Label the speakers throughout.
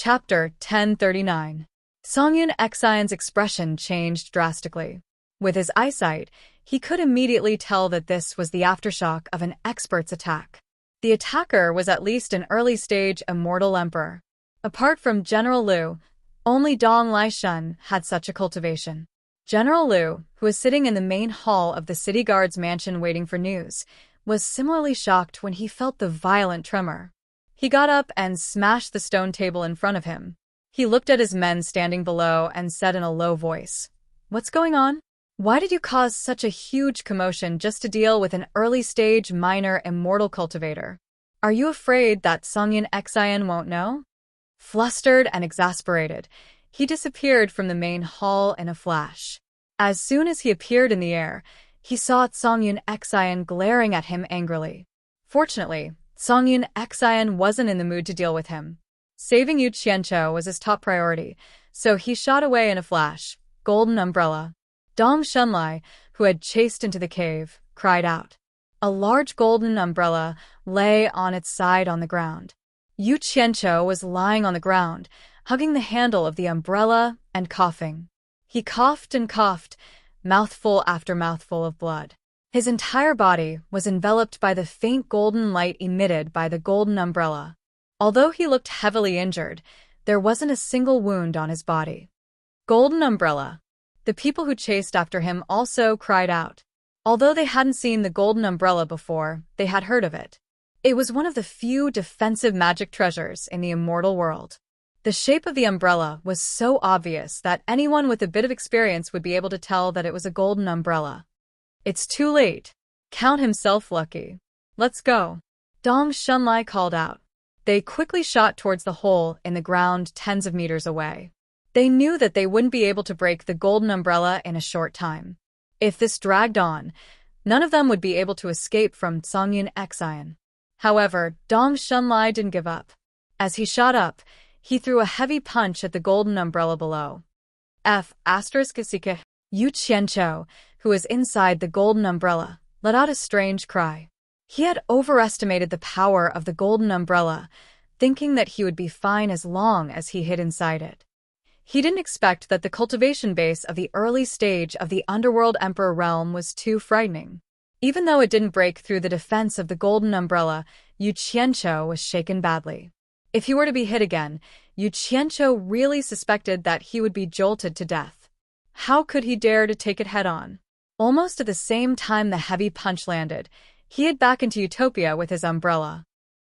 Speaker 1: Chapter 1039. Songyun Exion's expression changed drastically. With his eyesight, he could immediately tell that this was the aftershock of an expert's attack. The attacker was at least an early-stage immortal emperor. Apart from General Liu, only Dong Laishun had such a cultivation. General Liu, who was sitting in the main hall of the city guard's mansion waiting for news, was similarly shocked when he felt the violent tremor. He got up and smashed the stone table in front of him. He looked at his men standing below and said in a low voice, "What's going on? Why did you cause such a huge commotion just to deal with an early-stage minor immortal cultivator? Are you afraid that Songyun Exion won't know?" Flustered and exasperated, he disappeared from the main hall in a flash. As soon as he appeared in the air, he saw Songyun Exion glaring at him angrily. Fortunately, Songyun Exion wasn't in the mood to deal with him. Saving Yu Qianqiu was his top priority, so he shot away in a flash. Golden umbrella. Dong Shunlai, who had chased into the cave, cried out. A large golden umbrella lay on its side on the ground. Yu Qianqiu was lying on the ground, hugging the handle of the umbrella and coughing. He coughed and coughed, mouthful after mouthful of blood. His entire body was enveloped by the faint golden light emitted by the golden umbrella. Although he looked heavily injured, there wasn't a single wound on his body. Golden umbrella. The people who chased after him also cried out. Although they hadn't seen the golden umbrella before, they had heard of it. It was one of the few defensive magic treasures in the immortal world. The shape of the umbrella was so obvious that anyone with a bit of experience would be able to tell that it was a golden umbrella. It's too late. Count himself lucky. Let's go. Dong Shunlai called out. They quickly shot towards the hole in the ground tens of meters away. They knew that they wouldn't be able to break the golden umbrella in a short time. If this dragged on, none of them would be able to escape from Songyun Exion. However, Dong Shunlai didn't give up. As he shot up, he threw a heavy punch at the golden umbrella below. Yu Qianqiu, who was inside the golden umbrella, let out a strange cry. He had overestimated the power of the golden umbrella, thinking that he would be fine as long as he hid inside it. He didn't expect that the cultivation base of the early stage of the Underworld Emperor realm was too frightening. Even though it didn't break through the defense of the golden umbrella, Yu Qianqiu was shaken badly. If he were to be hit again, Yu Qianqiu really suspected that he would be jolted to death. How could he dare to take it head-on? Almost at the same time the heavy punch landed, he hid back into Utopia with his umbrella.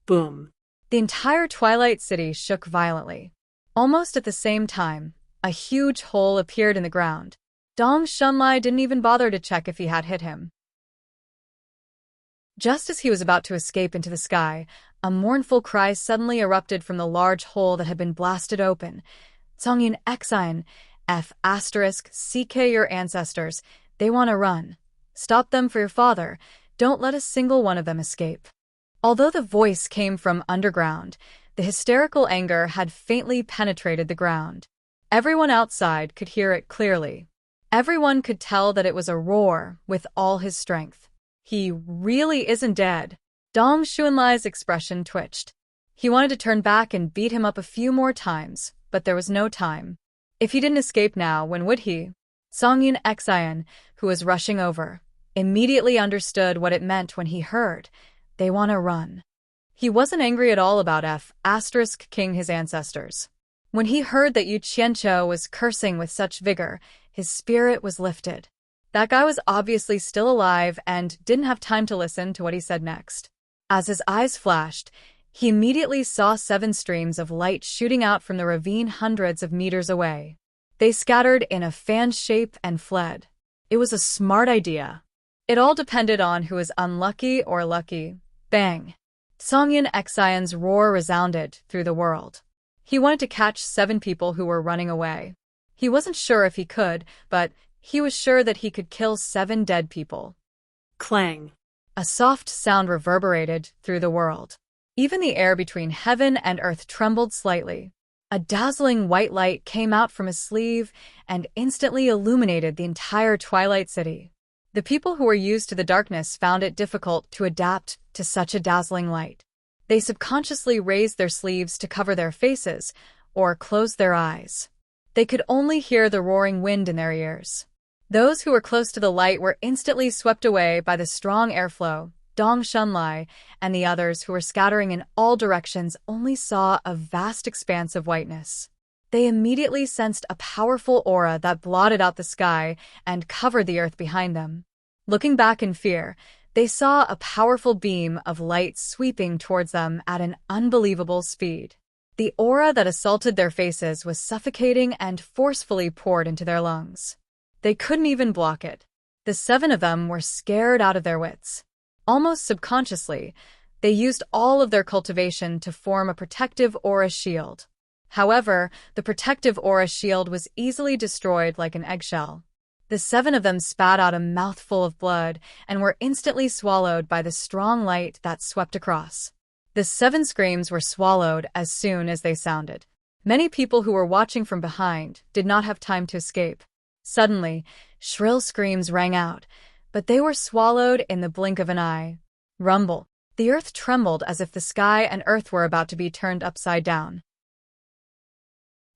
Speaker 2: Boom.
Speaker 1: The entire Twilight City shook violently. Almost at the same time, a huge hole appeared in the ground. Dong Shunlai didn't even bother to check if he had hit him. Just as he was about to escape into the sky, a mournful cry suddenly erupted from the large hole that had been blasted open. Songyun Exion, CK your ancestors, they want to run. Stop them for your father, don't let a single one of them escape. Although the voice came from underground, the hysterical anger had faintly penetrated the ground. Everyone outside could hear it clearly. Everyone could tell that it was a roar with all his strength. He really isn't dead. Dong Shunlai's expression twitched. He wanted to turn back and beat him up a few more times, but there was no time. If he didn't escape now, when would he? Songyun Exion, who was rushing over, immediately understood what it meant when he heard, "They want to run." He wasn't angry at all about King his ancestors. When he heard that Yu Qianqiu was cursing with such vigor, his spirit was lifted. That guy was obviously still alive and didn't have time to listen to what he said next. As his eyes flashed, he immediately saw 7 streams of light shooting out from the ravine hundreds of meters away. They scattered in a fan shape and fled. It was a smart idea. It all depended on who was unlucky or lucky. Bang! Songyun Exion's roar resounded through the world. He wanted to catch 7 people who were running away. He wasn't sure if he could, but he was sure that he could kill 7 dead people.
Speaker 2: Clang.
Speaker 1: A soft sound reverberated through the world. Even the air between heaven and earth trembled slightly. A dazzling white light came out from his sleeve and instantly illuminated the entire Twilight City. The people who were used to the darkness found it difficult to adapt to such a dazzling light. They subconsciously raised their sleeves to cover their faces, or closed their eyes. They could only hear the roaring wind in their ears. Those who were close to the light were instantly swept away by the strong airflow. Dong Shunlai and the others who were scattering in all directions only saw a vast expanse of whiteness. They immediately sensed a powerful aura that blotted out the sky and covered the earth behind them. Looking back in fear, they saw a powerful beam of light sweeping towards them at an unbelievable speed. The aura that assaulted their faces was suffocating and forcefully poured into their lungs. They couldn't even block it. The 7 of them were scared out of their wits. Almost subconsciously, they used all of their cultivation to form a protective aura shield. However, the protective aura shield was easily destroyed like an eggshell. The 7 of them spat out a mouthful of blood and were instantly swallowed by the strong light that swept across. The 7 screams were swallowed as soon as they sounded. Many people who were watching from behind did not have time to escape. Suddenly, shrill screams rang out, but they were swallowed in the blink of an eye. Rumble. The earth trembled as if the sky and earth were about to be turned upside down.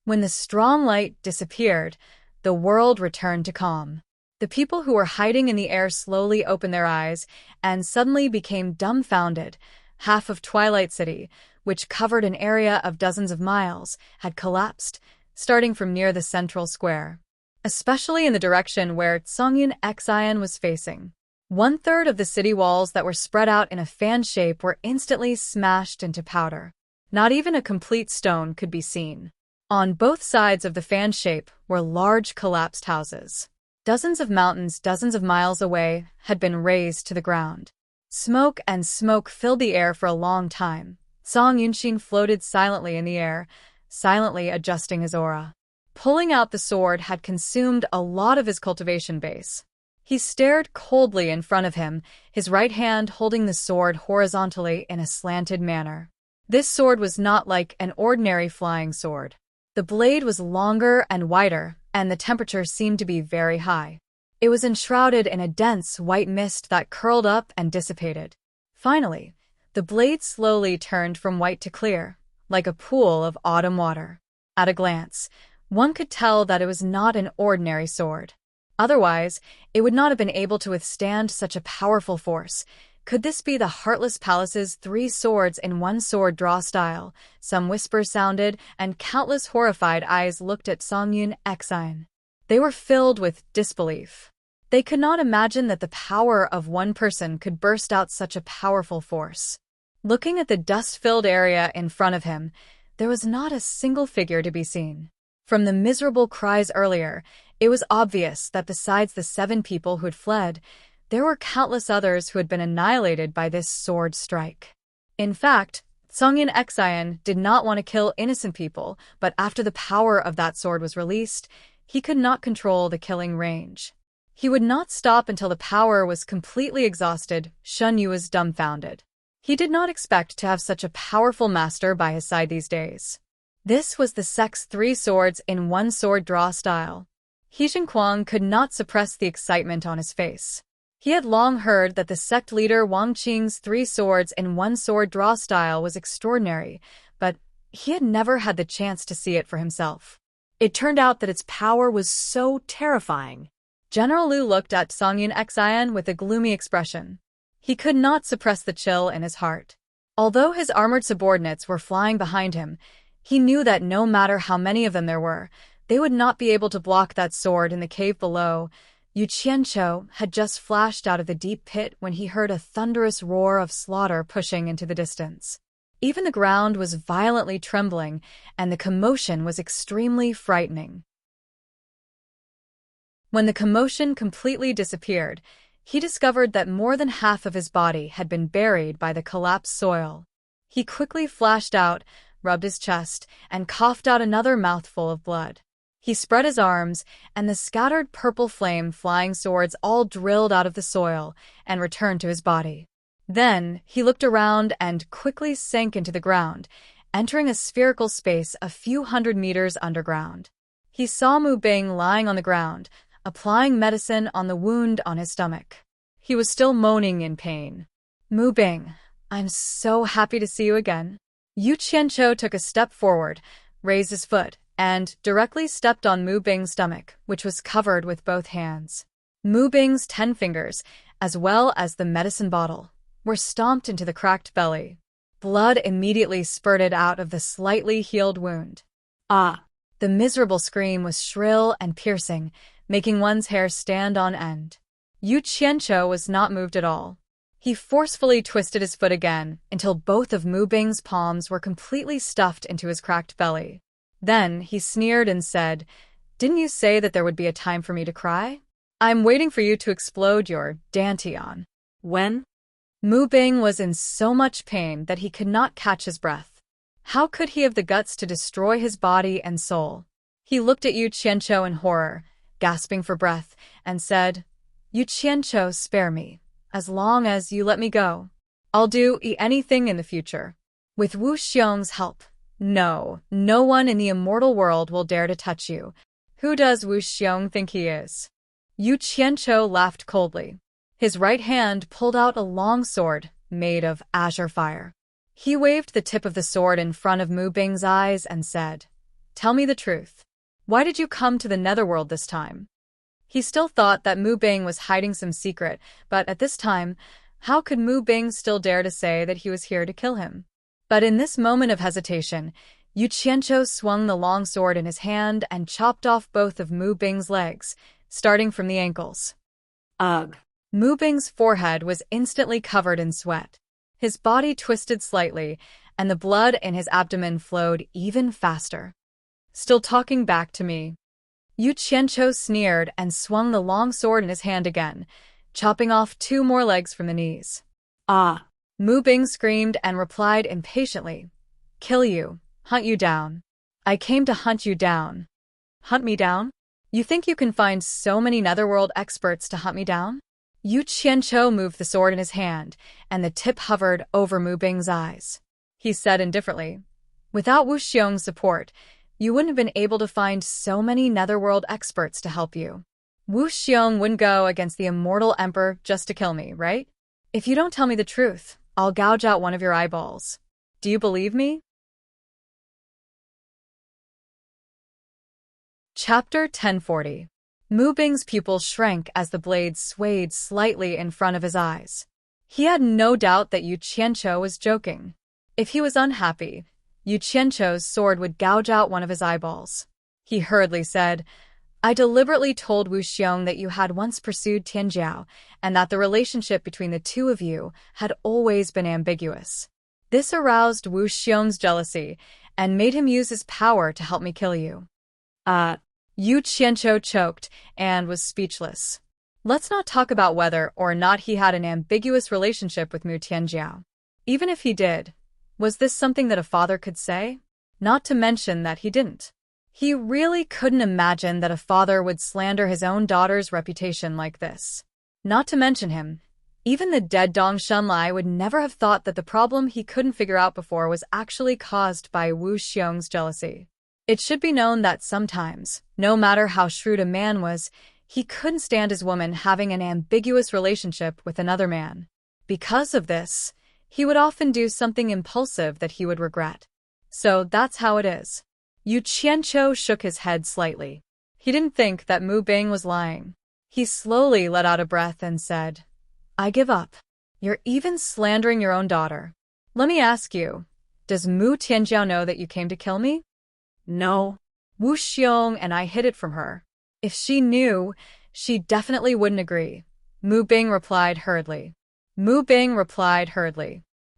Speaker 1: When the strong light disappeared, the world returned to calm. The people who were hiding in the air slowly opened their eyes and suddenly became dumbfounded. Half of Twilight City, which covered an area of dozens of miles, had collapsed, starting from near the central square, especially in the direction where Songyun Xian was facing. 1/3 of the city walls that were spread out in a fan shape were instantly smashed into powder. Not even a complete stone could be seen. On both sides of the fan shape were large collapsed houses. Dozens of mountains dozens of miles away had been razed to the ground. Smoke filled the air for a long time. Song Yunxin floated silently in the air, silently adjusting his aura. Pulling out the sword had consumed a lot of his cultivation base. He stared coldly in front of him, his right hand holding the sword horizontally in a slanted manner. This sword was not like an ordinary flying sword. The blade was longer and wider, and the temperature seemed to be very high. It was enshrouded in a dense white mist that curled up and dissipated. Finally, the blade slowly turned from white to clear, like a pool of autumn water. At a glance, one could tell that it was not an ordinary sword. Otherwise, it would not have been able to withstand such a powerful force. Could this be the Heartless Palace's 3 swords in 1 sword draw style? Some whispers sounded, and countless horrified eyes looked at Songyun Xian. They were filled with disbelief. They could not imagine that the power of one person could burst out such a powerful force. Looking at the dust-filled area in front of him, there was not a single figure to be seen. From the miserable cries earlier, it was obvious that besides the 7 people who had fled, there were countless others who had been annihilated by this sword strike. In fact, Songyun Xian did not want to kill innocent people, but after the power of that sword was released, he could not control the killing range. He would not stop until the power was completely exhausted. Shun Yu was dumbfounded. He did not expect to have such a powerful master by his side these days. This was the sect's 3 swords in 1 sword draw style. He Jinquang could not suppress the excitement on his face. He had long heard that the sect leader Wang Qing's 3 swords in 1 sword draw style was extraordinary, but he had never had the chance to see it for himself. It turned out that its power was so terrifying. General Liu looked at Songyun Xian with a gloomy expression. He could not suppress the chill in his heart. Although his armored subordinates were flying behind him, he knew that no matter how many of them there were, they would not be able to block that sword in the cave below. Yu Qianqiu had just flashed out of the deep pit when he heard a thunderous roar of slaughter pushing into the distance. Even the ground was violently trembling, and the commotion was extremely frightening. When the commotion completely disappeared, he discovered that more than half of his body had been buried by the collapsed soil. He quickly flashed out, rubbed his chest, and coughed out another mouthful of blood. He spread his arms, and the scattered purple flame flying swords all drilled out of the soil and returned to his body. Then he looked around and quickly sank into the ground, entering a spherical space a few hundred meters underground. He saw Mu Bing lying on the ground, applying medicine on the wound on his stomach. He was still moaning in pain. "Mu Bing, I'm so happy to see you again." Yu Qianqiu took a step forward, raised his foot, and directly stepped on Mu Bing's stomach, which was covered with both hands. Mu Bing's 10 fingers, as well as the medicine bottle, were stomped into the cracked belly. Blood immediately spurted out of the slightly healed wound.
Speaker 2: Ah!
Speaker 1: The miserable scream was shrill and piercing, making one's hair stand on end. Yu Qianqiu was not moved at all. He forcefully twisted his foot again until both of Mu Bing's palms were completely stuffed into his cracked belly. Then he sneered and said, "Didn't you say that there would be a time for me to cry? I'm waiting for you to explode your dantian."
Speaker 2: When?
Speaker 1: Mu Bing was in so much pain that he could not catch his breath. How could he have the guts to destroy his body and soul? He looked at Yu Qianqiu in horror, gasping for breath, and said, "Yu Qianqiu, spare me. As long as you let me go, I'll do anything in the future. With Wu Xiong's help, no one in the immortal world will dare to touch you. Who does Wu Xiong think he is?" Yu Qianqiu laughed coldly. His right hand pulled out a long sword made of azure fire. He waved the tip of the sword in front of Mu Bing's eyes and said, "Tell me the truth. Why did you come to the netherworld this time?" He still thought that Mu Bing was hiding some secret, but at this time, how could Mu Bing still dare to say that he was here to kill him? But in this moment of hesitation, Yu Qianqiu swung the long sword in his hand and chopped off both of Mu Bing's legs, starting from the ankles.
Speaker 2: Ugh.
Speaker 1: Mu Bing's forehead was instantly covered in sweat. His body twisted slightly, and the blood in his abdomen flowed even faster. "Still talking back to me?" Yu Qianqiu sneered and swung the long sword in his hand again, chopping off 2 more legs from the knees.
Speaker 2: Ah!
Speaker 1: Mu Bing screamed and replied impatiently, "Kill you, hunt you down. I came to hunt you down." "Hunt me down? You think you can find so many netherworld experts to hunt me down?" Yu Qianqiu moved the sword in his hand, and the tip hovered over Mu Bing's eyes. He said indifferently, "Without Wu Xiong's support, you wouldn't have been able to find so many netherworld experts to help you. Wu Xiong wouldn't go against the immortal emperor just to kill me, right? If you don't tell me the truth, I'll gouge out one of your eyeballs. Do you believe me?" Chapter 1040. Mu Bing's pupils shrank as the blade swayed slightly in front of his eyes. He had no doubt that Yu Qianqiu was joking. If he was unhappy, Yu Qianqiu's sword would gouge out one of his eyeballs. He hurriedly said, "I deliberately told Wu Xiong that you had once pursued Tianjiao, and that the relationship between the two of you had always been ambiguous. This aroused Wu Xiong's jealousy and made him use his power to help me kill you." Yu Qianqiu choked and was speechless. Let's not talk about whether or not he had an ambiguous relationship with Mu Tianjiao. Even if he did, was this something that a father could say? Not to mention that he didn't. He really couldn't imagine that a father would slander his own daughter's reputation like this. Not to mention him, even the dead Dong Shunlai would never have thought that the problem he couldn't figure out before was actually caused by Wu Xiong's jealousy. It should be known that sometimes, no matter how shrewd a man was, he couldn't stand his woman having an ambiguous relationship with another man. Because of this, he would often do something impulsive that he would regret. So that's how it is. Yu Qianqiu shook his head slightly. He didn't think that Mu Bing was lying. He slowly let out a breath and said, "I give up. You're even slandering your own daughter. Let me ask you, does Mu Tianjiao know that you came to kill me?"
Speaker 2: No.
Speaker 1: Wu Xiong and I hid it from her. If she knew, she definitely wouldn't agree. Mu Bing replied hurriedly.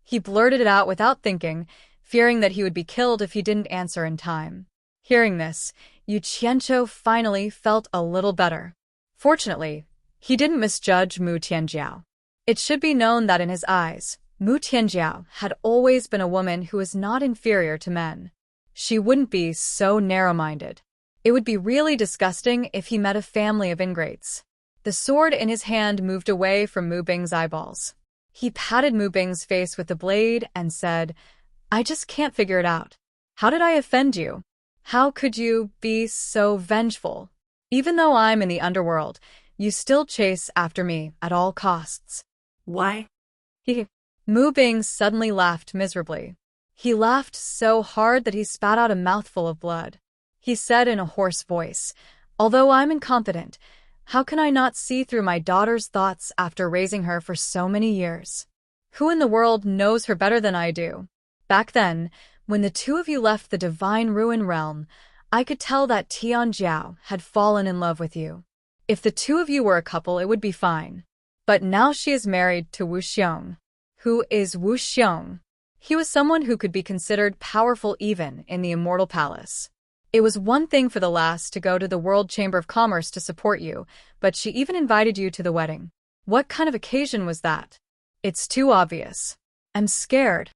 Speaker 1: He blurted it out without thinking, fearing that he would be killed if he didn't answer in time. Hearing this, Yu Qianqiu finally felt a little better. Fortunately, he didn't misjudge Mu Tianjiao. It should be known that in his eyes, Mu Tianjiao had always been a woman who was not inferior to men. She wouldn't be so narrow-minded. It would be really disgusting if he met a family of ingrates. The sword in his hand moved away from Mu Bing's eyeballs. He patted Mu Bing's face with the blade and said, "I just can't figure it out. How did I offend you? How could you be so vengeful? Even though I'm in the underworld, you still chase after me at all costs."
Speaker 2: Why?
Speaker 1: Mu Bing suddenly laughed miserably. He laughed so hard that he spat out a mouthful of blood. He said in a hoarse voice, "Although I'm incompetent, how can I not see through my daughter's thoughts after raising her for so many years? Who in the world knows her better than I do? Back then, when the two of you left the divine ruin realm, I could tell that Tianjiao had fallen in love with you. If the two of you were a couple, it would be fine. But now she is married to Wu Xiong." Who is Wu Xiong? He was someone who could be considered powerful even in the Immortal Palace. It was one thing for the lass to go to the World Chamber of Commerce to support you, but she even invited you to the wedding. What kind of occasion was that? It's too obvious. I'm scared.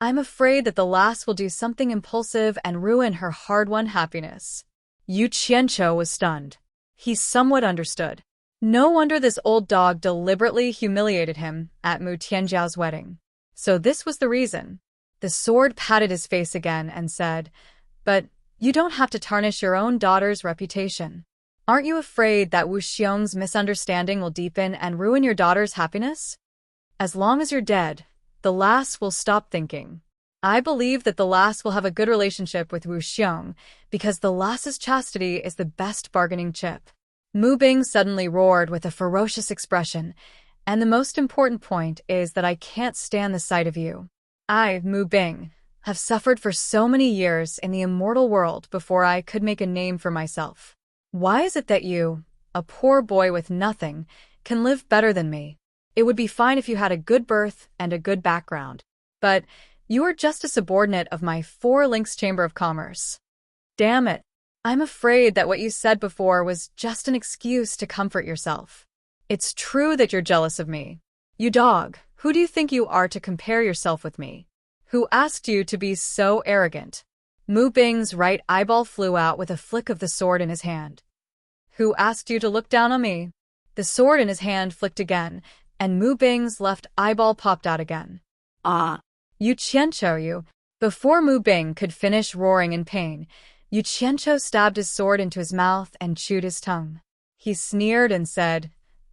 Speaker 1: I'm afraid that the lass will do something impulsive and ruin her hard-won happiness. Yu Qianqiu was stunned. He somewhat understood. No wonder this old dog deliberately humiliated him at Mu Tianjiao's wedding. So this was the reason. The sword patted his face again and said, "But you don't have to tarnish your own daughter's reputation. Aren't you afraid that Wu Xiong's misunderstanding will deepen and ruin your daughter's happiness? As long as you're dead, the lass will stop thinking. I believe that the lass will have a good relationship with Wu Xiong because the lass's chastity is the best bargaining chip." Mu Bing suddenly roared with a ferocious expression, "And the most important point is that I can't stand the sight of you. I, Mu Bing, have suffered for so many years in the immortal world before I could make a name for myself. Why is it that you, a poor boy with nothing, can live better than me? It would be fine if you had a good birth and a good background. But you are just a subordinate of my 4 Links Chamber of Commerce. Damn it. I'm afraid that what you said before was just an excuse to comfort yourself. It's true that you're jealous of me. You dog, who do you think you are to compare yourself with me? Who asked you to be so arrogant?" Mu Bing's right eyeball flew out with a flick of the sword in his hand. "Who asked you to look down on me?" The sword in his hand flicked again, and Mu Bing's left eyeball popped out again. Yu Qianqiu. Before Mu Bing could finish roaring in pain, Yu Qianqiu stabbed his sword into his mouth and chewed his tongue. He sneered and said,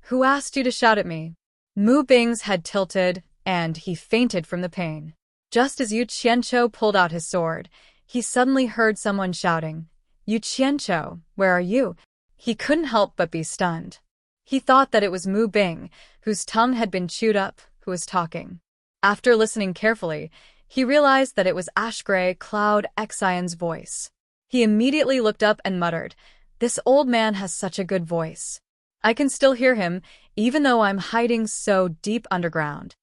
Speaker 1: "Who asked you to shout at me?" Mu Bing's head tilted, and he fainted from the pain. Just as Yu Qianqiu pulled out his sword, he suddenly heard someone shouting, "Yu Qianqiu, where are you?" He couldn't help but be stunned. He thought that it was Mu Bing, whose tongue had been chewed up, who was talking. After listening carefully, he realized that it was Ashgray Cloud Xian's voice. He immediately looked up and muttered, "This old man has such a good voice. I can still hear him, even though I'm hiding so deep underground."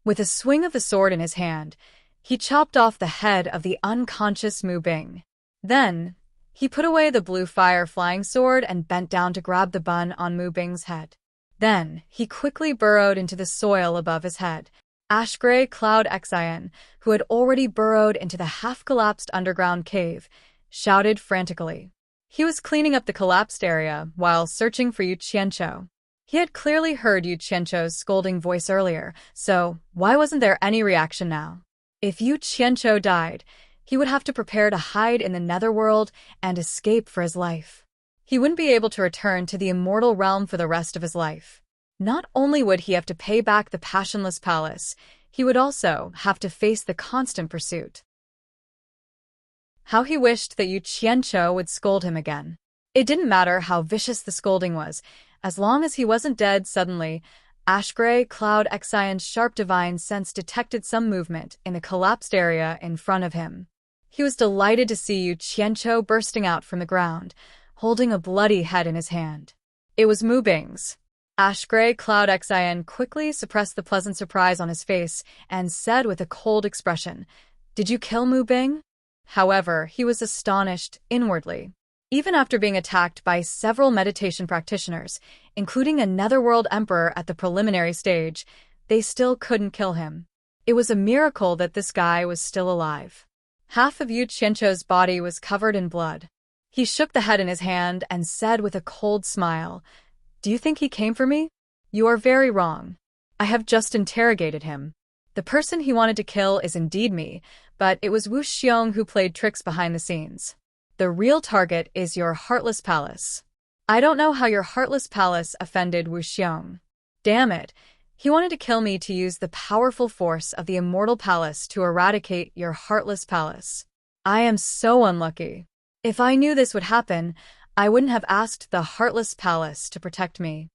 Speaker 1: With a swing of the sword in his hand, he chopped off the head of the unconscious Mu Bing. Then, he put away the blue fire flying sword and bent down to grab the bun on Mu Bing's head. Then, he quickly burrowed into the soil above his head. Ashgray Cloud Xian, who had already burrowed into the half-collapsed underground cave, shouted frantically. He was cleaning up the collapsed area while searching for Yu Qianqiu. He had clearly heard Yu Qianqiu's scolding voice earlier, so why wasn't there any reaction now? If Yu Qianqiu died, he would have to prepare to hide in the netherworld and escape for his life. He wouldn't be able to return to the immortal realm for the rest of his life. Not only would he have to pay back the passionless palace, he would also have to face the constant pursuit. How he wished that Yu Qianqiu would scold him again. It didn't matter how vicious the scolding was, as long as he wasn't dead. Suddenly, Ashgray Cloud Xian's sharp divine sense detected some movement in the collapsed area in front of him. He was delighted to see Yu Qianqiu bursting out from the ground, holding a bloody head in his hand. It was Mu Bing's. Ashgray Cloud Xian quickly suppressed the pleasant surprise on his face and said with a cold expression, "Did you kill Mu Bing?" However, he was astonished inwardly. Even after being attacked by several meditation practitioners, including a netherworld emperor at the preliminary stage, they still couldn't kill him. It was a miracle that this guy was still alive. Half of Yu Qianqiu's body was covered in blood. He shook the head in his hand and said with a cold smile, "Do you think he came for me? You are very wrong. I have just interrogated him. The person he wanted to kill is indeed me, but it was Wu Xiong who played tricks behind the scenes. The real target is your heartless palace. I don't know how your heartless palace offended Wu Xiong. Damn it, He wanted to kill me to use the powerful force of the immortal palace to eradicate your heartless palace. I am so unlucky. If I knew this would happen, I wouldn't have asked the heartless palace to protect me.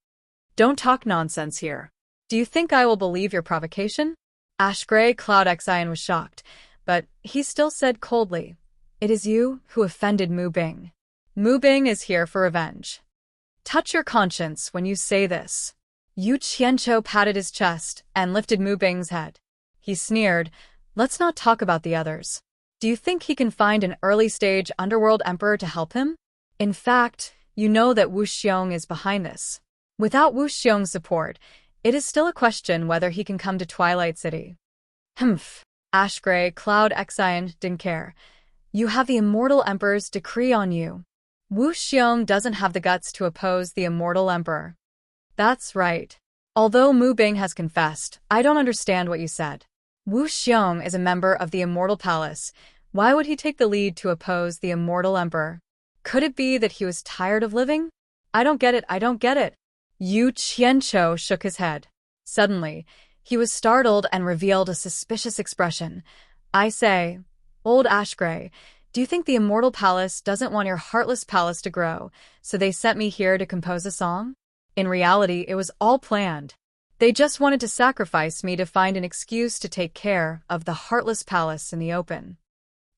Speaker 2: Don't talk nonsense here.
Speaker 1: Do you think I will believe your provocation? Ash Gray Cloud Xian was shocked, but he still said coldly, "It is you who offended Mu Bing. Mu Bing is here for revenge. Touch your conscience when you say this." Yu Qianqiu patted his chest and lifted Mu Bing's head. He sneered, "Let's not talk about the others. Do you think he can find an early-stage underworld emperor to help him? In fact, you know that Wu Xiong is behind this. Without Wu Xiong's support, it is still a question whether he can come to Twilight City." Humph. Ash Gray Cloud Xian didn't care. You have the Immortal Emperor's decree on you. Wu Xiong doesn't have the guts to oppose the Immortal Emperor. That's right. Although Mu Bing has confessed, I don't understand what you said. Wu Xiong is a member of the Immortal Palace. Why would he take the lead to oppose the Immortal Emperor? Could it be that he was tired of living? I don't get it. Yu Qianqiu shook his head. Suddenly, he was startled and revealed a suspicious expression. I say, Old Ash Gray, do you think the Immortal Palace doesn't want your heartless palace to grow, so they sent me here to compose a song? In reality, it was all planned. They just wanted to sacrifice me to find an excuse to take care of the heartless palace in the open.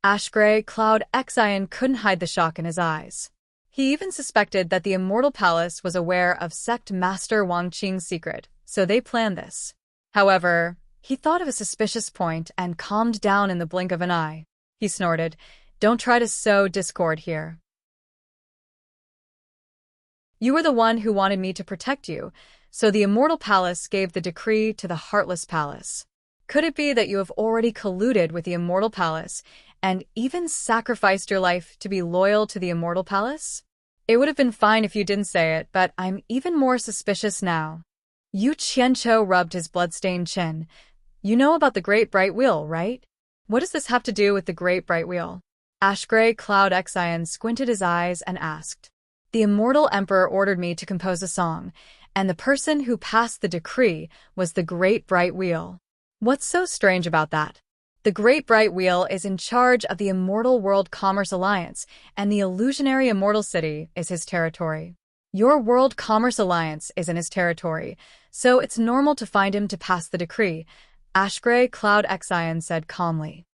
Speaker 1: Ash Gray Cloud Xian couldn't hide the shock in his eyes. He even suspected that the Immortal Palace was aware of Sect Master Wang Qing's secret, so they planned this. However, he thought of a suspicious point and calmed down in the blink of an eye. He snorted, "Don't try to sow discord here. You were the one who wanted me to protect you, so the Immortal Palace gave the decree to the Heartless Palace. Could it be that you have already colluded with the Immortal Palace and even sacrificed your life to be loyal to the Immortal Palace? It would have been fine if you didn't say it, but I'm even more suspicious now." Yu Qianqiu rubbed his blood-stained chin. "You know about the Great Bright Wheel, right? What does this have to do with the Great Bright Wheel?" Ash Gray Cloud Xian squinted his eyes and asked. "The Immortal Emperor ordered me to compose a song, and the person who passed the decree was the Great Bright Wheel. What's so strange about that? The Great Bright Wheel is in charge of the Immortal World Commerce Alliance, and the illusionary Immortal City is his territory. Your World Commerce Alliance is in his territory, so it's normal to find him to pass the decree," Ash Gray Cloud Xian said calmly.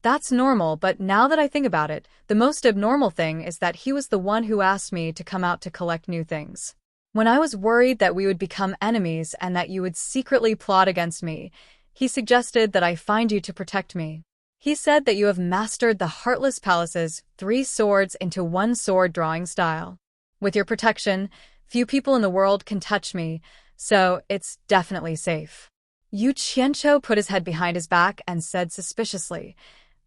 Speaker 1: "That's normal, but now that I think about it, the most abnormal thing is that he was the one who asked me to come out to collect new things. When I was worried that we would become enemies and that you would secretly plot against me, he suggested that I find you to protect me. He said that you have mastered the Heartless Palace's 3 swords into 1 sword drawing style. With your protection, few people in the world can touch me, so it's definitely safe." Yu Qianqiu put his head behind his back and said suspiciously,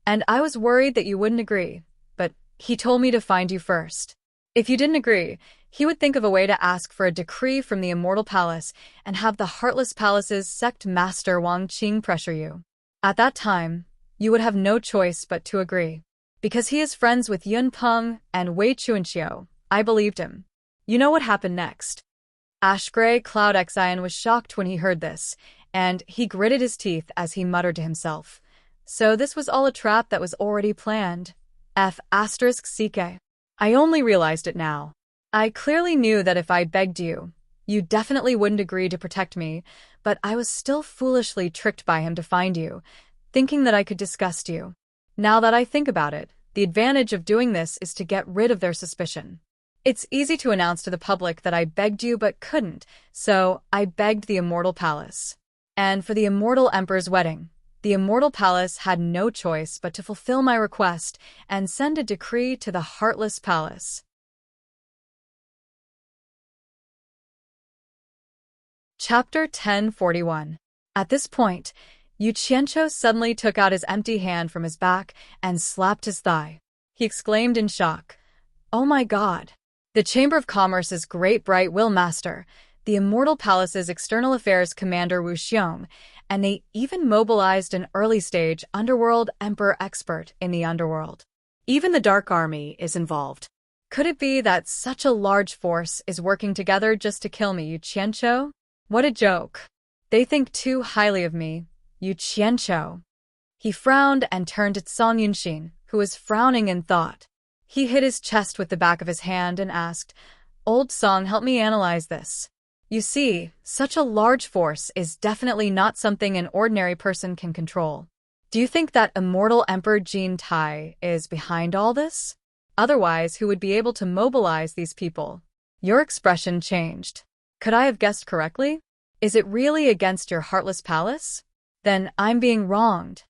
Speaker 1: "And I was worried that you wouldn't agree, but he told me to find you first. If you didn't agree, he would think of a way to ask for a decree from the Immortal Palace and have the Heartless Palace's Sect Master Wang Qing pressure you. At that time, you would have no choice but to agree. Because he is friends with Yun Peng and Wei Chuanqiu, I believed him. You know what happened next?" Ash Gray Cloud Xian was shocked when he heard this, and he gritted his teeth as he muttered to himself. So this was all a trap that was already planned. *CK. I only realized it now. I clearly knew that if I begged you, you definitely wouldn't agree to protect me, but I was still foolishly tricked by him to find you, thinking that I could disgust you. Now that I think about it, the advantage of doing this is to get rid of their suspicion. It's easy to announce to the public that I begged you but couldn't, so I begged the Immortal Palace. And for the Immortal Emperor's wedding, the Immortal Palace had no choice but to fulfill my request and send a decree to the Heartless Palace. Chapter 1041. At this point, Yu Qianqiu suddenly took out his empty hand from his back and slapped his thigh. He exclaimed in shock, "Oh my God! The Chamber of Commerce's Great Bright Will Master, the Immortal Palace's External Affairs Commander Wu Xiong, and they even mobilized an early-stage Underworld Emperor expert in the Underworld. Even the Dark Army is involved. Could it be that such a large force is working together just to kill me, Yu Qianqiu? What a joke. They think too highly of me, Yu Qianqiu. He frowned and turned to Song Yunshin, who was frowning in thought. He hit his chest with the back of his hand and asked, "Old Song, help me analyze this. You see, such a large force is definitely not something an ordinary person can control. Do you think that immortal Emperor Jin Tai is behind all this? Otherwise, who would be able to mobilize these people?" Your expression changed. Could I have guessed correctly? Is it really against your heartless palace? Then I'm being wronged.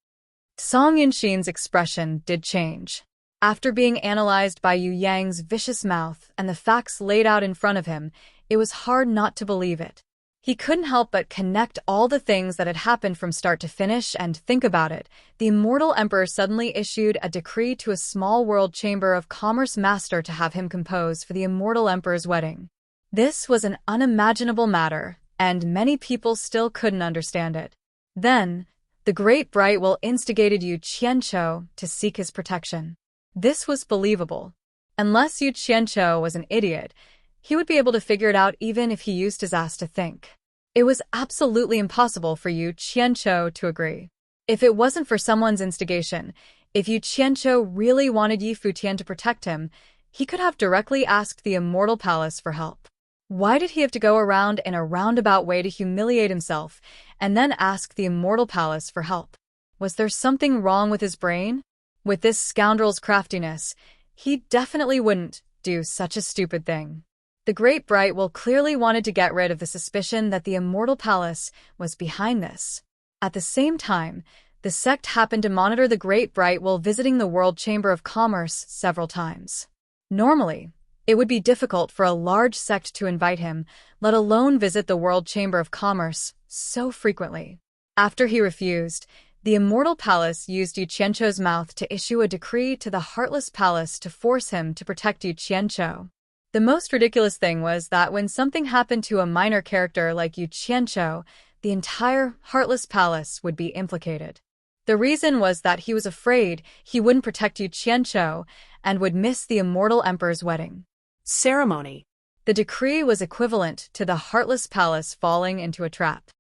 Speaker 1: Song Yunshin's expression did change. After being analyzed by Yu Yang's vicious mouth and the facts laid out in front of him, it was hard not to believe it. He couldn't help but connect all the things that had happened from start to finish and think about it. The immortal emperor suddenly issued a decree to a small world chamber of commerce master to have him compose for the immortal emperor's wedding. This was an unimaginable matter, and many people still couldn't understand it. Then, the great bright will instigated Yu Qianqiu to seek his protection. This was believable. Unless Yu Qianqiu was an idiot, he would be able to figure it out even if he used his ass to think. It was absolutely impossible for Yu Qianqiu to agree. If it wasn't for someone's instigation, if Yu Qianqiu really wanted Yi Futian to protect him, he could have directly asked the Immortal Palace for help. Why did he have to go around in a roundabout way to humiliate himself and then ask the Immortal Palace for help? Was there something wrong with his brain? With this scoundrel's craftiness, he definitely wouldn't do such a stupid thing. The Great Bright Will clearly wanted to get rid of the suspicion that the Immortal Palace was behind this. At the same time, the sect happened to monitor the Great Bright Will visiting the World Chamber of Commerce several times. Normally, it would be difficult for a large sect to invite him, let alone visit the World Chamber of Commerce so frequently. After he refused, the Immortal Palace used Yu Qianqiu's mouth to issue a decree to the Heartless Palace to force him to protect Yu Qianqiu. The most ridiculous thing was that when something happened to a minor character like Yu Qianqiu, the entire Heartless Palace would be implicated. The reason was that he was afraid he wouldn't protect Yu Qianqiu and would miss the Immortal Emperor's wedding.
Speaker 2: Ceremony.
Speaker 1: The decree was equivalent to the Heartless Palace falling into a trap.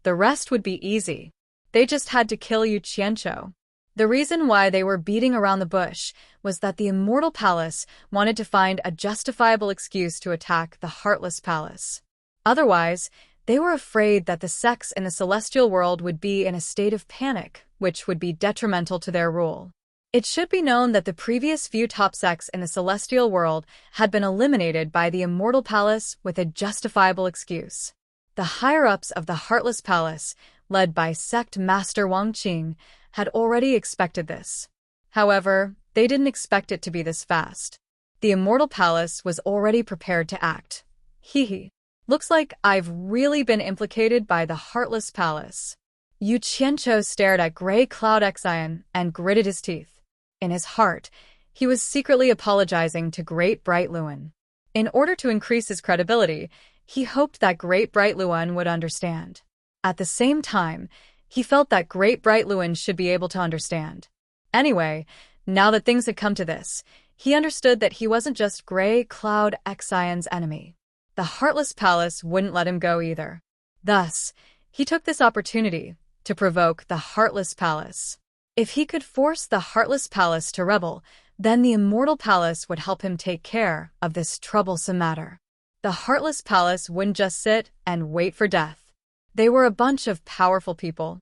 Speaker 1: The rest would be easy. They just had to kill Yu Qianqiu. The reason why they were beating around the bush was that the Immortal Palace wanted to find a justifiable excuse to attack the Heartless Palace. Otherwise, they were afraid that the sects in the celestial world would be in a state of panic, which would be detrimental to their rule. It should be known that the previous few top sects in the celestial world had been eliminated by the Immortal Palace with a justifiable excuse. The higher-ups of the Heartless Palace, led by Sect Master Wang Qing, had already expected this. However, they didn't expect it to be this fast. The Immortal Palace was already prepared to act. Hee. Looks like I've really been implicated by the Heartless Palace. Yu Qianqiu stared at Grey Cloud Xian and gritted his teeth. In his heart, he was secretly apologizing to Great Bright Luan. In order to increase his credibility, he hoped that Great Bright Luan would understand. At the same time, he felt that Great Bright Luan should be able to understand. Anyway, now that things had come to this, he understood that he wasn't just Grey Cloud Xian's enemy. The Heartless Palace wouldn't let him go either. Thus, he took this opportunity to provoke the Heartless Palace. If he could force the Heartless Palace to rebel, then the Immortal Palace would help him take care of this troublesome matter. The Heartless Palace wouldn't just sit and wait for death. They were a bunch of powerful people.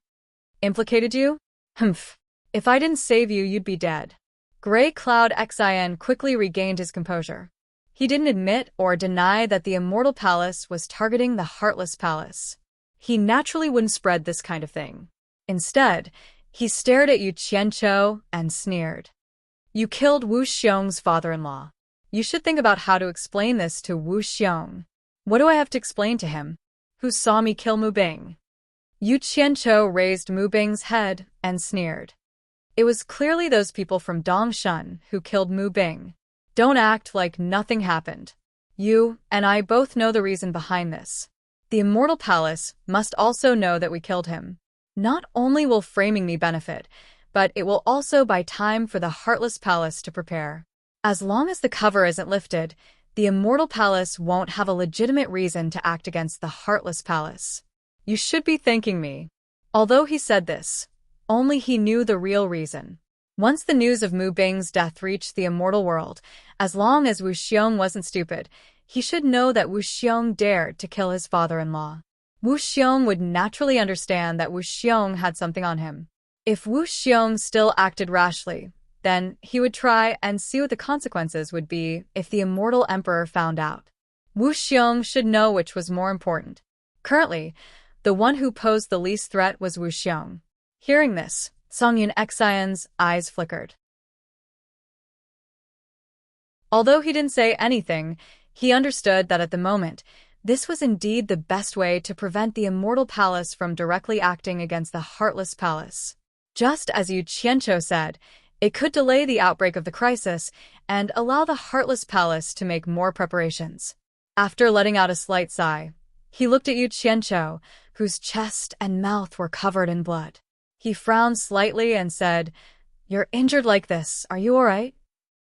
Speaker 1: Implicated you? Humph. If I didn't save you, you'd be dead. Grey Cloud Xian quickly regained his composure. He didn't admit or deny that the Immortal Palace was targeting the Heartless Palace. He naturally wouldn't spread this kind of thing. Instead, he stared at Yu Qianqiu and sneered. You killed Wu Xiong's father-in-law. You should think about how to explain this to Wu Xiong. What do I have to explain to him? Who saw me kill Mu Bing? Yu Qianqiu raised Mu Bing's head and sneered. It was clearly those people from Dongshan who killed Mu Bing. Don't act like nothing happened. You and I both know the reason behind this. The Immortal Palace must also know that we killed him. Not only will framing me benefit, but it will also buy time for the Heartless Palace to prepare. As long as the cover isn't lifted, The Immortal Palace won't have a legitimate reason to act against the Heartless Palace. You should be thanking me. Although he said this, only he knew the real reason. Once the news of Mu Bing's death reached the immortal world, as long as Wu Xiong wasn't stupid, he should know that Wu Xiong dared to kill his father-in-law. Wu Xiong would naturally understand that Wu Xiong had something on him. If Wu Xiong still acted rashly, then he would try and see what the consequences would be if the immortal emperor found out. Wu Xiong should know which was more important. Currently, the one who posed the least threat was Wu Xiong. Hearing this, Songyun Xian's eyes flickered. Although he didn't say anything, he understood that at the moment, this was indeed the best way to prevent the Immortal Palace from directly acting against the Heartless Palace. Just as Yu Qianqiu said, it could delay the outbreak of the crisis and allow the Heartless Palace to make more preparations. After letting out a slight sigh, he looked at Yu Qianqiu, whose chest and mouth were covered in blood. He frowned slightly and said, "You're injured like this, are you all right?"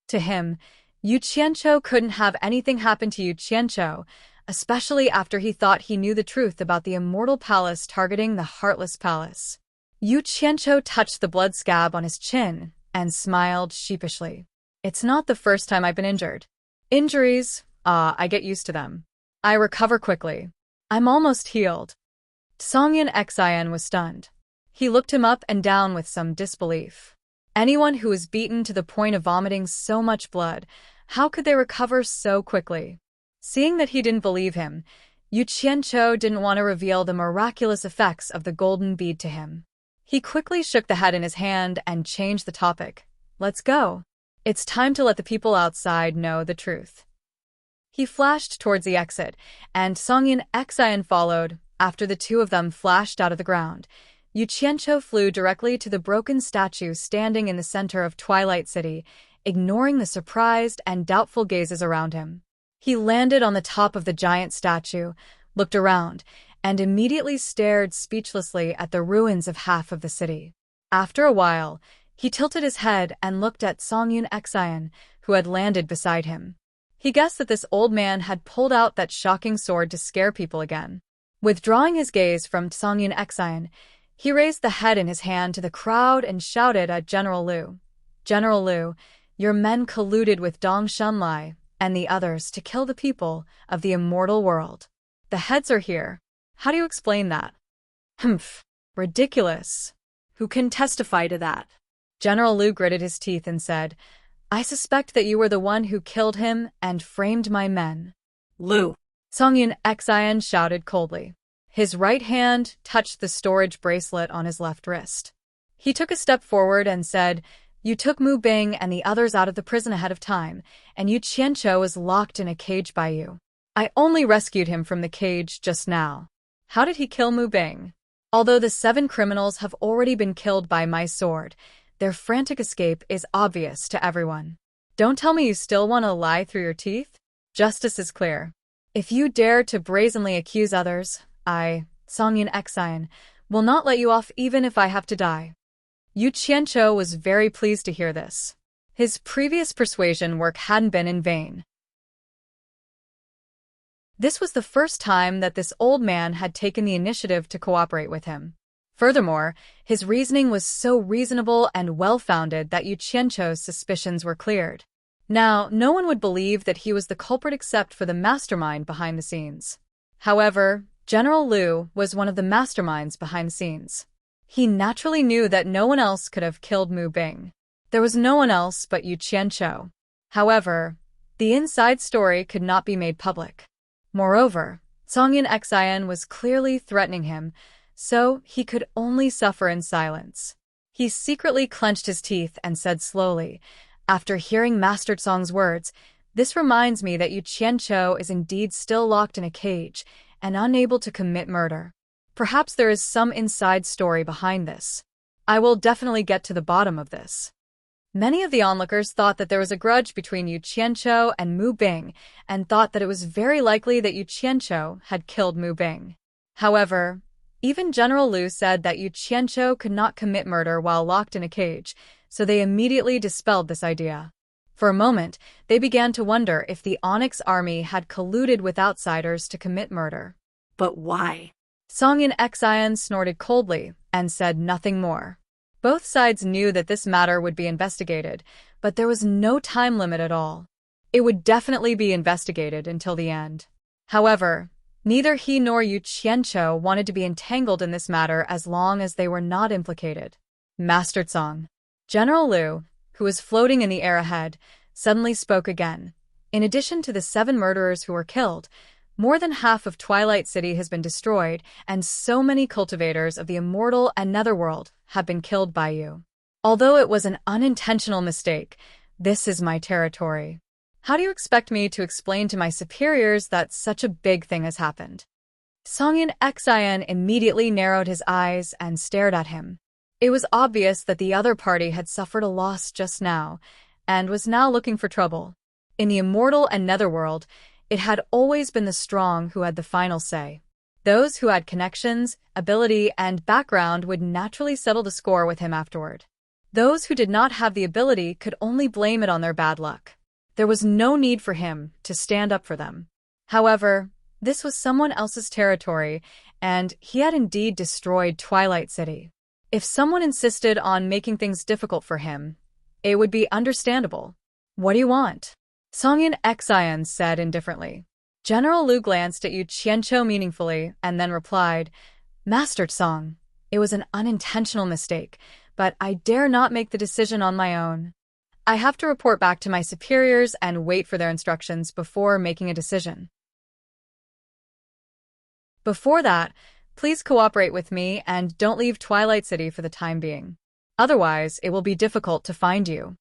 Speaker 1: To him, Yu Qianqiu couldn't have anything happen to Yu Qianqiu, especially after he thought he knew the truth about the Immortal Palace targeting the Heartless Palace. Yu Qianqiu touched the blood scab on his chin and smiled sheepishly. "It's not the first time I've been injured. Injuries, I get used to them. I recover quickly. I'm almost healed." Songyun Xian was stunned. He looked him up and down with some disbelief. Anyone who was beaten to the point of vomiting so much blood, how could they recover so quickly? Seeing that he didn't believe him, Yu Qianqiu didn't want to reveal the miraculous effects of the golden bead to him. He quickly shook the head in his hand and changed the topic. "Let's go. It's time to let the people outside know the truth." He flashed towards the exit, and Songyun Xian followed. After the two of them flashed out of the ground, Yu Qianqiu flew directly to the broken statue standing in the center of Twilight City, ignoring the surprised and doubtful gazes around him. He landed on the top of the giant statue, looked around, and immediately stared speechlessly at the ruins of half of the city. After a while, he tilted his head and looked at Songyun Xian, who had landed beside him. He guessed that this old man had pulled out that shocking sword to scare people again. Withdrawing his gaze from Songyun Xian, he raised the head in his hand to the crowd and shouted at General Liu. "General Liu, your men colluded with Dong Shunlai and the others to kill the people of the immortal world. The heads are here. How do you explain that?" "Humph. Ridiculous. Who can testify to that?" General Liu gritted his teeth and said, "I suspect that you were the one who killed him and framed my men."
Speaker 2: "Liu!"
Speaker 1: Songyun Xian shouted coldly. His right hand touched the storage bracelet on his left wrist. He took a step forward and said, "You took Mu Bing and the others out of the prison ahead of time, and Yu Qianqiu was locked in a cage by you. I only rescued him from the cage just now. How did he kill Mu Bing? Although the 7 criminals have already been killed by my sword, their frantic escape is obvious to everyone. Don't tell me you still want to lie through your teeth? Justice is clear. If you dare to brazenly accuse others, I, Songyun Xian, will not let you off even if I have to die." Yu Qianqiu was very pleased to hear this. His previous persuasion work hadn't been in vain. This was the first time that this old man had taken the initiative to cooperate with him. Furthermore, his reasoning was so reasonable and well-founded that Yu Qianqiu's suspicions were cleared. Now, no one would believe that he was the culprit except for the mastermind behind the scenes. However, General Liu was one of the masterminds behind the scenes. He naturally knew that no one else could have killed Mu Bing. There was no one else but Yu Qianqiu. However, the inside story could not be made public. Moreover, Songyun Xian was clearly threatening him, so he could only suffer in silence. He secretly clenched his teeth and said slowly, after hearing Master Song's words, "This reminds me that Yu Qianqiu is indeed still locked in a cage and unable to commit murder. Perhaps there is some inside story behind this. I will definitely get to the bottom of this." Many of the onlookers thought that there was a grudge between Yu Qianqiu and Mu Bing and thought that it was very likely that Yu Qianqiu had killed Mu Bing. However, even General Liu said that Yu Qianqiu could not commit murder while locked in a cage, so they immediately dispelled this idea. For a moment, they began to wonder if the Onyx army had colluded with outsiders to commit murder.
Speaker 2: But why?
Speaker 1: Songyun Xian snorted coldly and said nothing more. Both sides knew that this matter would be investigated, but there was no time limit at all. It would definitely be investigated until the end. However, neither he nor Yu Qianqiu wanted to be entangled in this matter as long as they were not implicated. Master Song. General Liu, who was floating in the air ahead, suddenly spoke again. In addition to the 7 murderers who were killed, more than half of Twilight City has been destroyed, and so many cultivators of the immortal and netherworld have been killed by you. Although it was an unintentional mistake, this is my territory. How do you expect me to explain to my superiors that such a big thing has happened? Songyun Xian immediately narrowed his eyes and stared at him. It was obvious that the other party had suffered a loss just now, and was now looking for trouble. In the immortal and netherworld, it had always been the strong who had the final say. Those who had connections, ability, and background would naturally settle the score with him afterward. Those who did not have the ability could only blame it on their bad luck. There was no need for him to stand up for them. However, this was someone else's territory, and he had indeed destroyed Twilight City. If someone insisted on making things difficult for him, it would be understandable. What do you want? Songyun Xian said indifferently. General Liu glanced at Yu Qianqiu meaningfully and then replied, Master Song, it was an unintentional mistake, but I dare not make the decision on my own. I have to report back to my superiors and wait for their instructions before making a decision. Before that, please cooperate with me and don't leave Twilight City for the time being. Otherwise, it will be difficult to find you.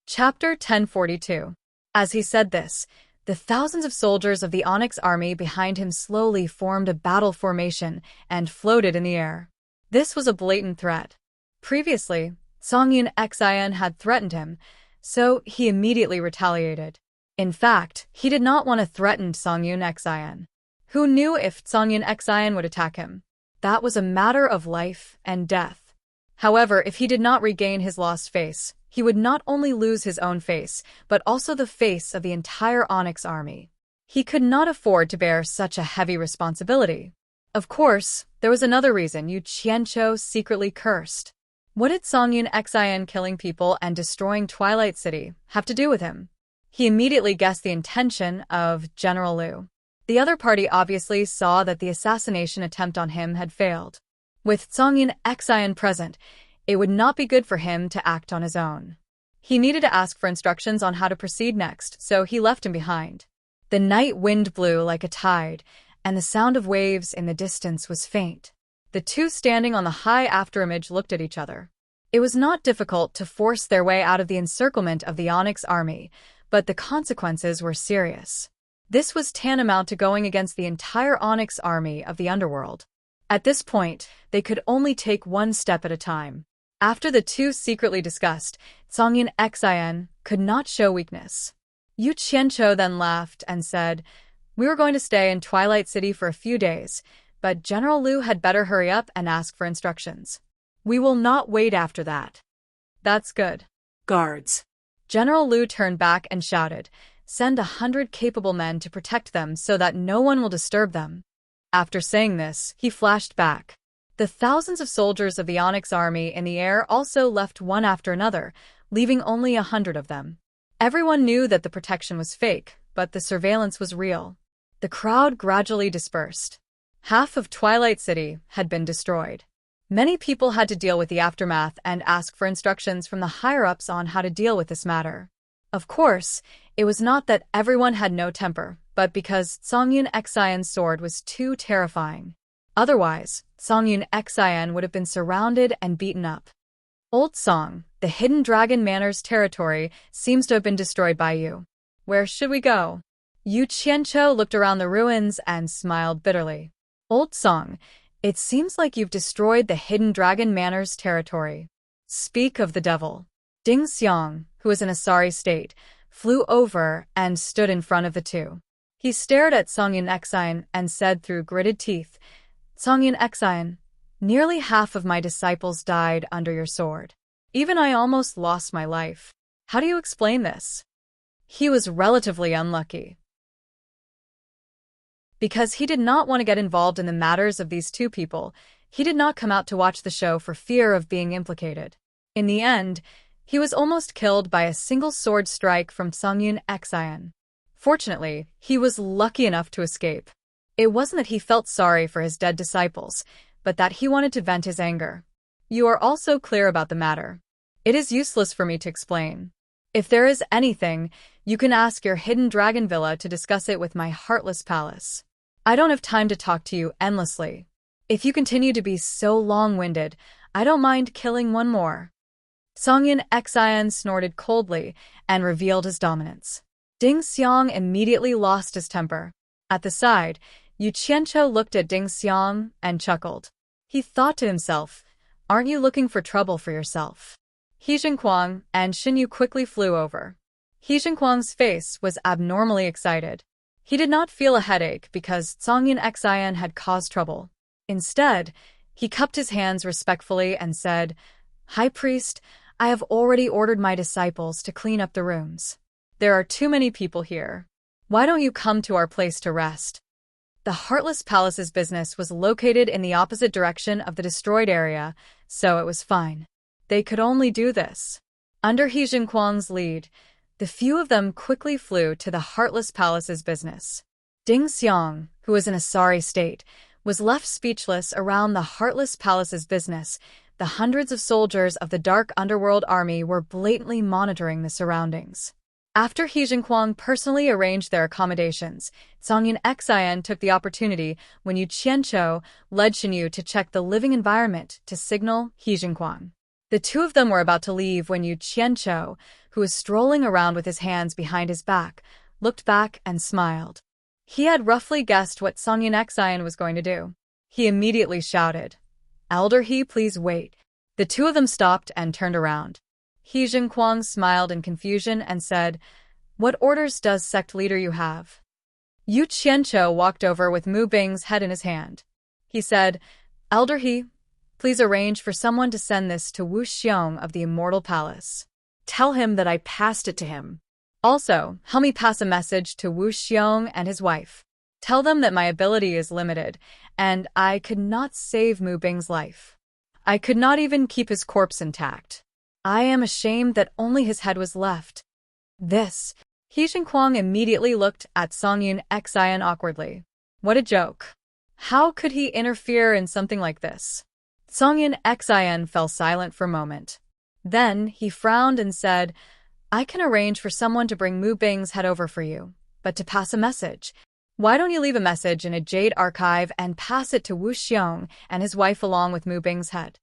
Speaker 1: Chapter 1042. As he said this, the thousands of soldiers of the Onyx army behind him slowly formed a battle formation and floated in the air. This was a blatant threat. Previously, Songyun Xian had threatened him, so he immediately retaliated. In fact, he did not want to threaten Songyun Xian. Who knew if Songyun Xian would attack him? That was a matter of life and death. However, if he did not regain his lost face, he would not only lose his own face, but also the face of the entire Onyx army. He could not afford to bear such a heavy responsibility. Of course, there was another reason Yu Qianqiu secretly cursed. What did Songyun Xian killing people and destroying Twilight City have to do with him? He immediately guessed the intention of General Liu. The other party obviously saw that the assassination attempt on him had failed. With Songyun Xian present, it would not be good for him to act on his own. He needed to ask for instructions on how to proceed next, so he left him behind. The night wind blew like a tide, and the sound of waves in the distance was faint. The two standing on the high afterimage looked at each other. It was not difficult to force their way out of the encirclement of the Onyx army, but the consequences were serious. This was tantamount to going against the entire Onyx army of the underworld. At this point, they could only take one step at a time. After the two secretly discussed, Songyun Xian could not show weakness. Yu Qianqiu then laughed and said, We were going to stay in Twilight City for a few days, but General Liu had better hurry up and ask for instructions. We will not wait after that. That's good.
Speaker 2: Guards.
Speaker 1: General Liu turned back and shouted, Send 100 capable men to protect them so that no one will disturb them. After saying this, he flashed back. The thousands of soldiers of the Onyx army in the air also left one after another, leaving only 100 of them. Everyone knew that the protection was fake, but the surveillance was real. The crowd gradually dispersed. Half of Twilight City had been destroyed. Many people had to deal with the aftermath and ask for instructions from the higher-ups on how to deal with this matter. Of course, it was not that everyone had no temper, but because Songyun Xian's sword was too terrifying. Otherwise, Songyun Xian would have been surrounded and beaten up. Old Song, the Hidden Dragon Manor's territory seems to have been destroyed by you. Where should we go? Yu Qianqiu looked around the ruins and smiled bitterly. Old Song, it seems like you've destroyed the Hidden Dragon Manor's territory. Speak of the devil. Ding Xiang, who was in a sorry state, flew over and stood in front of the two. He stared at Songyun Xian and said through gritted teeth, Songyun Xian, Nearly half of my disciples died under your sword. Even I almost lost my life. How do you explain this? He was relatively unlucky. Because he did not want to get involved in the matters of these two people, he did not come out to watch the show for fear of being implicated. In the end, he was almost killed by a single sword strike from Songyun Xian. Fortunately, he was lucky enough to escape. It wasn't that he felt sorry for his dead disciples, but that he wanted to vent his anger. You are also clear about the matter. It is useless for me to explain. If there is anything, you can ask your hidden dragon villa to discuss it with my heartless palace. I don't have time to talk to you endlessly. If you continue to be so long-winded, I don't mind killing one more. Songyun Xian snorted coldly and revealed his dominance. Ding Xiang immediately lost his temper. At the side, Yu Qianqiu looked at Ding Xiang and chuckled. He thought to himself, aren't you looking for trouble for yourself? He Jinquang and Xin Yu quickly flew over. He Jinquang's face was abnormally excited. He did not feel a headache because Songyun Xian had caused trouble. Instead, he cupped his hands respectfully and said, High Priest, I have already ordered my disciples to clean up the rooms. There are too many people here. Why don't you come to our place to rest? The Heartless Palace's business was located in the opposite direction of the destroyed area, so it was fine. They could only do this. Under He Jinquang's lead, the few of them quickly flew to the Heartless Palace's business. Ding Xiang, who was in a sorry state, was left speechless around the Heartless Palace's business. The hundreds of soldiers of the Dark Underworld Army were blatantly monitoring the surroundings. After He Jinquang personally arranged their accommodations, Songyun Xian took the opportunity when Yu Qianqiu led Xin Yu to check the living environment to signal He Jinquang. The two of them were about to leave when Yu Qianqiu, who was strolling around with his hands behind his back, looked back and smiled. He had roughly guessed what Songyun Xian was going to do. He immediately shouted, Elder He, please wait. The two of them stopped and turned around. He Jinquang smiled in confusion and said, What orders does sect leader you have? Yu Qianqiu walked over with Mu Bing's head in his hand. He said, Elder He, please arrange for someone to send this to Wu Xiong of the Immortal Palace. Tell him that I passed it to him. Also, help me pass a message to Wu Xiong and his wife. Tell them that my ability is limited, and I could not save Mu Bing's life. I could not even keep his corpse intact. I am ashamed that only his head was left. This. He Jinquang immediately looked at Songyun Xian awkwardly. What a joke. How could he interfere in something like this? Songyun Xian fell silent for a moment. Then he frowned and said, I can arrange for someone to bring Mu Bing's head over for you, but to pass a message. Why don't you leave a message in a jade archive and pass it to Wu Xiong and his wife along with Mu Bing's head?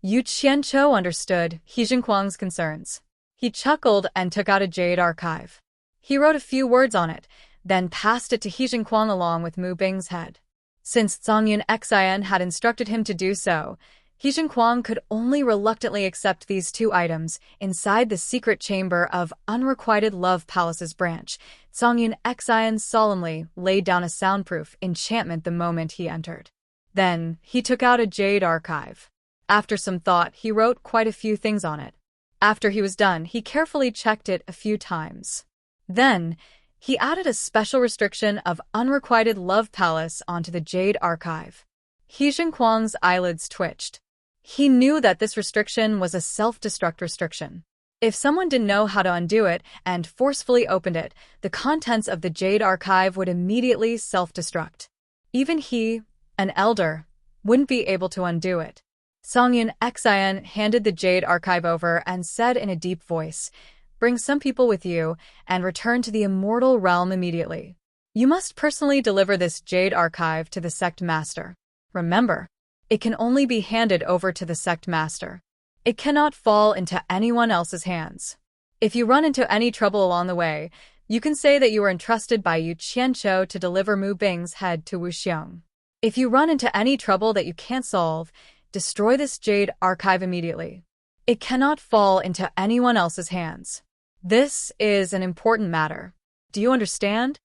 Speaker 1: Yu Qianqiu understood He Jinquang's concerns. He chuckled and took out a jade archive. He wrote a few words on it, then passed it to He Jinquang along with Mu Bing's head. Since Songyun Xian had instructed him to do so, He Jinquang could only reluctantly accept these two items inside the secret chamber of Unrequited Love Palace's branch. Songyun Xian solemnly laid down a soundproof enchantment the moment he entered. Then, he took out a jade archive. After some thought, he wrote quite a few things on it. After he was done, he carefully checked it a few times. Then, he added a special restriction of Unrequited Love Palace onto the jade archive. He Jinquang's eyelids twitched. He knew that this restriction was a self-destruct restriction. If someone didn't know how to undo it and forcefully opened it, the contents of the jade archive would immediately self-destruct. Even he, an elder, wouldn't be able to undo it. Songyun Xian handed the jade archive over and said in a deep voice, Bring some people with you and return to the immortal realm immediately. You must personally deliver this jade archive to the sect master. Remember, it can only be handed over to the sect master. It cannot fall into anyone else's hands. If you run into any trouble along the way, you can say that you were entrusted by Yu Qianqiu to deliver Mu Bing's head to Wu Xiong. If you run into any trouble that you can't solve, destroy this jade archive immediately. It cannot fall into anyone else's hands. This is an important matter. Do you understand?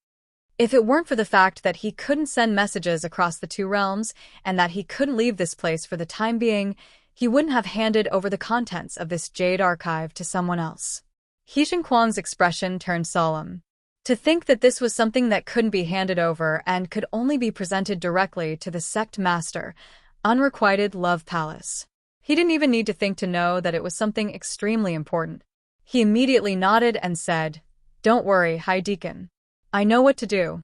Speaker 1: If it weren't for the fact that he couldn't send messages across the two realms and that he couldn't leave this place for the time being, he wouldn't have handed over the contents of this jade archive to someone else. He Jinquang's expression turned solemn. To think that this was something that couldn't be handed over and could only be presented directly to the sect master, unrequited love palace. He didn't even need to think to know that it was something extremely important. He immediately nodded and said, "Don't worry, High Deacon. I know what to do."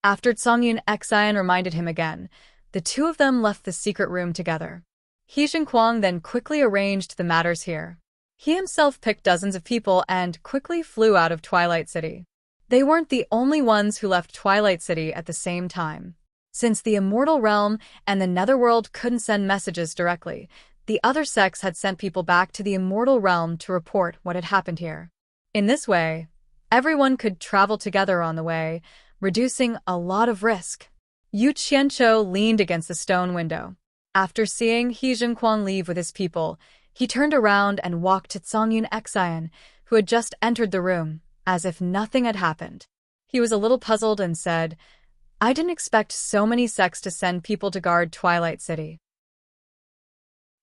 Speaker 1: After Songyun Xian reminded him again, the two of them left the secret room together. He Jinquang then quickly arranged the matters here. He himself picked dozens of people and quickly flew out of Twilight City. They weren't the only ones who left Twilight City at the same time. Since the Immortal Realm and the Netherworld couldn't send messages directly, the other sects had sent people back to the Immortal Realm to report what had happened here. In this way, everyone could travel together on the way, reducing a lot of risk. Yu Qianqiu leaned against the stone window. After seeing He Jinquang leave with his people, he turned around and walked to Songyun Xian, who had just entered the room, as if nothing had happened. He was a little puzzled and said, "I didn't expect so many sects to send people to guard Twilight City.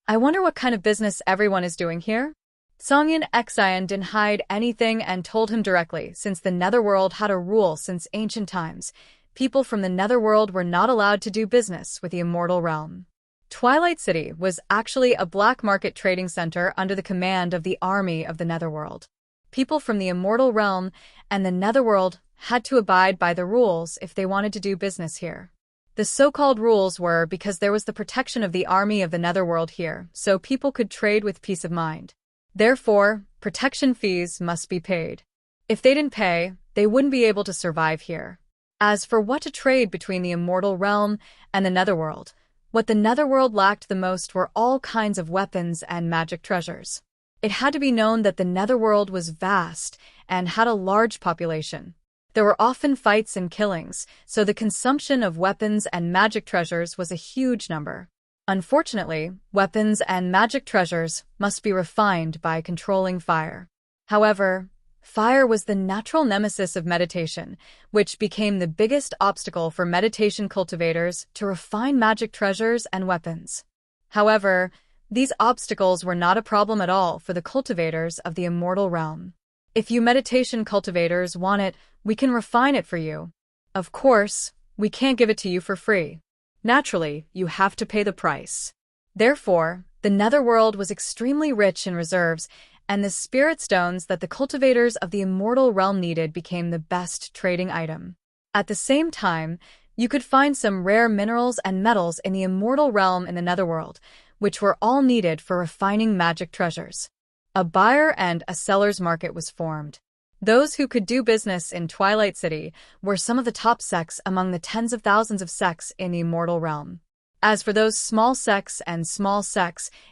Speaker 1: I wonder what kind of business everyone is doing here?" Songyun Xian didn't hide anything and told him directly, since the Netherworld had a rule since ancient times. People from the Netherworld were not allowed to do business with the Immortal Realm. Twilight City was actually a black market trading center under the command of the army of the Netherworld. People from the Immortal Realm and the Netherworld had to abide by the rules if they wanted to do business here. The so-called rules were because there was the protection of the army of the Netherworld here, so people could trade with peace of mind. Therefore, protection fees must be paid. If they didn't pay, they wouldn't be able to survive here. As for what to trade between the Immortal Realm and the Netherworld, what the Netherworld lacked the most were all kinds of weapons and magic treasures. It had to be known that the Netherworld was vast and had a large population. There were often fights and killings, so the consumption of weapons and magic treasures was a huge number. Unfortunately, weapons and magic treasures must be refined by controlling fire. However, fire was the natural nemesis of meditation, which became the biggest obstacle for meditation cultivators to refine magic treasures and weapons. However, these obstacles were not a problem at all for the cultivators of the Immortal Realm. If you meditation cultivators want it, we can refine it for you. Of course, we can't give it to you for free. Naturally, you have to pay the price. Therefore, the Netherworld was extremely rich in reserves, and the spirit stones that the cultivators of the Immortal Realm needed became the best trading item. At the same time, you could find some rare minerals and metals in the Immortal Realm in the Netherworld, which were all needed for refining magic treasures. A buyer and a seller's market was formed. Those who could do business in Twilight City were some of the top sects among the tens of thousands of sects in the Immortal Realm. As for those small sects,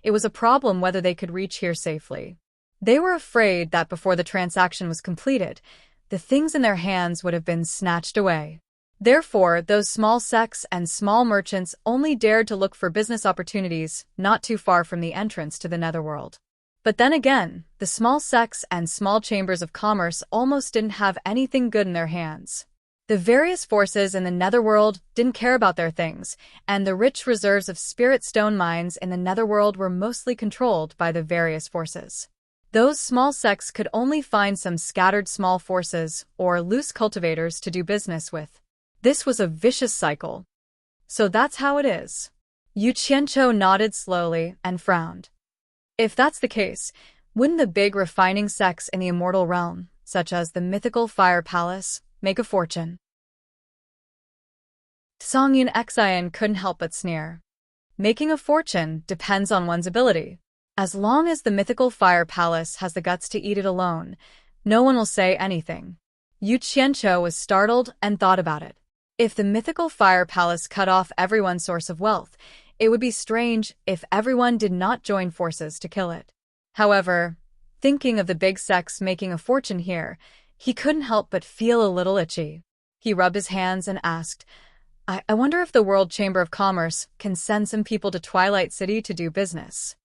Speaker 1: it was a problem whether they could reach here safely. They were afraid that before the transaction was completed, the things in their hands would have been snatched away. Therefore, those small sects and small merchants only dared to look for business opportunities not too far from the entrance to the Netherworld. But then again, the small sects and small chambers of commerce almost didn't have anything good in their hands. The various forces in the Netherworld didn't care about their things, and the rich reserves of spirit stone mines in the Netherworld were mostly controlled by the various forces. Those small sects could only find some scattered small forces or loose cultivators to do business with. This was a vicious cycle. So that's how it is. Yu Qianqiu nodded slowly and frowned. If that's the case, wouldn't the big refining sects in the Immortal Realm, such as the mythical Fire Palace, make a fortune? Songyun Xian couldn't help but sneer. Making a fortune depends on one's ability. As long as the mythical Fire Palace has the guts to eat it alone, no one will say anything. Yu Qianqiu was startled and thought about it. If the mythical Fire Palace cut off everyone's source of wealth, it would be strange if everyone did not join forces to kill it. However, thinking of the big sects making a fortune here, he couldn't help but feel a little itchy. He rubbed his hands and asked, I wonder if the World Chamber of Commerce can send some people to Twilight City to do business.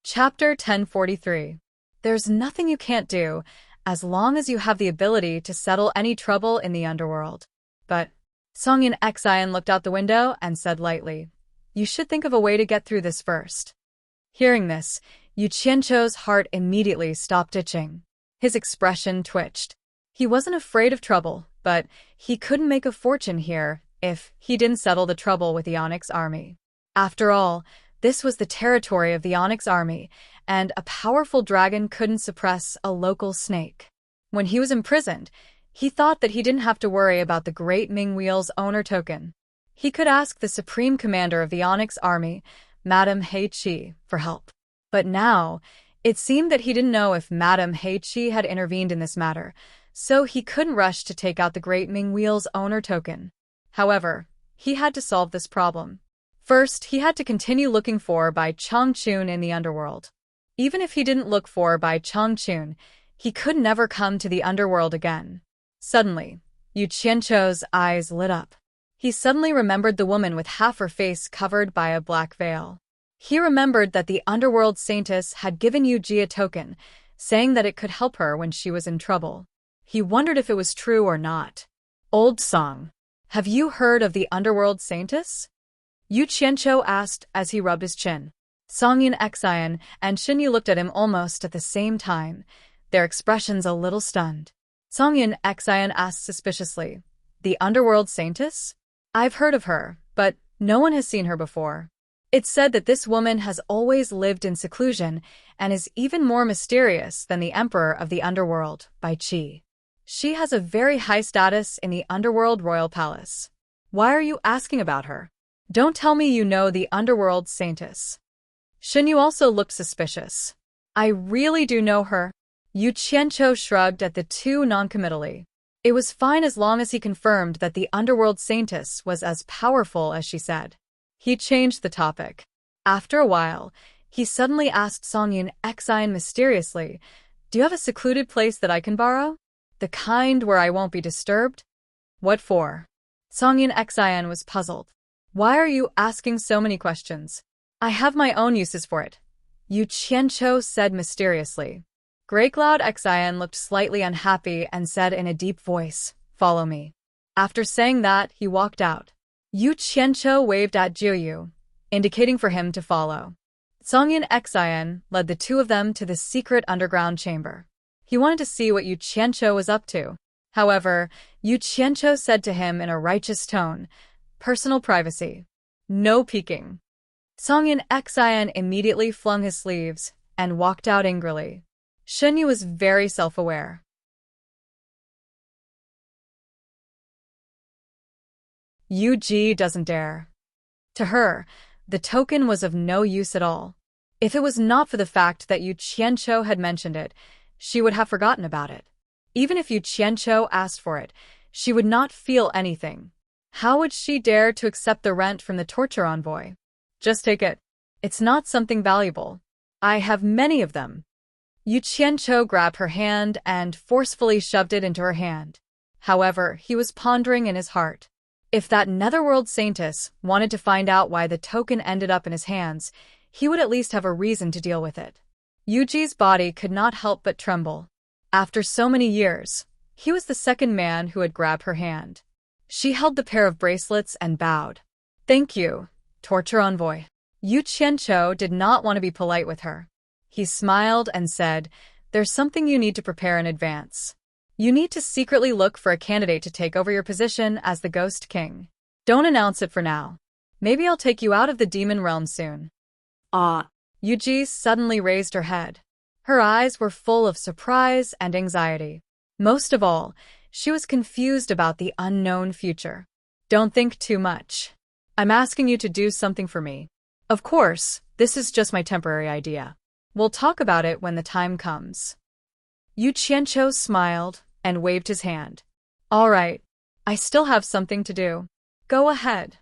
Speaker 1: Chapter 1043. There's nothing you can't do, as long as you have the ability to settle any trouble in the underworld. But Songyun Xian looked out the window and said lightly, "You should think of a way to get through this first." Hearing this, Yu Qianqiu's heart immediately stopped itching. His expression twitched. He wasn't afraid of trouble, but he couldn't make a fortune here if he didn't settle the trouble with the Onyx army. After all, this was the territory of the Onyx army, and a powerful dragon couldn't suppress a local snake. When he was imprisoned, he thought that he didn't have to worry about the Great Ming Wheel's owner token. He could ask the supreme commander of the Onyx army, Madame He Qi, for help. But now, it seemed that he didn't know if Madame He Qi had intervened in this matter, so he couldn't rush to take out the Great Ming Wheel's owner token. However, he had to solve this problem. First, he had to continue looking for Bai Changchun in the underworld. Even if he didn't look for Bai Changchun, he could never come to the underworld again. Suddenly, Yu Qianqiu's eyes lit up. He suddenly remembered the woman with half her face covered by a black veil. He remembered that the underworld saintess had given Yu Ji a token, saying that it could help her when she was in trouble. He wondered if it was true or not. "Old song. Have you heard of the underworld saintess?" Yu Qianqiu asked as he rubbed his chin. Songyun Xian and Xinyu looked at him almost at the same time, their expressions a little stunned. Songyun Xian asked suspiciously, "The underworld saintess? I've heard of her, but no one has seen her before. It's said that this woman has always lived in seclusion and is even more mysterious than the emperor of the underworld, Bai Qi. She has a very high status in the underworld royal palace. Why are you asking about her? Don't tell me you know the underworld saintess." Xinyu also looked suspicious. "I really do know her." Yu Qianqiu shrugged at the two noncommittally. It was fine as long as he confirmed that the underworld saintess was as powerful as she said. He changed the topic. After a while, he suddenly asked Songyun Xian mysteriously, "Do you have a secluded place that I can borrow? The kind where I won't be disturbed?" "What for?" Songyun Xian was puzzled. "Why are you asking so many questions? I have my own uses for it," Yu Qianqiu said mysteriously. Grey Cloud Xian looked slightly unhappy and said in a deep voice, "Follow me." After saying that, he walked out. Yu Qianqiu waved at Jiuyu, indicating for him to follow. Songyun Xian led the two of them to the secret underground chamber. He wanted to see what Yu Qianqiu was up to. However, Yu Qianqiu said to him in a righteous tone, "Personal privacy. No peeking." Songyun Xian immediately flung his sleeves and walked out angrily. Xinyu was very self-aware. Yu Ji doesn't dare. To her, the token was of no use at all. If it was not for the fact that Yu Qianqiu had mentioned it, she would have forgotten about it. Even if Yu Qianqiu asked for it, she would not feel anything. How would she dare to accept the rent from the torture envoy? "Just take it. It's not something valuable. I have many of them." Yu Qianqiu grabbed her hand and forcefully shoved it into her hand. However, he was pondering in his heart. If that netherworld saintess wanted to find out why the token ended up in his hands, he would at least have a reason to deal with it. Yuji's body could not help but tremble. After so many years, he was the second man who had grabbed her hand. She held the pair of bracelets and bowed. "Thank you, torture envoy." Yu Qianqiu did not want to be polite with her. He smiled and said, "There's something you need to prepare in advance. You need to secretly look for a candidate to take over your position as the Ghost King. Don't announce it for now. Maybe I'll take you out of the demon realm soon." Yuji suddenly raised her head. Her eyes were full of surprise and anxiety. Most of all, she was confused about the unknown future. "Don't think too much. I'm asking you to do something for me. Of course, this is just my temporary idea. We'll talk about it when the time comes." Yu Qianqiu smiled and waved his hand. "All right. I still have something to do. Go ahead."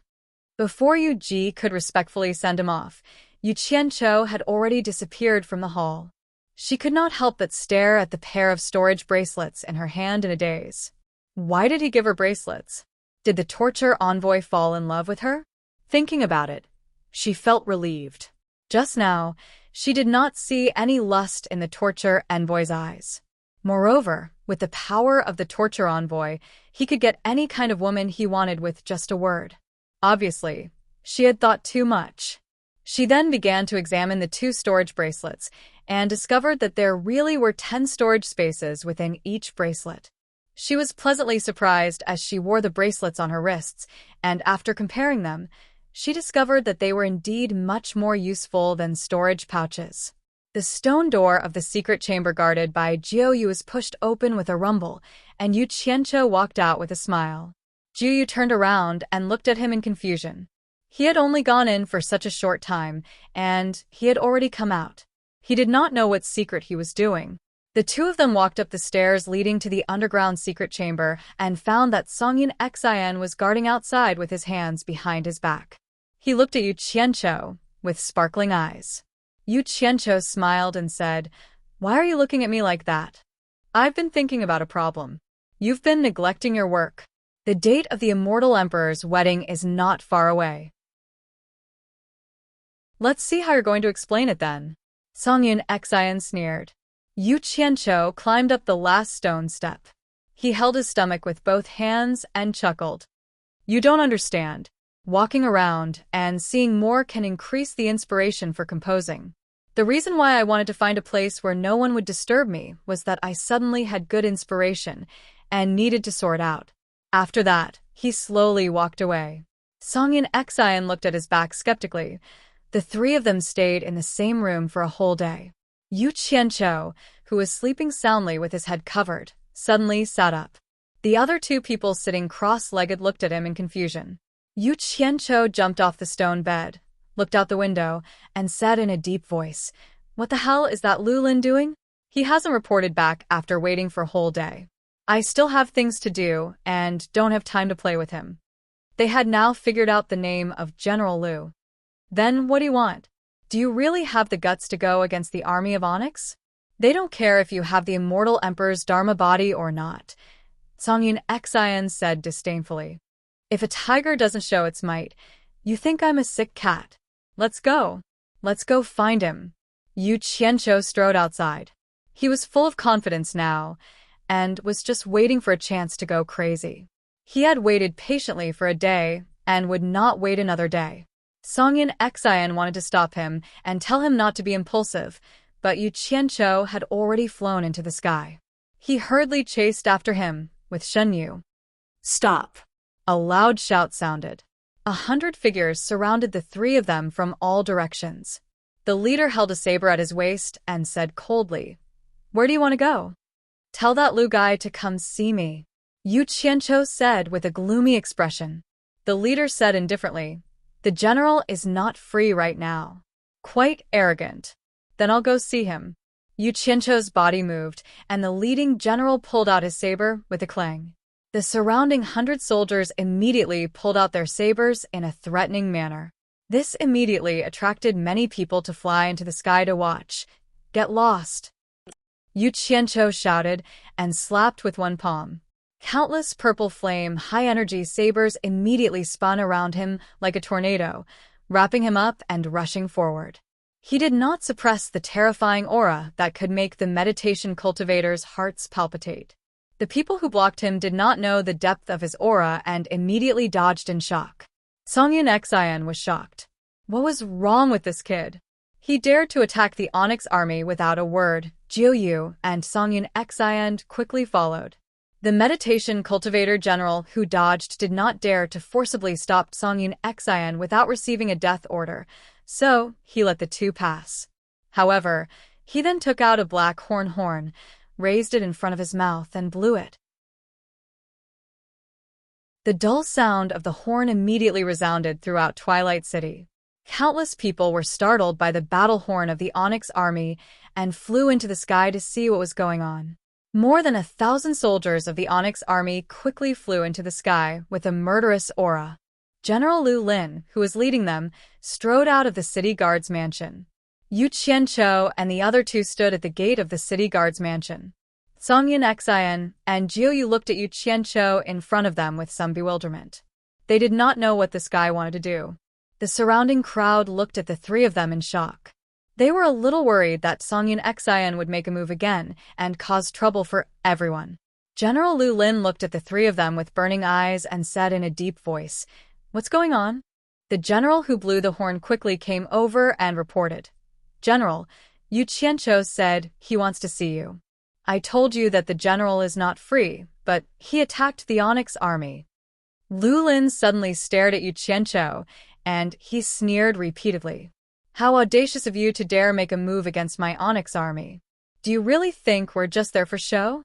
Speaker 1: Before Yu Ji could respectfully send him off, Yu Qianqiu had already disappeared from the hall. She could not help but stare at the pair of storage bracelets in her hand in a daze. Why did he give her bracelets? Did the torture envoy fall in love with her? Thinking about it, she felt relieved. Just now, she did not see any lust in the torture envoy's eyes. Moreover, with the power of the torture envoy, he could get any kind of woman he wanted with just a word. Obviously, she had thought too much. She then began to examine the 2 storage bracelets and discovered that there really were 10 storage spaces within each bracelet. She was pleasantly surprised as she wore the bracelets on her wrists, and after comparing them, she discovered that they were indeed much more useful than storage pouches. The stone door of the secret chamber guarded by Jiuyu was pushed open with a rumble, and Yu Qianqiu walked out with a smile. Jiuyu turned around and looked at him in confusion. He had only gone in for such a short time, and he had already come out. He did not know what secret he was doing. The 2 of them walked up the stairs leading to the underground secret chamber and found that Songyun Xian was guarding outside with his hands behind his back. He looked at Yu Qianqiu with sparkling eyes. Yu Qianqiu smiled and said, "Why are you looking at me like that? I've been thinking about a problem. You've been neglecting your work. The date of the immortal emperor's wedding is not far away. Let's see how you're going to explain it then." Songyun Xian sneered. Yu Qianqiu climbed up the last stone step. He held his stomach with both hands and chuckled. "You don't understand. Walking around and seeing more can increase the inspiration for composing. The reason why I wanted to find a place where no one would disturb me was that I suddenly had good inspiration and needed to sort out." After that, he slowly walked away. Songyun Xian looked at his back skeptically. The 3 of them stayed in the same room for a whole day. Yu Qianqiu, who was sleeping soundly with his head covered, suddenly sat up. The other 2 people sitting cross-legged looked at him in confusion. Yu Qianqiu jumped off the stone bed, looked out the window, and said in a deep voice, "What the hell is that Lu Lin doing? He hasn't reported back after waiting for a whole day. I still have things to do and don't have time to play with him." They had now figured out the name of General Lu. "Then what do you want? Do you really have the guts to go against the army of Onyx? They don't care if you have the immortal emperor's Dharma body or not," Songyun Xian said disdainfully. "If a tiger doesn't show its might, you think I'm a sick cat. Let's go. Let's go find him." Yu Qianqiu strode outside. He was full of confidence now, and was just waiting for a chance to go crazy. He had waited patiently for a day, and would not wait another day. Songyun Xian wanted to stop him and tell him not to be impulsive, but Yu Qianqiu had already flown into the sky. He hurriedly chased after him, with Shen Yu.
Speaker 2: "Stop!"
Speaker 1: A loud shout sounded. 100 figures surrounded the 3 of them from all directions. The leader held a saber at his waist and said coldly, "Where do you want to go?" "Tell that Lu guy to come see me," Yu Qianqiu said with a gloomy expression. The leader said indifferently, "The general is not free right now." Quite arrogant. "Then I'll go see him." Yu Qianqiu's body moved, and the leading general pulled out his saber with a clang. The surrounding 100 soldiers immediately pulled out their sabers in a threatening manner. This immediately attracted many people to fly into the sky to watch. "Get lost!" Yu Qianqiu shouted and slapped with one palm. Countless purple flame, high-energy sabers immediately spun around him like a tornado, wrapping him up and rushing forward. He did not suppress the terrifying aura that could make the meditation cultivators' hearts palpitate. The people who blocked him did not know the depth of his aura and immediately dodged in shock. Songyun Xian was shocked. What was wrong with this kid? He dared to attack the Onyx army without a word. Jiuyu and Songyun Xian quickly followed. The meditation cultivator general who dodged did not dare to forcibly stop Songyun Xian without receiving a death order, so he let the 2 pass. However, he then took out a black horn, raised it in front of his mouth and blew it. The dull sound of the horn immediately resounded throughout Twilight City. Countless people were startled by the battle horn of the Onyx army and flew into the sky to see what was going on. More than 1,000 soldiers of the Onyx army quickly flew into the sky with a murderous aura. General Lu Lin, who was leading them, strode out of the city guard's mansion. Yu Qianqiu and the other 2 stood at the gate of the city guard's mansion. Songyun Xian and Jiuyu looked at Yu Qianqiu in front of them with some bewilderment. They did not know what this guy wanted to do. The surrounding crowd looked at the 3 of them in shock. They were a little worried that Songyun Xian would make a move again and cause trouble for everyone. General Lu Lin looked at the three of them with burning eyes and said in a deep voice, "What's going on?" The general who blew the horn quickly came over and reported, "General, Yu Qianqiu said he wants to see you. I told you that the general is not free, but he attacked the Onyx army." Lu Lin suddenly stared at Yu Qianqiu, and he sneered repeatedly. "How audacious of you to dare make a move against my Onyx army. Do you really think we're just there for show?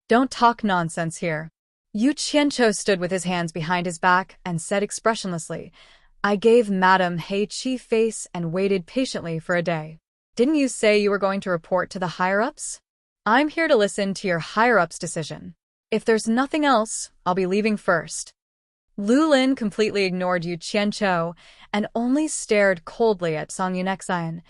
Speaker 1: Don't talk nonsense here." Yu Qianqiu stood with his hands behind his back and said expressionlessly, "I gave Madame He Qi face and waited patiently for a day. Didn't you say you were going to report to the higher-ups? I'm here to listen to your higher-ups' decision. If there's nothing else, I'll be leaving first." Lu Lin completely ignored Yu Qianqiu and only stared coldly at Songyun Xian.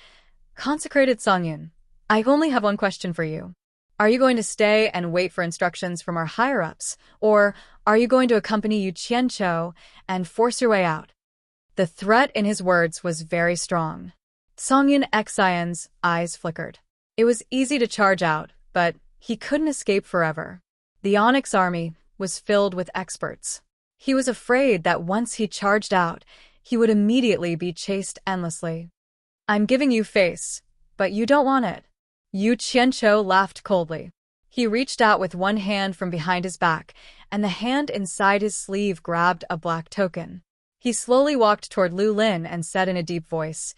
Speaker 1: "Consecrated Songyun, I only have one question for you. Are you going to stay and wait for instructions from our higher-ups, or are you going to accompany Yu Qianqiu and force your way out?" The threat in his words was very strong. Songyun Xian's eyes flickered. It was easy to charge out, but he couldn't escape forever. The Onyx army was filled with experts. He was afraid that once he charged out, he would immediately be chased endlessly. "I'm giving you face, but you don't want it." Yu Qianqiu laughed coldly. He reached out with one hand from behind his back, and the hand inside his sleeve grabbed a black token. He slowly walked toward Lu Lin and said in a deep voice,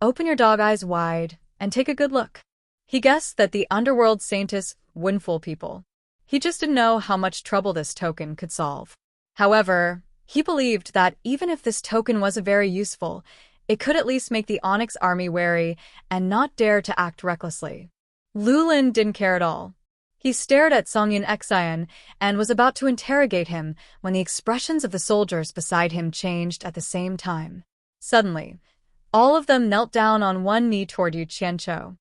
Speaker 1: "Open your dog eyes wide and take a good look." He guessed that the underworld saintess wouldn't fool people. He just didn't know how much trouble this token could solve. However, he believed that even if this token wasn't very useful, it could at least make the Onyx army wary and not dare to act recklessly. Lu Lin didn't care at all. He stared at Songyun Xian and was about to interrogate him when the expressions of the soldiers beside him changed at the same time. Suddenly, all of them knelt down on one knee toward Yu Qianqiu.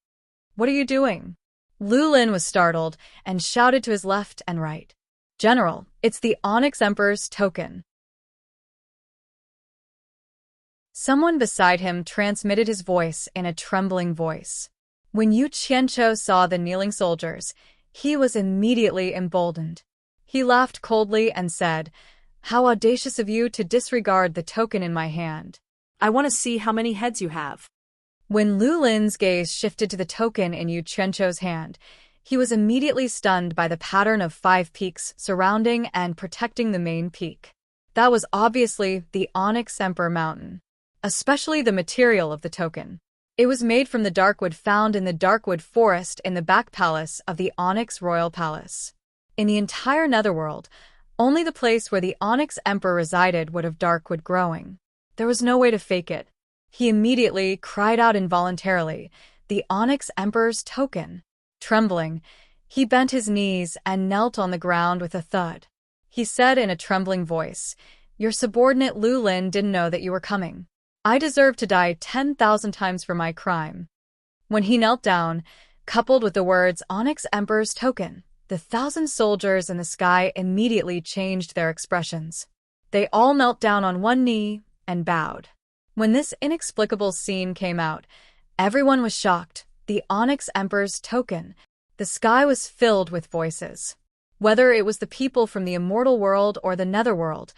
Speaker 1: "What are you doing?" Lu Lin was startled and shouted to his left and right, "General, it's the Onyx Emperor's token." Someone beside him transmitted his voice in a trembling voice. When Yu Qianqiu saw the kneeling soldiers, he was immediately emboldened. He laughed coldly and said, "How audacious of you to disregard the token in my hand.
Speaker 2: I want to see how many heads you have."
Speaker 1: When Lu Lin's gaze shifted to the token in Yu Qianqiu's hand, he was immediately stunned by the pattern of 5 peaks surrounding and protecting the main peak. That was obviously the Onyx Emperor Mountain, especially the material of the token. It was made from the darkwood found in the darkwood forest in the back palace of the Onyx Royal Palace. In the entire Netherworld, only the place where the Onyx Emperor resided would have darkwood growing. There was no way to fake it. He immediately cried out involuntarily, "The Onyx Emperor's token!" Trembling, he bent his knees and knelt on the ground with a thud. He said in a trembling voice, "Your subordinate Lu Lin didn't know that you were coming. I deserve to die 10,000 times for my crime." When he knelt down, coupled with the words "Onyx Emperor's token," the 1,000 soldiers in the sky immediately changed their expressions. They all knelt down on one knee and bowed. When this inexplicable scene came out, everyone was shocked. The Onyx Emperor's token. The sky was filled with voices. Whether it was the people from the immortal world or the netherworld,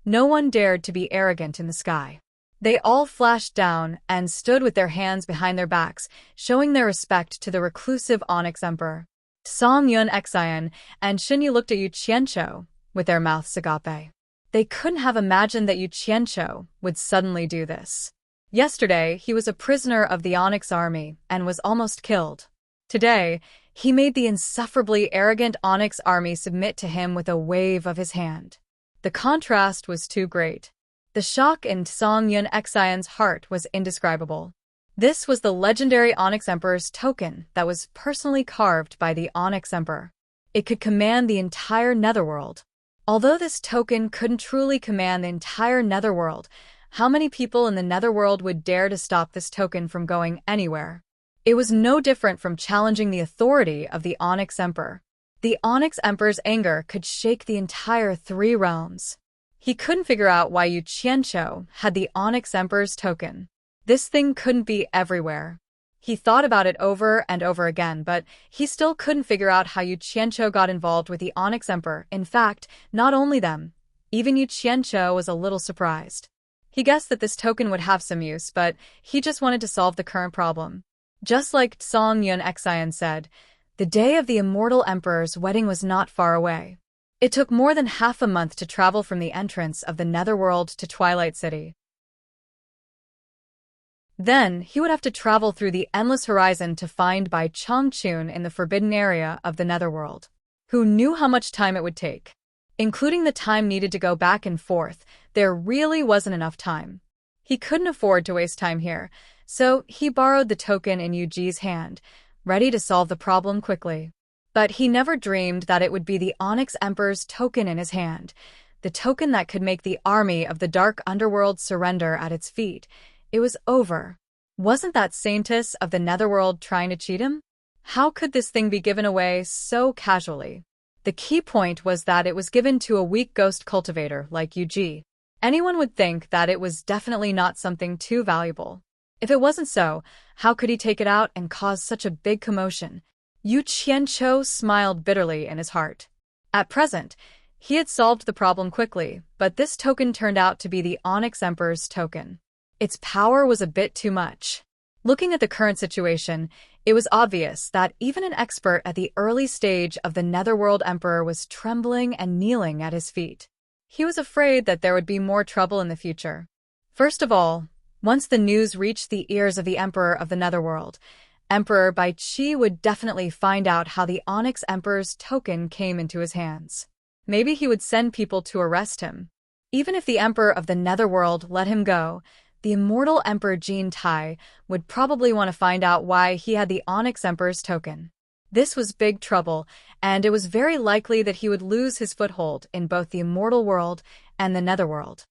Speaker 1: no one dared to be arrogant in the sky. They all flashed down and stood with their hands behind their backs, showing their respect to the reclusive Onyx Emperor. Songyun Xian and Xinyu looked at Yu Qianqiu with their mouths agape. They couldn't have imagined that Yu Qianqiu would suddenly do this. Yesterday, he was a prisoner of the Onyx army and was almost killed. Today, he made the insufferably arrogant Onyx army submit to him with a wave of his hand. The contrast was too great. The shock in Songyun Xian's heart was indescribable. This was the legendary Onyx Emperor's token that was personally carved by the Onyx Emperor. It could command the entire Netherworld. Although this token couldn't truly command the entire Netherworld, how many people in the Netherworld would dare to stop this token from going anywhere? It was no different from challenging the authority of the Onyx Emperor. The Onyx Emperor's anger could shake the entire 3 realms. He couldn't figure out why Yu Qianqiu had the Onyx Emperor's token. This thing couldn't be everywhere. He thought about it over and over again, but he still couldn't figure out how Yu Qianqiu got involved with the Onyx Emperor. In fact, not only them, even Yu Qianqiu was a little surprised. He guessed that this token would have some use, but he just wanted to solve the current problem. Just like Songyun Xian said, the day of the immortal emperor's wedding was not far away. It took more than half a month to travel from the entrance of the Netherworld to Twilight City. Then, he would have to travel through the endless horizon to find Bai Changchun in the forbidden area of the Netherworld. Who knew how much time it would take? Including the time needed to go back and forth, there really wasn't enough time. He couldn't afford to waste time here, so he borrowed the token in Yu Ji's hand, ready to solve the problem quickly. But he never dreamed that it would be the Onyx Emperor's token in his hand, the token that could make the army of the Dark Underworld surrender at its feet. It was over. Wasn't that Saintess of the Netherworld trying to cheat him? How could this thing be given away so casually? The key point was that it was given to a weak ghost cultivator like Yu Ji. Anyone would think that it was definitely not something too valuable. If it wasn't so, how could he take it out and cause such a big commotion? Yu Qianqiu smiled bitterly in his heart. At present, he had solved the problem quickly, but this token turned out to be the Onyx Emperor's token. Its power was a bit too much. Looking at the current situation, it was obvious that even an expert at the early stage of the Netherworld Emperor was trembling and kneeling at his feet. He was afraid that there would be more trouble in the future. First of all, once the news reached the ears of the Emperor of the Netherworld, Emperor Bai Qi would definitely find out how the Onyx Emperor's token came into his hands. Maybe he would send people to arrest him. Even if the Emperor of the Netherworld let him go, the immortal Emperor Jin Tai would probably want to find out why he had the Onyx Emperor's token. This was big trouble, and it was very likely that he would lose his foothold in both the immortal world and the Netherworld.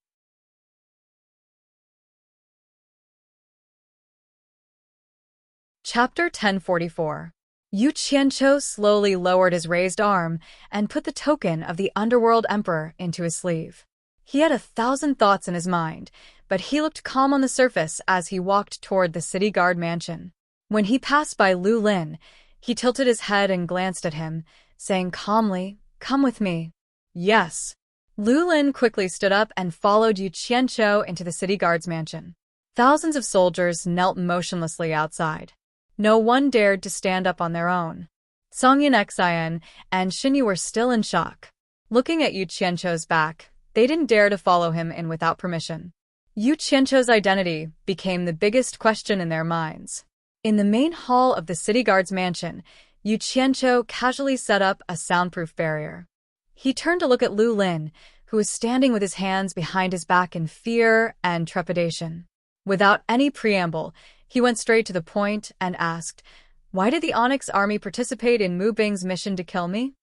Speaker 1: Chapter 1044. Yu Qianqiu slowly lowered his raised arm and put the token of the Underworld Emperor into his sleeve. He had 1,000 thoughts in his mind, but he looked calm on the surface as he walked toward the city guard mansion. When he passed by Lu Lin, he tilted his head and glanced at him, saying calmly, "Come with me." "Yes." Lu Lin quickly stood up and followed Yu Qianqiu into the city guard's mansion. Thousands of soldiers knelt motionlessly outside. No one dared to stand up on their own. Songyun Xian and Xinyu were still in shock. Looking at Yu Qianqiu's back, they didn't dare to follow him in without permission. Yu Qianqiu's identity became the biggest question in their minds. In the main hall of the city guard's mansion, Yu Qianqiu casually set up a soundproof barrier. He turned to look at Lu Lin, who was standing with his hands behind his back in fear and trepidation. Without any preamble, he went straight to the point and asked, "Why did the Onyx army participate in Mu Bing's mission to kill me?"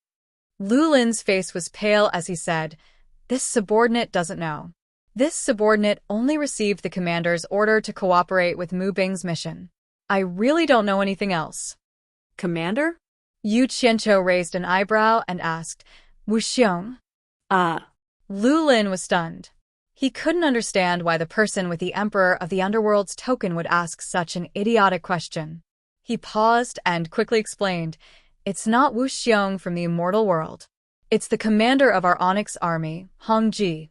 Speaker 1: Lu Lin's face was pale as he said, "This subordinate doesn't know. This subordinate only received the commander's order to cooperate with Mu Bing's mission. I really don't know anything else."
Speaker 2: Commander?
Speaker 1: Yu Qianqiu raised an eyebrow and asked, "Wu Xiong?" Lu Lin was stunned. He couldn't understand why the person with the Emperor of the Underworld's token would ask such an idiotic question. He paused and quickly explained, "It's not Wu Xiong from the immortal world. It's the commander of our Onyx army, Hong Ji."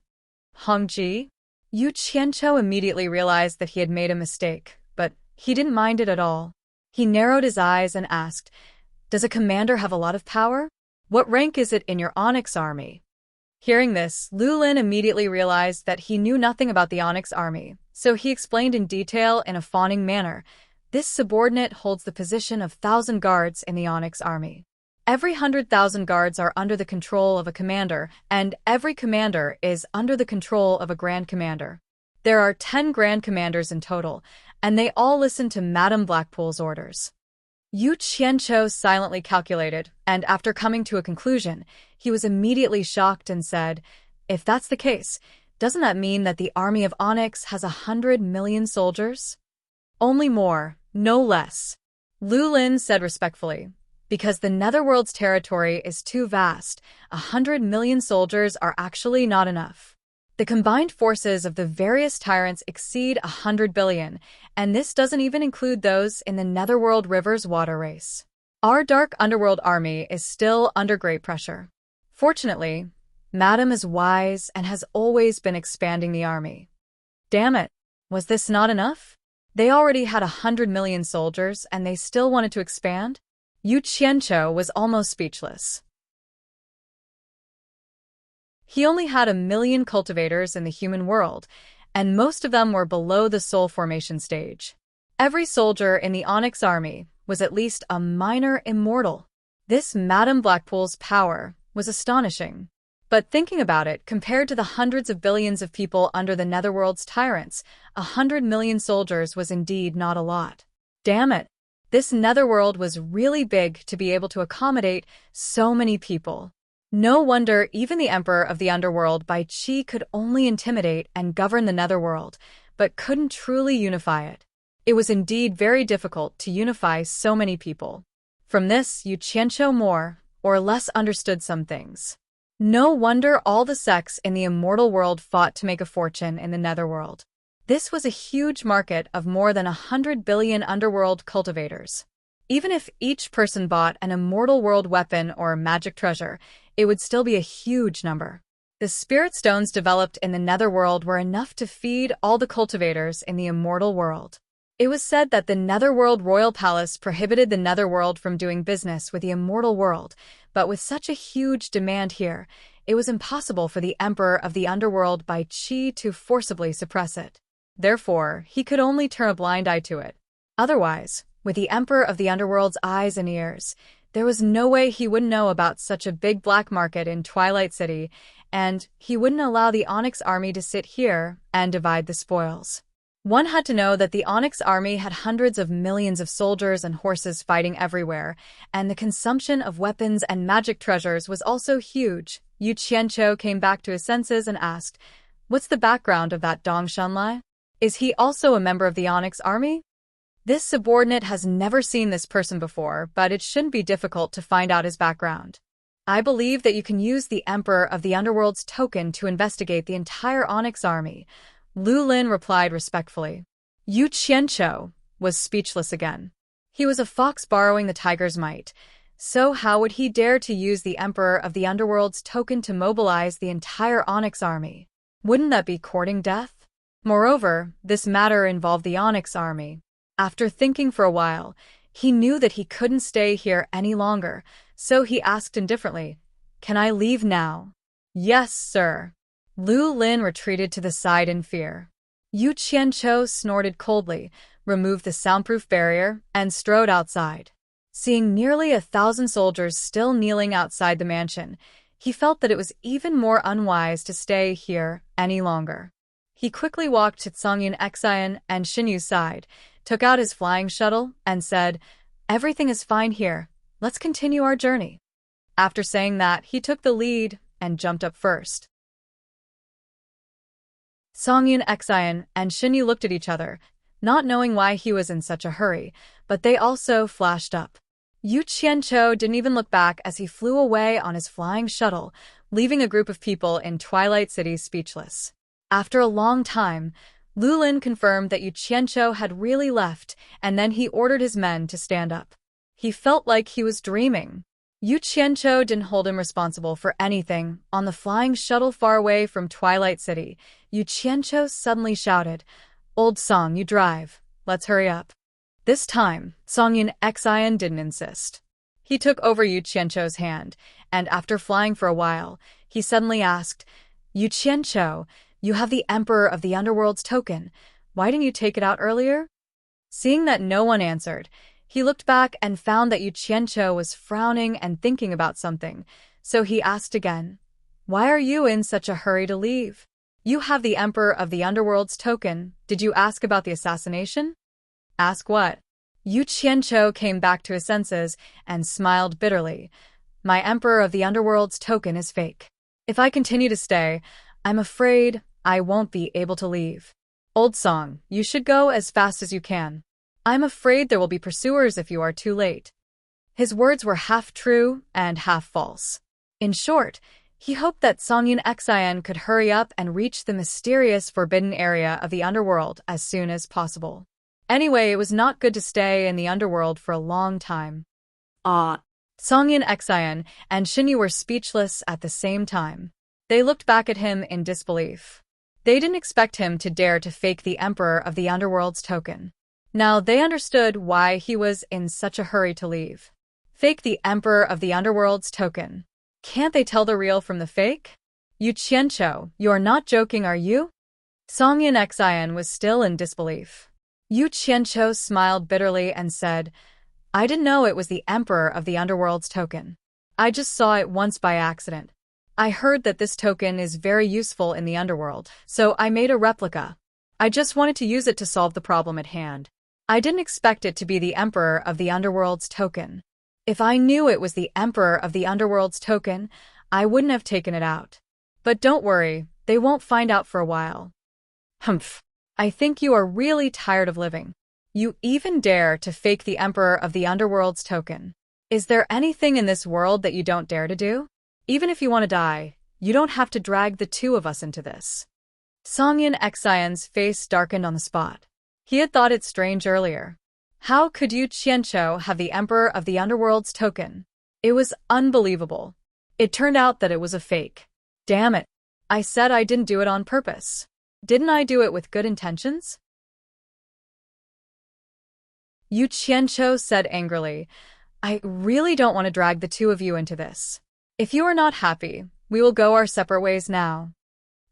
Speaker 1: Hong Ji? Yu Qianqiu immediately realized that he had made a mistake, but he didn't mind it at all. He narrowed his eyes and asked, "Does a commander have a lot of power? What rank is it in your Onyx army?" Hearing this, Lu Lin immediately realized that he knew nothing about the Onyx army, so he explained in detail in a fawning manner, "This subordinate holds the position of 1,000 guards in the Onyx army. Every 100,000 guards are under the control of a commander, and every commander is under the control of a grand commander. There are 10 grand commanders in total, and they all listen to Madame Blackpool's orders." Yu Qianqiu silently calculated, and after coming to a conclusion, he was immediately shocked and said, "If that's the case, doesn't that mean that the army of Onyx has 100 million soldiers?" "Only more, no less," Lu Lin said respectfully. "Because the Netherworld's territory is too vast, 100 million soldiers are actually not enough. The combined forces of the various tyrants exceed 100 billion, and this doesn't even include those in the Netherworld River's water race. Our dark underworld army is still under great pressure. Fortunately, Madam is wise and has always been expanding the army. Damn it, was this not enough? They already had 100 million soldiers and they still wanted to expand? Yu Qianqiu was almost speechless. He only had 1 million cultivators in the human world, and most of them were below the soul formation stage. Every soldier in the Onyx army was at least a minor immortal. This Madame Blackpool's power was astonishing. But thinking about it, compared to the hundreds of billions of people under the Netherworld's tyrants, 100 million soldiers was indeed not a lot. Damn it! This Netherworld was really big to be able to accommodate so many people. No wonder even the Emperor of the Underworld by Qi could only intimidate and govern the Netherworld, but couldn't truly unify it. It was indeed very difficult to unify so many people. From this, Yu Qianqiu more or less understood some things. No wonder all the sects in the immortal world fought to make a fortune in the Netherworld. This was a huge market of more than 100 billion underworld cultivators. Even if each person bought an immortal world weapon or magic treasure, it would still be a huge number. The spirit stones developed in the Netherworld were enough to feed all the cultivators in the immortal world. It was said that the Netherworld Royal Palace prohibited the Netherworld from doing business with the immortal world, but with such a huge demand here, it was impossible for the Emperor of the Underworld by Qi to forcibly suppress it. Therefore, he could only turn a blind eye to it. Otherwise, with the Emperor of the Underworld's eyes and ears, there was no way he wouldn't know about such a big black market in Twilight City, and he wouldn't allow the Onyx army to sit here and divide the spoils. One had to know that the Onyx army had hundreds of millions of soldiers and horses fighting everywhere, and the consumption of weapons and magic treasures was also huge. Yu Qianqiu came back to his senses and asked, "What's the background of that Dong Shanlai? Is he also a member of the Onyx army?" This subordinate has never seen this person before, but it shouldn't be difficult to find out his background. I believe that you can use the Emperor of the Underworld's token to investigate the entire Onyx army, Lu Lin replied respectfully. Yu Qianqiu was speechless again. He was a fox borrowing the tiger's might, so how would he dare to use the Emperor of the Underworld's token to mobilize the entire Onyx army? Wouldn't that be courting death? Moreover, this matter involved the Onyx army. After thinking for a while, he knew that he couldn't stay here any longer, so he asked indifferently, "Can I leave now?" "Yes, sir." Lu Lin retreated to the side in fear. Yu Qianqiu snorted coldly, removed the soundproof barrier, and strode outside. Seeing nearly 1,000 soldiers still kneeling outside the mansion, he felt that it was even more unwise to stay here any longer. He quickly walked to Songyun Xian and Xinyu's side, took out his flying shuttle, and said, "Everything is fine here. Let's continue our journey." After saying that, he took the lead and jumped up first. Songyun Xian and Xinyu looked at each other, not knowing why he was in such a hurry, but they also flashed up. Yu Qianqiu didn't even look back as he flew away on his flying shuttle, leaving a group of people in Twilight City speechless. After a long time, Lu Lin confirmed that Yu Qianqiu had really left, and then he ordered his men to stand up. He felt like he was dreaming. Yu Qianqiu didn't hold him responsible for anything. On the flying shuttle far away from Twilight City, Yu Qianqiu suddenly shouted, "Old Song, you drive. Let's hurry up." This time, Songyun Xian didn't insist. He took over Yu Qianqiu's hand, and after flying for a while, he suddenly asked, "Yu Qianqiu, you have the Emperor of the Underworld's token. Why didn't you take it out earlier?" Seeing that no one answered, he looked back and found that Yu Qianqiu was frowning and thinking about something, so he asked again, "Why are you in such a hurry to leave? You have the Emperor of the Underworld's token. Did you ask about the assassination?" "Ask what?" Yu Qianqiu came back to his senses and smiled bitterly. "My Emperor of the Underworld's token is fake. If I continue to stay, I'm afraid I won't be able to leave. Old Song, you should go as fast as you can. I'm afraid there will be pursuers if you are too late." His words were half true and half false. In short, He hoped that Songyun Xian could hurry up and reach the mysterious forbidden area of the underworld as soon as possible. Anyway, it was not good to stay in the underworld for a long time. Songyun Xian and Xinyu were speechless at the same time. They looked back at him in disbelief. They didn't expect him to dare to fake the Emperor of the Underworld's token. Now they understood why he was in such a hurry to leave. Fake the Emperor of the Underworld's token. Can't they tell the real from the fake? Yu Qianqiu, you're not joking, are you? Songyun Xian was still in disbelief. Yu Qianqiu smiled bitterly and said, I didn't know it was the Emperor of the Underworld's token. I just saw it once by accident. I heard that this token is very useful in the underworld, so I made a replica. I just wanted to use it to solve the problem at hand. I didn't expect it to be the Emperor of the Underworld's token. If I knew it was the Emperor of the Underworld's token, I wouldn't have taken it out. But don't worry, they won't find out for a while. Humph. I think you are really tired of living. You even dare to fake the Emperor of the Underworld's token. Is there anything in this world that you don't dare to do? Even if you want to die, you don't have to drag the two of us into this. Songyun Xian's face darkened on the spot. He had thought it strange earlier. How could Yu Qianqiu have the Emperor of the Underworld's token? It was unbelievable. It turned out that it was a fake. Damn it. I said I didn't do it on purpose. Didn't I do it with good intentions? Yu Qianqiu said angrily, I really don't want to drag the two of you into this. If you are not happy, we will go our separate ways now.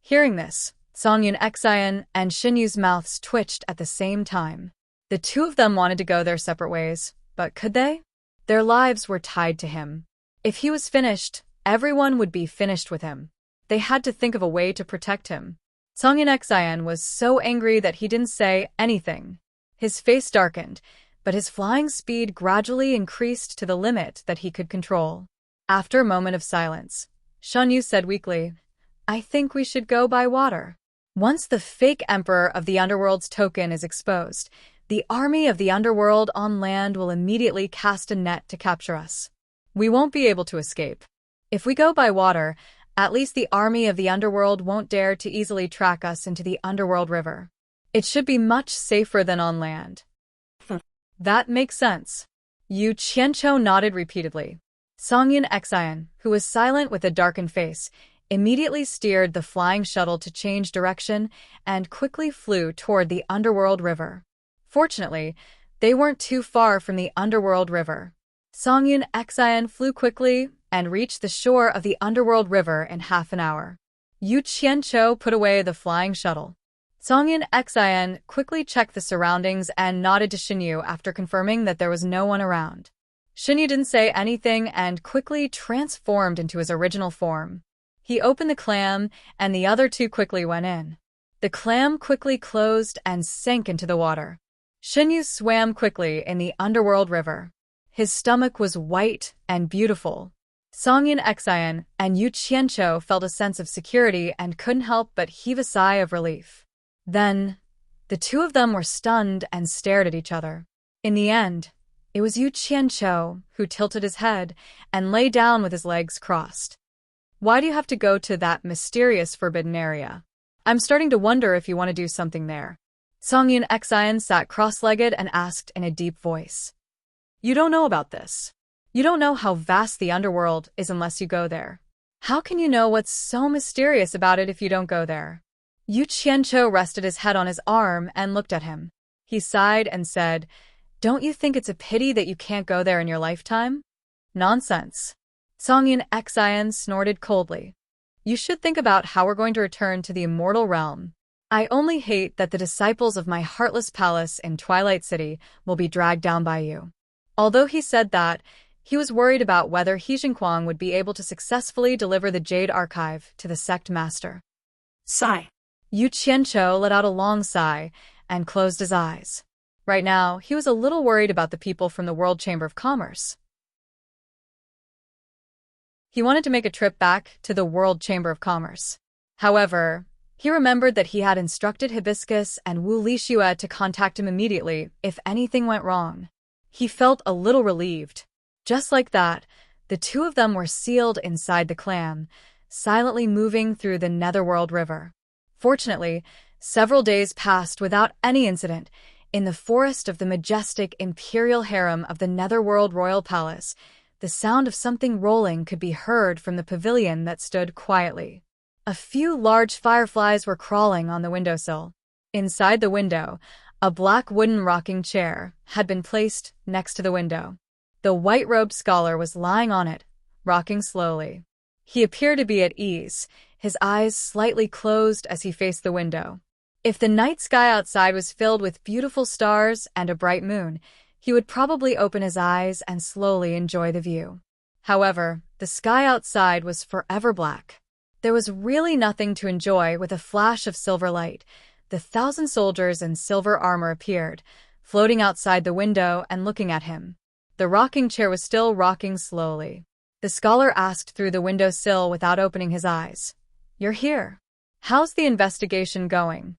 Speaker 1: Hearing this, Songyun Xian and Xinyu's mouths twitched at the same time. The two of them wanted to go their separate ways, but could they? Their lives were tied to him. If he was finished, everyone would be finished with him. They had to think of a way to protect him. Songyun Xian was so angry that he didn't say anything. His face darkened, but his flying speed gradually increased to the limit that he could control. After a moment of silence, Xinyu said weakly, I think we should go by water. Once the fake Emperor of the Underworld's token is exposed, the army of the Underworld on land will immediately cast a net to capture us. We won't be able to escape. If we go by water, at least the army of the Underworld won't dare to easily track us into the Underworld River. It should be much safer than on land. That makes sense. Yu Qianqiu nodded repeatedly. Songyun Xian, who was silent with a darkened face, immediately steered the flying shuttle to change direction and quickly flew toward the Underworld River. Fortunately, they weren't too far from the Underworld River. Songyun Xian flew quickly and reached the shore of the Underworld River in half an hour. Yu Qianqiu put away the flying shuttle. Songyun Xian quickly checked the surroundings and nodded to Xinyu after confirming that there was no one around. Xinyu didn't say anything and quickly transformed into his original form. He opened the clam, and the other two quickly went in. The clam quickly closed and sank into the water. Xinyu swam quickly in the Underworld River. His stomach was white and beautiful. Songyun Xian and Yu Qianqiu felt a sense of security and couldn't help but heave a sigh of relief. Then, the two of them were stunned and stared at each other. In the end, it was Yu Qianqiu who tilted his head and lay down with his legs crossed. Why do you have to go to that mysterious forbidden area? I'm starting to wonder if you want to do something there. Songyun Xian sat cross-legged and asked in a deep voice. You don't know about this. You don't know how vast the underworld is unless you go there. How can you know what's so mysterious about it if you don't go there? Yu Qianqiu rested his head on his arm and looked at him. He sighed and said, Don't you think it's a pity that you can't go there in your lifetime? Nonsense. Songyun Xian snorted coldly. You should think about how we're going to return to the immortal realm. I only hate that the disciples of my heartless palace in Twilight City will be dragged down by you. Although he said that, he was worried about whether He Jinquang would be able to successfully deliver the Jade Archive to the sect master.
Speaker 2: Sigh.
Speaker 1: Yu Qianqiu let out a long sigh and closed his eyes. Right now, he was a little worried about the people from the World Chamber of Commerce. He wanted to make a trip back to the World Chamber of Commerce. However, he remembered that he had instructed Hibiscus and Wu Lixue to contact him immediately if anything went wrong. He felt a little relieved. Just like that, the two of them were sealed inside the clam, silently moving through the Netherworld River. Fortunately, several days passed without any incident. In the forest of the majestic imperial harem of the Netherworld Royal Palace, the sound of something rolling could be heard from the pavilion that stood quietly. A few large fireflies were crawling on the windowsill. Inside the window, a black wooden rocking chair had been placed next to the window. The white-robed scholar was lying on it, rocking slowly. He appeared to be at ease, his eyes slightly closed as he faced the window. If the night sky outside was filled with beautiful stars and a bright moon, he would probably open his eyes and slowly enjoy the view. However, the sky outside was forever black. There was really nothing to enjoy. With a flash of silver light, the 1,000 soldiers in silver armor appeared, floating outside the window and looking at him. The rocking chair was still rocking slowly. The scholar asked through the window sill without opening his eyes, "You're here. How's the investigation going?"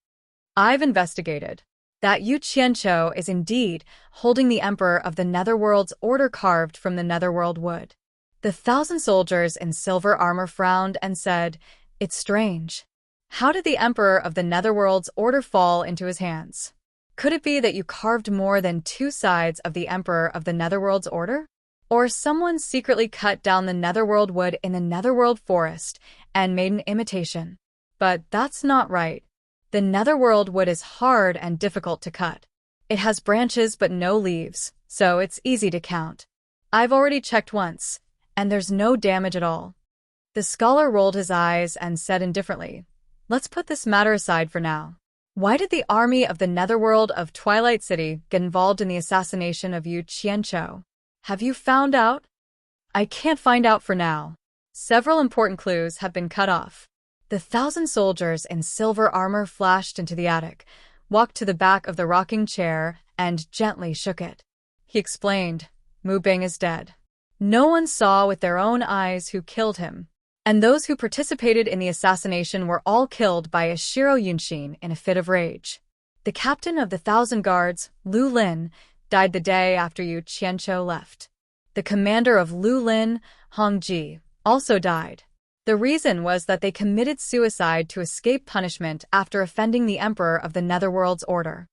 Speaker 1: "I've investigated. That Yu Qianqiu is indeed holding the Emperor of the Netherworld's order carved from the Netherworld wood." The 1,000 soldiers in silver armor frowned and said, "It's strange. How did the Emperor of the Netherworld's order fall into his hands? Could it be that you carved more than 2 sides of the Emperor of the Netherworld's order? Or someone secretly cut down the Netherworld wood in the Netherworld forest and made an imitation? But that's not right. The Netherworld wood is hard and difficult to cut. It has branches but no leaves, so it's easy to count. I've already checked once, and there's no damage at all." The scholar rolled his eyes and said indifferently, "Let's put this matter aside for now. Why did the army of the Netherworld of Twilight City get involved in the assassination of Yu Qianqiu? Have you found out?" "I can't find out for now. Several important clues have been cut off." The 1,000 soldiers in silver armor flashed into the attic, walked to the back of the rocking chair, and gently shook it. He explained, "Mu Bing is dead. No one saw with their own eyes who killed him, and those who participated in the assassination were all killed by Ashiro Yunshin in a fit of rage. The captain of the 1,000 guards, Lu Lin, died the day after Yu Qianqiu left. The commander of Lu Lin, Hong Ji, also died. The reason was that they committed suicide to escape punishment after offending the Emperor of the Netherworld's order."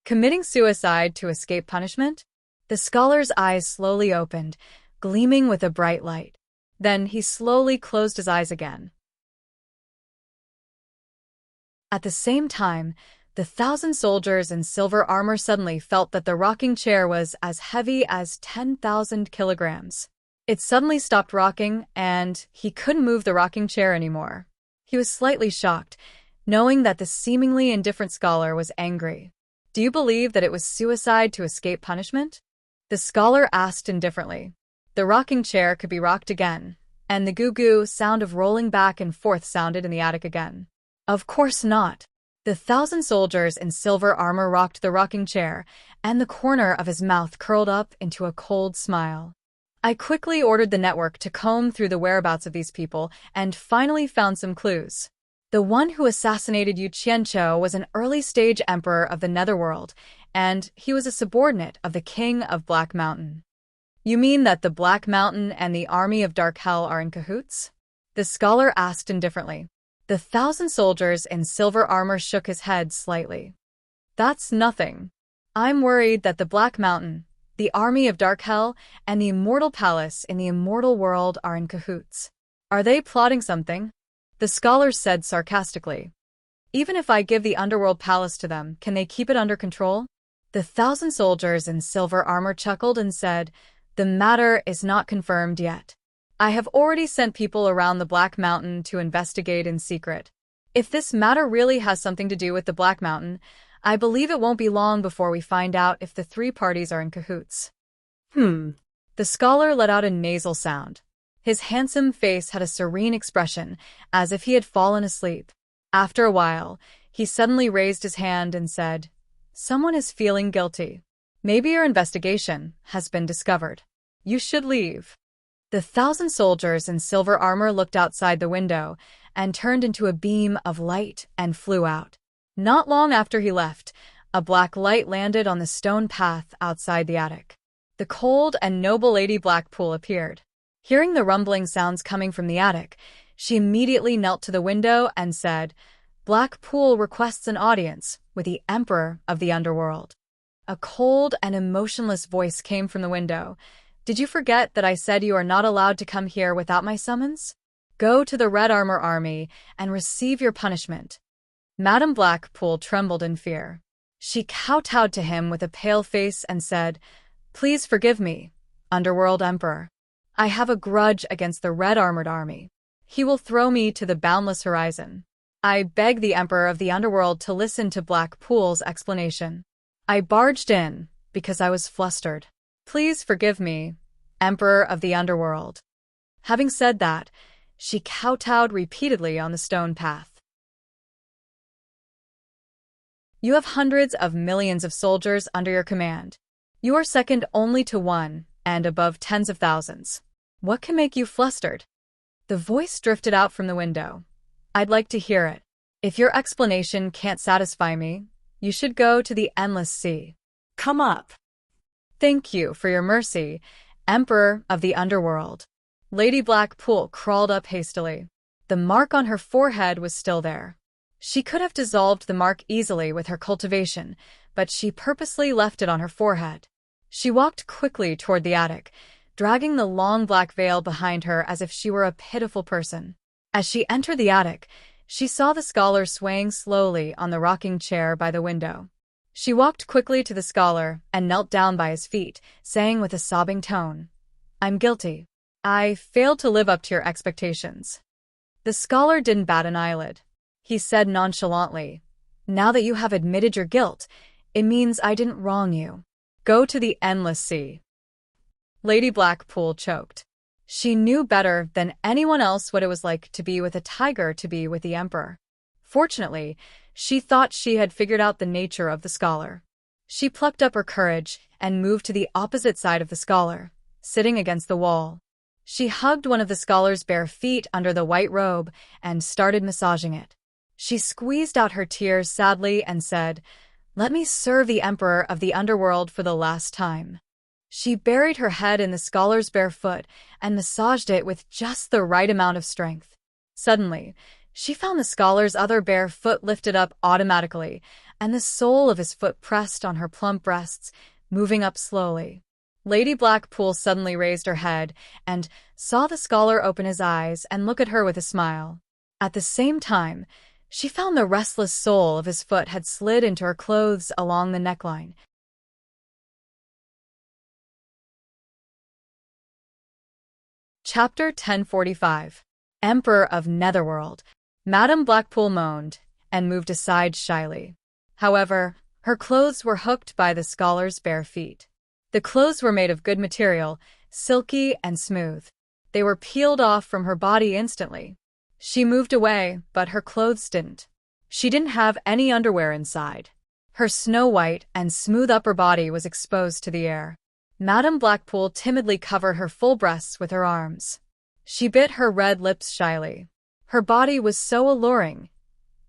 Speaker 1: Committing suicide to escape punishment? The scholar's eyes slowly opened, gleaming with a bright light. Then he slowly closed his eyes again. At the same time, the 1,000 soldiers in silver armor suddenly felt that the rocking chair was as heavy as 10,000 kilograms. It suddenly stopped rocking, and he couldn't move the rocking chair anymore. He was slightly shocked, knowing that the seemingly indifferent scholar was angry. "Do you believe that it was suicide to escape punishment?" The scholar asked indifferently. The rocking chair could be rocked again, and the goo-goo sound of rolling back and forth sounded in the attic again. "Of course not." The 1,000 soldiers in silver armor rocked the rocking chair, and the corner of his mouth curled up into a cold smile. "I quickly ordered the network to comb through the whereabouts of these people and finally found some clues. The one who assassinated Yu Qianqiu was an early-stage emperor of the Netherworld, and he was a subordinate of the King of Black Mountain." "You mean that the Black Mountain and the army of Dark Hell are in cahoots?" the scholar asked indifferently. The 1,000 soldiers in silver armor shook his head slightly. "That's nothing. I'm worried that the Black Mountain, the army of Dark Hell, and the Immortal Palace in the Immortal World are in cahoots. Are they plotting something?" the scholar said sarcastically. "Even if I give the Underworld Palace to them, can they keep it under control?" The 1,000 soldiers in silver armor chuckled and said, "The matter is not confirmed yet. I have already sent people around the Black Mountain to investigate in secret. If this matter really has something to do with the Black Mountain, I believe it won't be long before we find out if the 3 parties are in cahoots." The scholar let out a nasal sound. His handsome face had a serene expression, as if he had fallen asleep. After a while, he suddenly raised his hand and said, "Someone is feeling guilty. Maybe your investigation has been discovered. You should leave." The 1,000 soldiers in silver armor looked outside the window and turned into a beam of light and flew out. Not long after he left, a black light landed on the stone path outside the attic. The cold and noble Lady Blackpool appeared. Hearing the rumbling sounds coming from the attic, She immediately knelt to the window and said, "Blackpool requests an audience with the Emperor of the Underworld." A cold and emotionless voice came from the window. "Did you forget that I said you are not allowed to come here without my summons? Go to the Red Armor Army and receive your punishment." Madame Blackpool trembled in fear. She kowtowed to him with a pale face and said, "Please forgive me, Underworld Emperor. I have a grudge against the Red Armored Army. He will throw me to the boundless horizon." I begged the Emperor of the Underworld to listen to Blackpool's explanation. I barged in because I was flustered. "Please forgive me, Emperor of the Underworld." Having said that, she kowtowed repeatedly on the stone path. You have hundreds of millions of soldiers under your command. You are second only to one, and above tens of thousands. What can make you flustered? The voice drifted out from the window. "I'd like to hear it. If your explanation can't satisfy me, you should go to the endless sea.
Speaker 2: Come up."
Speaker 1: "Thank you for your mercy, Emperor of the Underworld." Lady Blackpool crawled up hastily. The mark on her forehead was still there. She could have dissolved the mark easily with her cultivation, but she purposely left it on her forehead. She walked quickly toward the attic, dragging the long black veil behind her as if she were a pitiful person. As she entered the attic, she saw the scholar swaying slowly on the rocking chair by the window. She walked quickly to the scholar and knelt down by his feet, saying with a sobbing tone, "I'm guilty. I failed to live up to your expectations." The scholar didn't bat an eyelid. He said nonchalantly, "Now that you have admitted your guilt, it means I didn't wrong you. Go to the endless sea." Lady Blackpool choked. She knew better than anyone else what it was like to be with a tiger, to be with the Emperor. Fortunately, she thought she had figured out the nature of the scholar. She plucked up her courage and moved to the opposite side of the scholar, sitting against the wall. She hugged one of the scholar's bare feet under the white robe and started massaging it. She squeezed out her tears sadly and said, "Let me serve the Emperor of the Underworld for the last time." She buried her head in the scholar's bare foot and massaged it with just the right amount of strength. Suddenly, she found the scholar's other bare foot lifted up automatically, and the sole of his foot pressed on her plump breasts, moving up slowly. Lady Blackpool suddenly raised her head and saw the scholar open his eyes and look at her with a smile. At the same time, she found the restless sole of his foot had slid into her clothes along the neckline. Chapter 1045. Emperor of Netherworld. Madame Blackpool moaned and moved aside shyly. However, her clothes were hooked by the scholar's bare feet. The clothes were made of good material, silky and smooth. They were peeled off from her body instantly. She moved away, but her clothes didn't. She didn't have any underwear inside. Her snow-white and smooth upper body was exposed to the air. Madame Blackpool timidly covered her full breasts with her arms. She bit her red lips shyly. Her body was so alluring.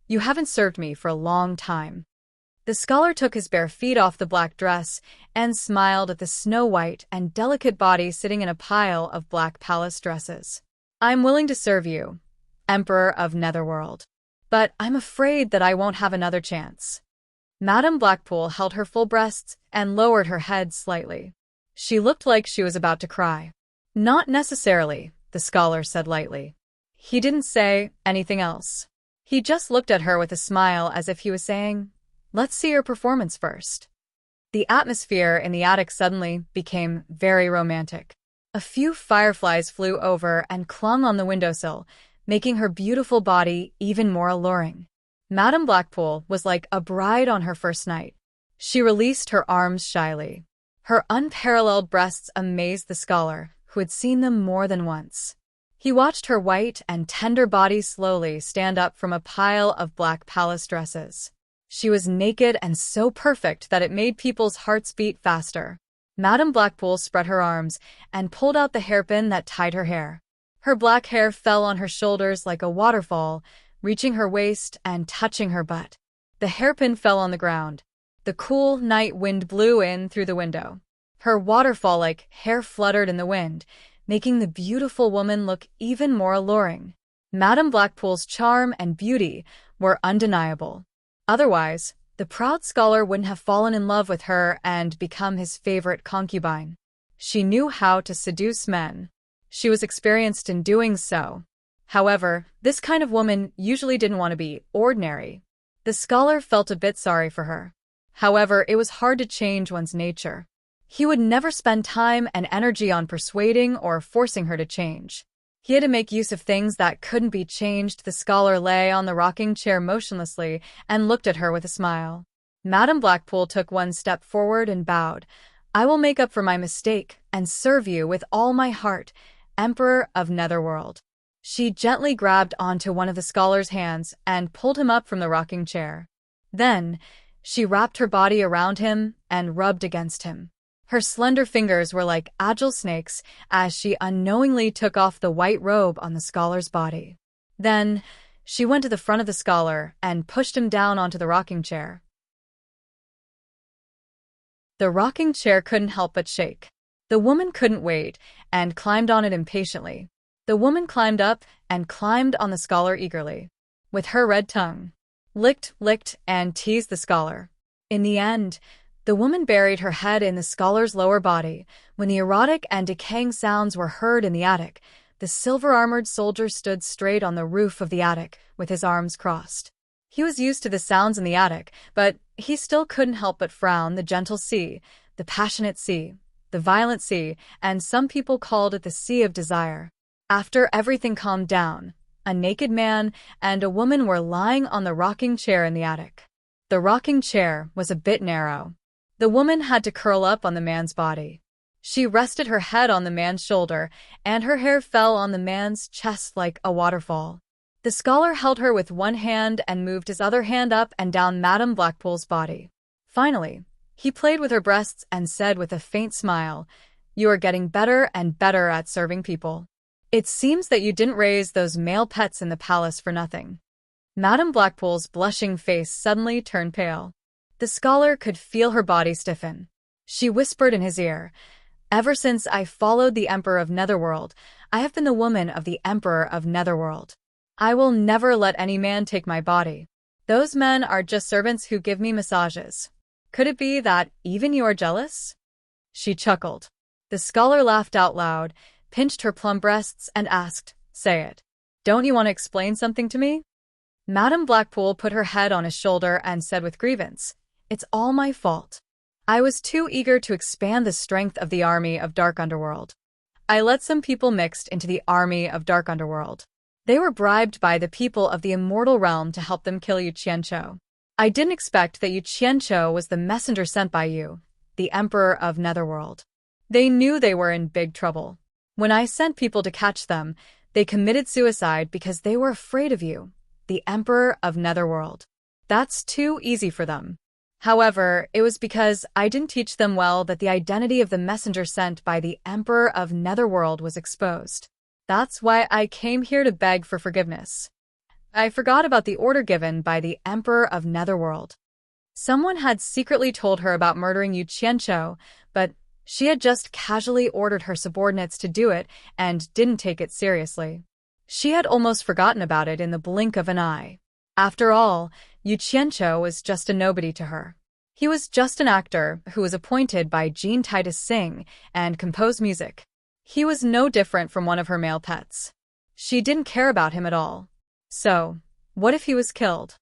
Speaker 1: "You haven't served me for a long time." The scholar took his bare feet off the black dress and smiled at the snow-white and delicate body sitting in a pile of black palace dresses. "I'm willing to serve you, Emperor of Netherworld, but I'm afraid that I won't have another chance." Madame Blackpool held her full breasts and lowered her head slightly. She looked like she was about to cry. "Not necessarily," the scholar said lightly. He didn't say anything else. He just looked at her with a smile as if he was saying, "Let's see your performance first." The atmosphere in the attic suddenly became very romantic. A few fireflies flew over and clung on the windowsill, making her beautiful body even more alluring. Madame Blackpool was like a bride on her first night. She released her arms shyly. Her unparalleled breasts amazed the scholar, who had seen them more than once. He watched her white and tender body slowly stand up from a pile of black palace dresses. She was naked and so perfect that it made people's hearts beat faster. Madame Blackpool spread her arms and pulled out the hairpin that tied her hair. Her black hair fell on her shoulders like a waterfall, reaching her waist and touching her butt. The hairpin fell on the ground. The cool night wind blew in through the window. Her waterfall-like hair fluttered in the wind, making the beautiful woman look even more alluring. Madame Blackpool's charm and beauty were undeniable. Otherwise, the proud scholar wouldn't have fallen in love with her and become his favorite concubine. She knew how to seduce men. She was experienced in doing so. However, this kind of woman usually didn't want to be ordinary. The scholar felt a bit sorry for her. However, it was hard to change one's nature. He would never spend time and energy on persuading or forcing her to change. He had to make use of things that couldn't be changed. The scholar lay on the rocking chair motionlessly and looked at her with a smile. Madame Blackpool took one step forward and bowed. "I will make up for my mistake and serve you with all my heart, Emperor of Netherworld." She gently grabbed onto one of the scholar's hands and pulled him up from the rocking chair. Then, she wrapped her body around him and rubbed against him. Her slender fingers were like agile snakes as she unknowingly took off the white robe on the scholar's body. Then, she went to the front of the scholar and pushed him down onto the rocking chair. The rocking chair couldn't help but shake. The woman couldn't wait and climbed on it impatiently. The woman climbed up and climbed on the scholar eagerly. With her red tongue, licked, and teased the scholar. In the end, the woman buried her head in the scholar's lower body. When the erotic and decaying sounds were heard in the attic, the silver-armored soldier stood straight on the roof of the attic, with his arms crossed. He was used to the sounds in the attic, but he still couldn't help but frown. The gentle sea, the passionate sea, the violent sea, and some people called it the Sea of Desire. After everything calmed down, a naked man and a woman were lying on the rocking chair in the attic. The rocking chair was a bit narrow. The woman had to curl up on the man's body. She rested her head on the man's shoulder, and her hair fell on the man's chest like a waterfall. The scholar held her with one hand and moved his other hand up and down Madame Blackpool's body. Finally, he played with her breasts and said with a faint smile, "You are getting better and better at serving people. It seems that you didn't raise those male pets in the palace for nothing." Madame Blackpool's blushing face suddenly turned pale. The scholar could feel her body stiffen. She whispered in his ear, "Ever since I followed the Emperor of Netherworld, I have been the woman of the Emperor of Netherworld. I will never let any man take my body. Those men are just servants who give me massages. Could it be that even you are jealous?" She chuckled. The scholar laughed out loud, pinched her plump breasts, and asked, "Say it. Don't you want to explain something to me?" Madame Blackpool put her head on his shoulder and said with grievance, "It's all my fault. I was too eager to expand the strength of the army of Dark Underworld. I let some people mixed into the army of Dark Underworld. They were bribed by the people of the Immortal Realm to help them kill Yu Qianqiu. I didn't expect that Yu Qianqiu was the messenger sent by you, the Emperor of Netherworld. They knew they were in big trouble. When I sent people to catch them, they committed suicide because they were afraid of you, the Emperor of Netherworld. That's too easy for them. However, it was because I didn't teach them well that the identity of the messenger sent by the Emperor of Netherworld was exposed. That's why I came here to beg for forgiveness. I forgot about the order given by the Emperor of Netherworld. Someone had secretly told her about murdering Yu Qianqiu, but she had just casually ordered her subordinates to do it and didn't take it seriously. She had almost forgotten about it in the blink of an eye. After all, Yu Qianqiu was just a nobody to her. He was just an actor who was appointed by Jean to sing and compose music. He was no different from one of her male pets. She didn't care about him at all. So, what if he was killed?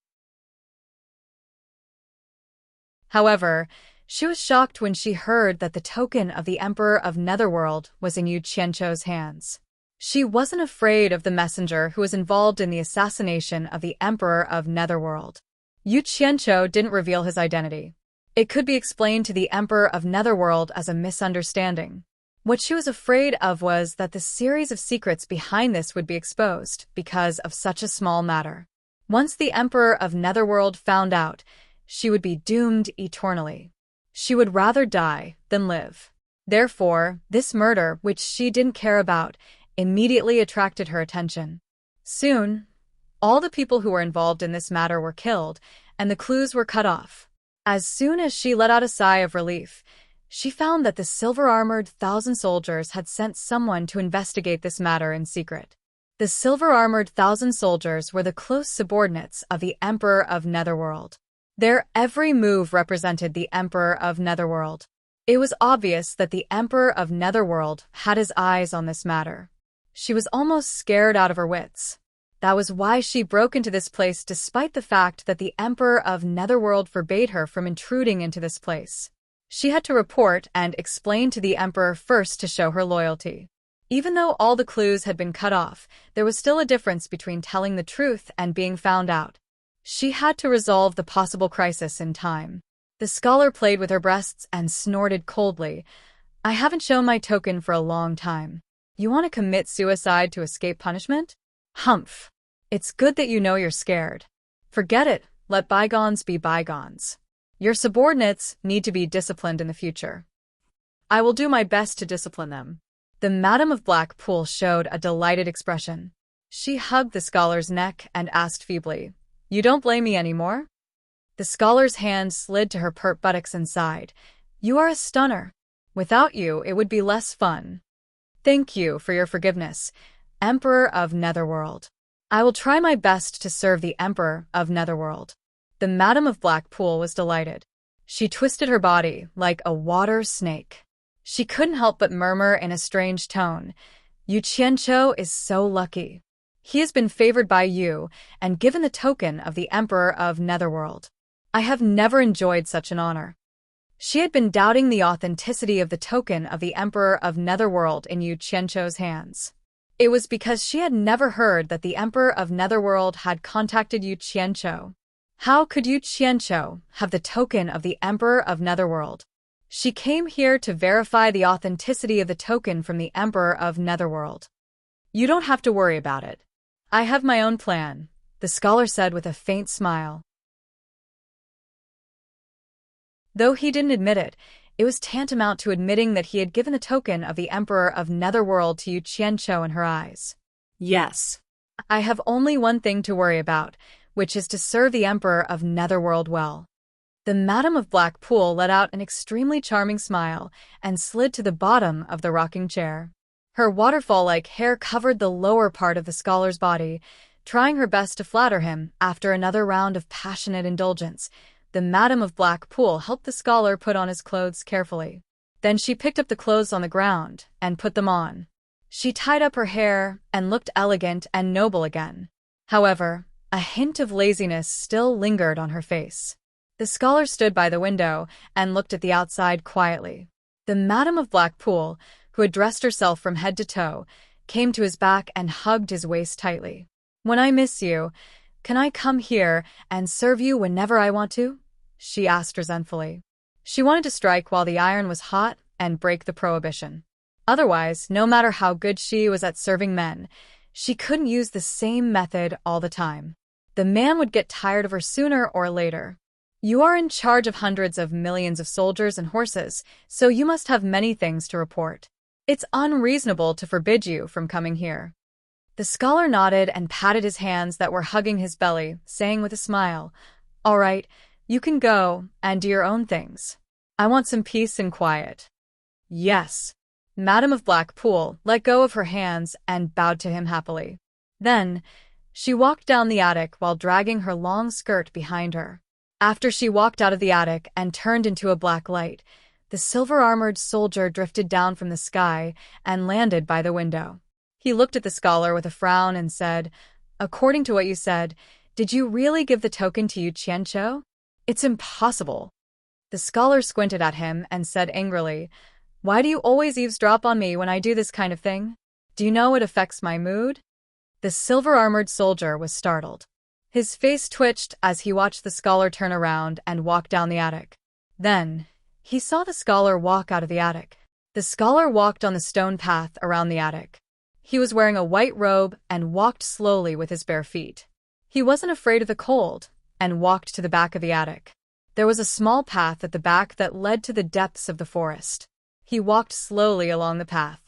Speaker 1: However, she was shocked when she heard that the token of the Emperor of Netherworld was in Yu Qianqiu's hands. She wasn't afraid of the messenger who was involved in the assassination of the Emperor of Netherworld. Yu Qianqiu didn't reveal his identity. It could be explained to the Emperor of Netherworld as a misunderstanding. What she was afraid of was that the series of secrets behind this would be exposed because of such a small matter. Once the Emperor of Netherworld found out, she would be doomed eternally. She would rather die than live. Therefore, this murder, which she didn't care about, immediately attracted her attention. Soon, all the people who were involved in this matter were killed, and the clues were cut off. As soon as she let out a sigh of relief, she found that the silver-armored 1,000 soldiers had sent someone to investigate this matter in secret. The silver-armored 1,000 soldiers were the close subordinates of the Emperor of Netherworld. Their every move represented the Emperor of Netherworld. It was obvious that the Emperor of Netherworld had his eyes on this matter. She was almost scared out of her wits. That was why she broke into this place despite the fact that the Emperor of Netherworld forbade her from intruding into this place. She had to report and explain to the Emperor first to show her loyalty. Even though all the clues had been cut off, there was still a difference between telling the truth and being found out. She had to resolve the possible crisis in time. The scholar played with her breasts and snorted coldly. I haven't shown my token for a long time. You want to commit suicide to escape punishment? Humph. It's good that you know you're scared. Forget it, let bygones be bygones. Your subordinates need to be disciplined in the future.
Speaker 2: I will do my best to discipline them.
Speaker 1: The Madam of Blackpool showed a delighted expression. She hugged the scholar's neck and asked feebly, You don't blame me anymore? The scholar's hand slid to her pert buttocks and sighed. You are a stunner. Without you, it would be less fun. Thank you for your forgiveness, Emperor of Netherworld. I will try my best to serve the Emperor of Netherworld. The Madam of Blackpool was delighted. She twisted her body like a water snake. She couldn't help but murmur in a strange tone, Yu Qianqiu is so lucky. He has been favored by you and given the token of the Emperor of Netherworld. I have never enjoyed such an honor. She had been doubting the authenticity of the token of the Emperor of Netherworld in Yu Qianqiu's hands. It was because she had never heard that the Emperor of Netherworld had contacted Yu Qianqiu. How could Yu Qianqiu have the token of the Emperor of Netherworld? She came here to verify the authenticity of the token from the Emperor of Netherworld. You don't have to worry about it. I have my own plan, the scholar said with a faint smile. Though he didn't admit it, it was tantamount to admitting that he had given the token of the Emperor of Netherworld to Yu Qianqiu in her eyes.
Speaker 2: Yes.
Speaker 1: I have only one thing to worry about, which is to serve the Emperor of Netherworld well. The Madam of Blackpool let out an extremely charming smile and slid to the bottom of the rocking chair. Her waterfall-like hair covered the lower part of the scholar's body. Trying her best to flatter him after another round of passionate indulgence, the Madam of Blackpool helped the scholar put on his clothes carefully. Then she picked up the clothes on the ground and put them on. She tied up her hair and looked elegant and noble again. However, a hint of laziness still lingered on her face. The scholar stood by the window and looked at the outside quietly. The Madam of Blackpool, who had dressed herself from head to toe, came to his back and hugged his waist tightly. When I miss you, can I come here and serve you whenever I want to? She asked resentfully. She wanted to strike while the iron was hot and break the prohibition. Otherwise, no matter how good she was at serving men, she couldn't use the same method all the time. The man would get tired of her sooner or later. You are in charge of hundreds of millions of soldiers and horses, so you must have many things to report. It's unreasonable to forbid you from coming here. The scholar nodded and patted his hands that were hugging his belly, saying with a smile, All right, you can go and do your own things. I want some peace and quiet. Yes. Madam of Blackpool let go of her hands and bowed to him happily. Then, she walked down the attic while dragging her long skirt behind her. After she walked out of the attic and turned into a black light, the silver-armored soldier drifted down from the sky and landed by the window. He looked at the scholar with a frown and said, According to what you said, did you really give the token to Yu Qianqiu? It's impossible. The scholar squinted at him and said angrily, Why do you always eavesdrop on me when I do this kind of thing? Do you know it affects my mood? The silver-armored soldier was startled. His face twitched as he watched the scholar turn around and walk down the attic. Then, he saw the scholar walk out of the attic. The scholar walked on the stone path around the attic. He was wearing a white robe and walked slowly with his bare feet. He wasn't afraid of the cold and walked to the back of the attic. There was a small path at the back that led to the depths of the forest. He walked slowly along the path.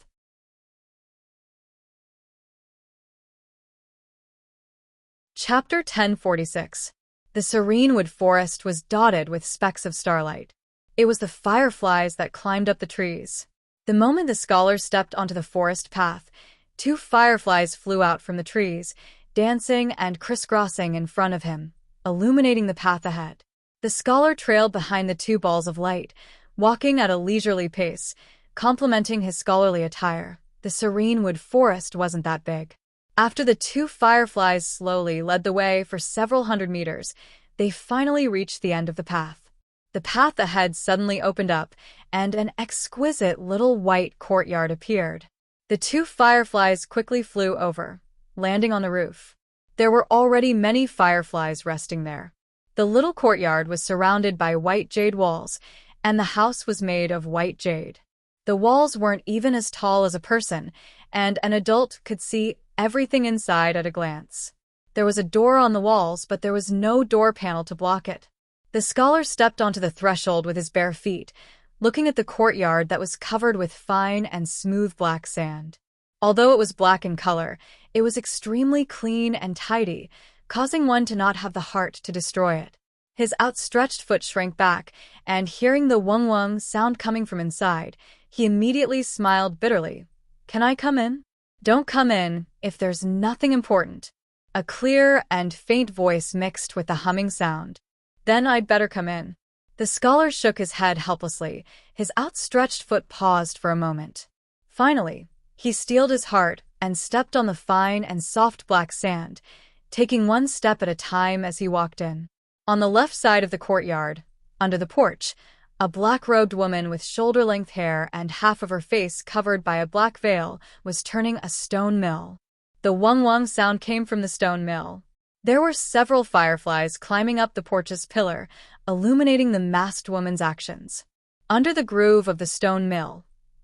Speaker 1: Chapter 1046. The serene wood forest was dotted with specks of starlight. It was the fireflies that climbed up the trees. The moment the scholar stepped onto the forest path, 2 fireflies flew out from the trees, dancing and crisscrossing in front of him, illuminating the path ahead. The scholar trailed behind the 2 balls of light, walking at a leisurely pace, complementing his scholarly attire. The serene wood forest wasn't that big. After the 2 fireflies slowly led the way for several hundred meters, they finally reached the end of the path. The path ahead suddenly opened up, and an exquisite little white courtyard appeared. The 2 fireflies quickly flew over, landing on the roof. There were already many fireflies resting there. The little courtyard was surrounded by white jade walls, and the house was made of white jade. The walls weren't even as tall as a person, and an adult could see everything inside at a glance. There was a door on the walls, but there was no door panel to block it. The scholar stepped onto the threshold with his bare feet, looking at the courtyard that was covered with fine and smooth black sand. Although it was black in color, it was extremely clean and tidy, causing one to not have the heart to destroy it. His outstretched foot shrank back, and hearing the wung-wung sound coming from inside, he immediately smiled bitterly. "Can I come in?" "Don't come in if there's nothing important." A clear and faint voice mixed with the humming sound. "Then I'd better come in." The scholar shook his head helplessly. His outstretched foot paused for a moment. Finally, he steeled his heart and stepped on the fine and soft black sand, taking one step at a time as he walked in. On the left side of the courtyard, under the porch, a black-robed woman with shoulder-length hair and half of her face covered by a black veil was turning a stone mill. The wung-wung sound came from the stone mill. There were several fireflies climbing up the porch's pillar, illuminating the masked woman's actions. Under the groove of the stone mill,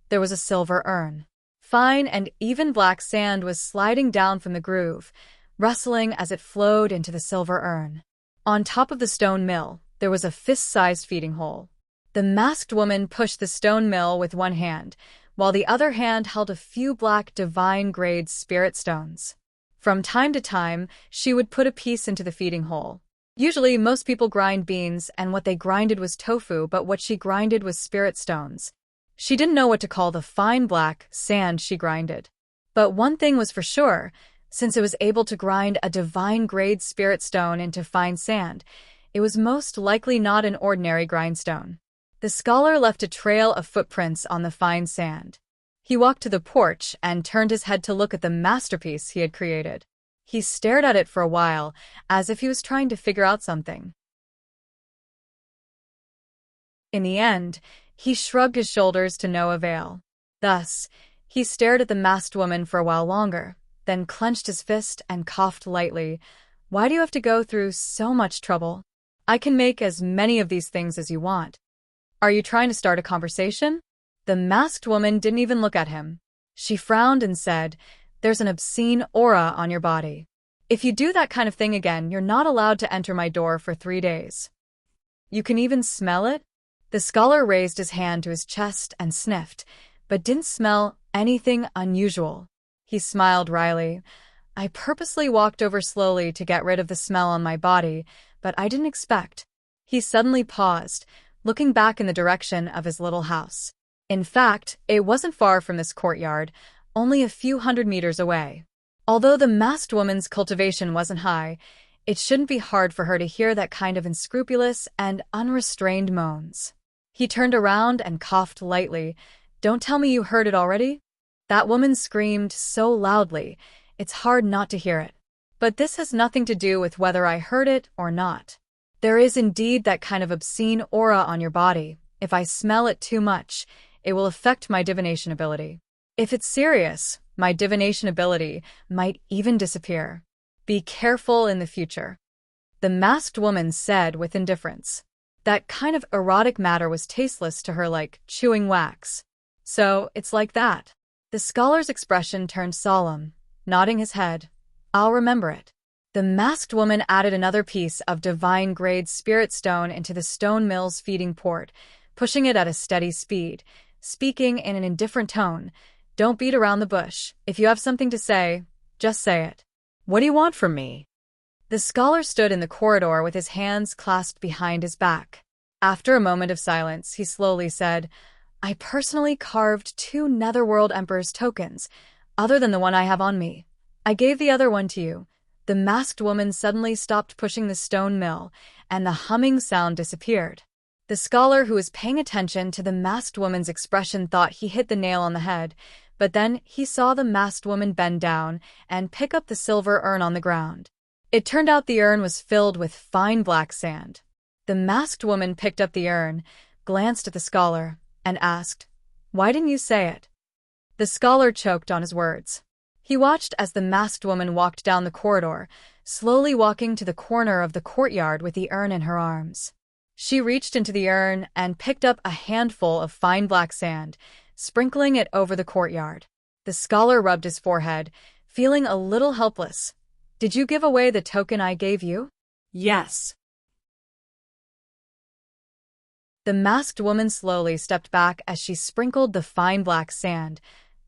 Speaker 1: there was a silver urn. Fine and even black sand was sliding down from the groove, rustling as it flowed into the silver urn. On top of the stone mill, there was a fist-sized feeding hole. The masked woman pushed the stone mill with one hand, while the other hand held a few black divine-grade spirit stones. From time to time, she would put a piece into the feeding hole. Usually, most people grind beans, and what they grinded was tofu, but what she grinded was spirit stones. She didn't know what to call the fine black sand she grinded. But one thing was for sure, since it was able to grind a divine-grade spirit stone into fine sand, it was most likely not an ordinary grindstone. The scholar left a trail of footprints on the fine sand. He walked to the porch and turned his head to look at the masterpiece he had created. He stared at it for a while, as if he was trying to figure out something. In the end, he shrugged his shoulders to no avail. Thus, he stared at the masked woman for a while longer, then clenched his fist and coughed lightly. "Why do you have to go through so much trouble? I can make as many of these things as you want. Are you trying to start a conversation?" The masked woman didn't even look at him. She frowned and said, "There's an obscene aura on your body. If you do that kind of thing again, you're not allowed to enter my door for 3 days. You can even smell it?" The scholar raised his hand to his chest and sniffed, but didn't smell anything unusual. He smiled wryly. "I purposely walked over slowly to get rid of the smell on my body, but I didn't expect." He suddenly paused, looking back in the direction of his little house. In fact, it wasn't far from this courtyard, only a few hundred meters away. Although the masked woman's cultivation wasn't high, it shouldn't be hard for her to hear that kind of unscrupulous and unrestrained moans. He turned around and coughed lightly. "Don't tell me you heard it already?" That woman screamed so loudly, it's hard not to hear it. "But this has nothing to do with whether I heard it or not. There is indeed that kind of obscene aura on your body. If I smell it too much, it will affect my divination ability. If it's serious, my divination ability might even disappear. Be careful in the future." The masked woman said with indifference. That kind of erotic matter was tasteless to her, like chewing wax. "So, it's like that." The scholar's expression turned solemn, nodding his head. "I'll remember it." The masked woman added another piece of divine-grade spirit stone into the stone mill's feeding port, pushing it at a steady speed, speaking in an indifferent tone. "Don't beat around the bush. If you have something to say, just say it." "What do you want from me?" The scholar stood in the corridor with his hands clasped behind his back. After a moment of silence, he slowly said, "I personally carved 2 Netherworld Emperor's tokens. other than the one I have on me. I gave the other one to you." The masked woman suddenly stopped pushing the stone mill, and the humming sound disappeared. The scholar who was paying attention to the masked woman's expression thought he hit the nail on the head, but then he saw the masked woman bend down and pick up the silver urn on the ground. It turned out the urn was filled with fine black sand. The masked woman picked up the urn, glanced at the scholar, and asked, "Why didn't you say it?" The scholar choked on his words. He watched as the masked woman walked down the corridor, slowly walking to the corner of the courtyard with the urn in her arms. She reached into the urn and picked up a handful of fine black sand, sprinkling it over the courtyard. The scholar rubbed his forehead, feeling a little helpless. "Did you give away the token I gave you?"
Speaker 2: "Yes."
Speaker 1: The masked woman slowly stepped back as she sprinkled the fine black sand.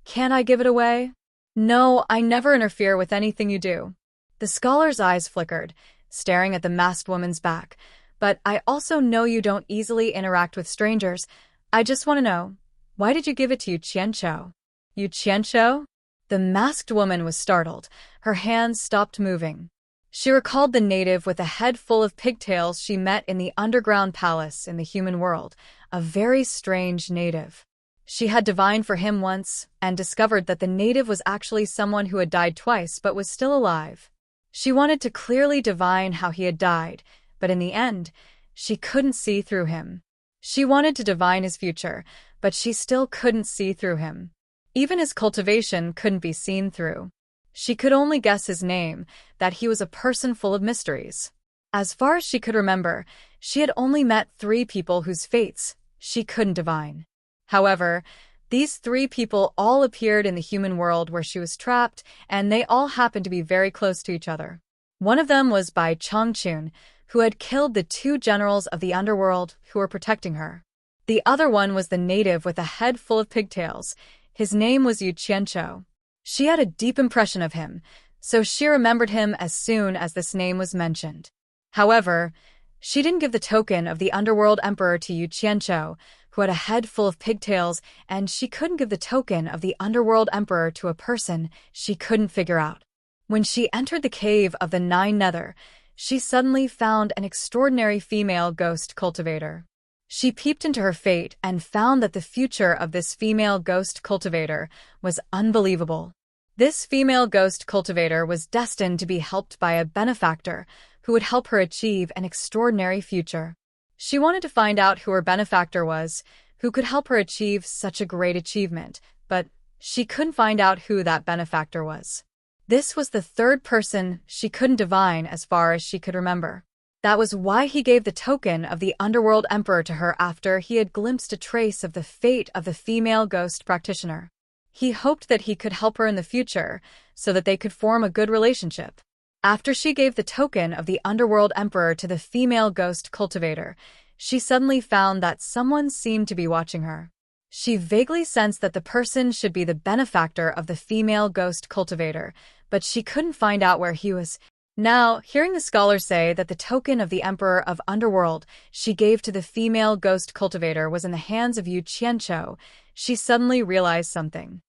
Speaker 1: "Can't I give it away?" "No, I never interfere with anything you do." The scholar's eyes flickered, staring at the masked woman's back. "But I also know you don't easily interact with strangers. I just want to know, why did you give it to Yu Qianqiu?" "Yu Qianqiu?" The masked woman was startled. Her hands stopped moving. She recalled the native with a head full of pigtails she met in the underground palace in the human world, a very strange native. She had divined for him once and discovered that the native was actually someone who had died twice but was still alive. She wanted to clearly divine how he had died, but in the end, she couldn't see through him. She wanted to divine his future, but she still couldn't see through him. Even his cultivation couldn't be seen through. She could only guess his name, that he was a person full of mysteries. As far as she could remember, she had only met 3 people whose fates she couldn't divine. However, these 3 people all appeared in the human world where she was trapped, and they all happened to be very close to each other. One of them was Bai Changchun, who had killed the 2 generals of the underworld who were protecting her. The other one was the native with a head full of pigtails. His name was Yu Qianqiu. She had a deep impression of him, so she remembered him as soon as this name was mentioned. However, she didn't give the token of the underworld emperor to Yu Qianqiu, who had a head full of pigtails, and she couldn't give the token of the underworld emperor to a person she couldn't figure out. When she entered the cave of the 9 Nether, she suddenly found an extraordinary female ghost cultivator. She peeped into her fate and found that the future of this female ghost cultivator was unbelievable. This female ghost cultivator was destined to be helped by a benefactor who would help her achieve an extraordinary future. She wanted to find out who her benefactor was, who could help her achieve such a great achievement, but she couldn't find out who that benefactor was. This was the 3rd person she couldn't divine as far as she could remember. That was why he gave the token of the underworld emperor to her after he had glimpsed a trace of the fate of the female ghost practitioner. He hoped that he could help her in the future so that they could form a good relationship. After she gave the token of the underworld emperor to the female ghost cultivator, she suddenly found that someone seemed to be watching her. She vaguely sensed that the person should be the benefactor of the female ghost cultivator, but she couldn't find out where he was. Now, hearing the scholar say that the token of the Emperor of Underworld she gave to the female ghost cultivator was in the hands of Yu Qianqiu, she suddenly realized something.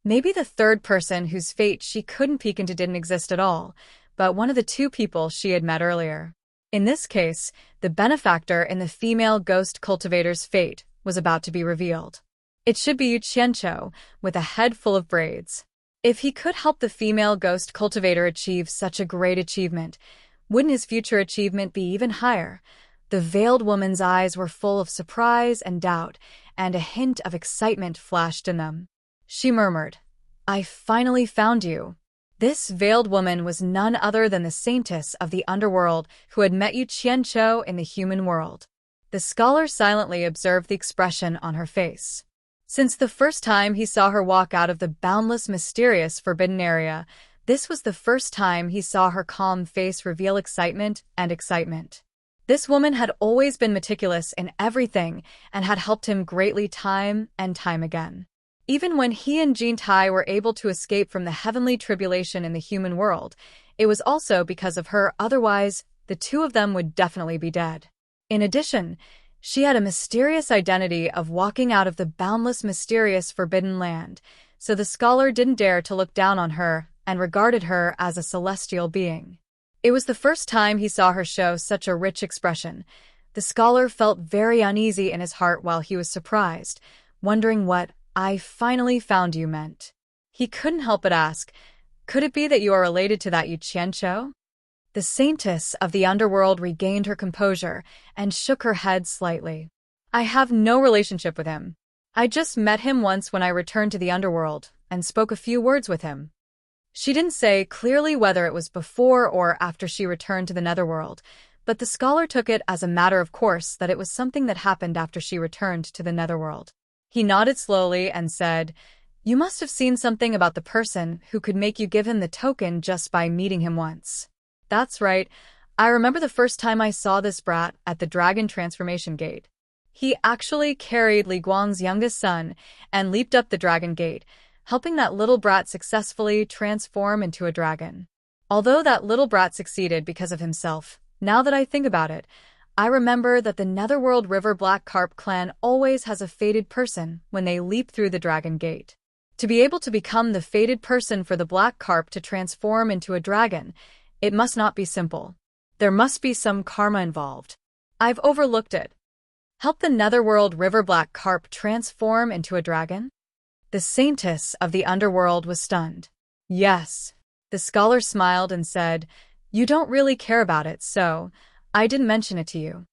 Speaker 1: Maybe the 3rd person whose fate she couldn't peek into didn't exist at all, but one of the 2 people she had met earlier. In this case, the benefactor in the female ghost cultivator's fate was about to be revealed. It should be Yu Qianqiu, with a head full of braids. If he could help the female ghost cultivator achieve such a great achievement, wouldn't his future achievement be even higher? The veiled woman's eyes were full of surprise and doubt, and a hint of excitement flashed in them. She murmured, "I finally found you." This veiled woman was none other than the saintess of the underworld who had met Yu Qianqiu in the human world. The scholar silently observed the expression on her face. Since the first time he saw her walk out of the boundless, mysterious, forbidden area, this was the first time he saw her calm face reveal excitement and excitement. This woman had always been meticulous in everything and had helped him greatly time and time again. Even when he and Jin Tai were able to escape from the heavenly tribulation in the human world, it was also because of her, otherwise, the 2 of them would definitely be dead. In addition, She had a mysterious identity of walking out of the boundless, mysterious, forbidden land, so the scholar didn't dare to look down on her and regarded her as a celestial being. It was the first time he saw her show such a rich expression. The scholar felt very uneasy in his heart while he was surprised, wondering what "I finally found you" meant. He couldn't help but ask, "Could it be that you are related to that Yu Qianqiu?" The saintess of the underworld regained her composure and shook her head slightly. "I have no relationship with him. I just met him once when I returned to the underworld and spoke a few words with him." She didn't say clearly whether it was before or after she returned to the netherworld, but the scholar took it as a matter of course that it was something that happened after she returned to the netherworld. He nodded slowly and said, "You must have seen something about the person who could make you give him the token just by meeting him once." "That's right. I remember the first time I saw this brat at the dragon transformation gate. He actually carried Li Guang's youngest son and leaped up the dragon gate, helping that little brat successfully transform into a dragon. Although that little brat succeeded because of himself, now that I think about it, I remember that the Netherworld River Black Carp clan always has a fated person when they leap through the dragon gate. To be able to become the fated person for the black carp to transform into a dragon, it must not be simple. There must be some karma involved. I've overlooked it. Help the Netherworld River Black Carp transform into a dragon?" The saintess of the underworld was stunned. "Yes." The scholar smiled and said, "You don't really care about it, so I didn't mention it to you."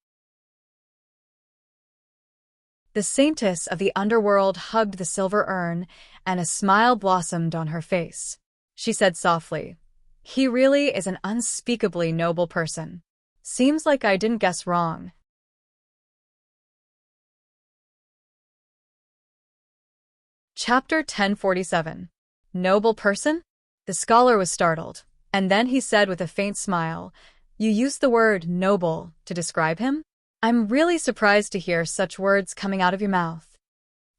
Speaker 1: The saintess of the underworld hugged the silver urn, and a smile blossomed on her face. She said softly, "He really is an unspeakably noble person. Seems like I didn't guess wrong." Chapter 1047. Noble person? The scholar was startled, and then he said with a faint smile, "You used the word noble to describe him? I'm really surprised to hear such words coming out of your mouth."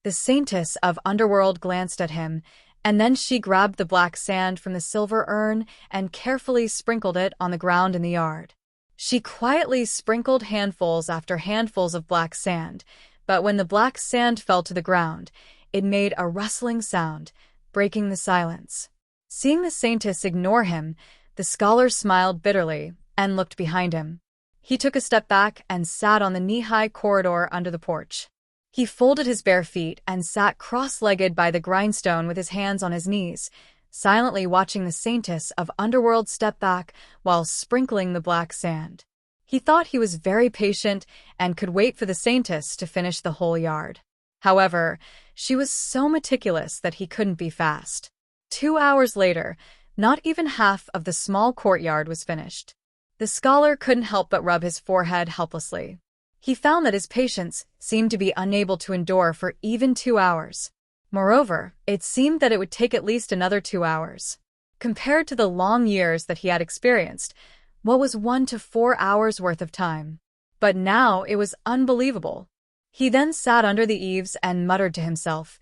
Speaker 1: The saintess of underworld glanced at him, and then she grabbed the black sand from the silver urn and carefully sprinkled it on the ground in the yard. She quietly sprinkled handfuls after handfuls of black sand, but when the black sand fell to the ground, it made a rustling sound, breaking the silence. Seeing the saintess ignore him, the scholar smiled bitterly and looked behind him. He took a step back and sat on the knee-high corridor under the porch. He folded his bare feet and sat cross-legged by the grindstone with his hands on his knees, silently watching the saintess of underworld step back while sprinkling the black sand. He thought he was very patient and could wait for the saintess to finish the whole yard. However, she was so meticulous that he couldn't be fast. 2 hours later, not even half of the small courtyard was finished. The scholar couldn't help but rub his forehead helplessly. He found that his patience seemed to be unable to endure for even 2 hours. Moreover, it seemed that it would take at least another 2 hours. Compared to the long years that he had experienced, what was 1 to 4 hours worth of time? But now it was unbelievable. He then sat under the eaves and muttered to himself,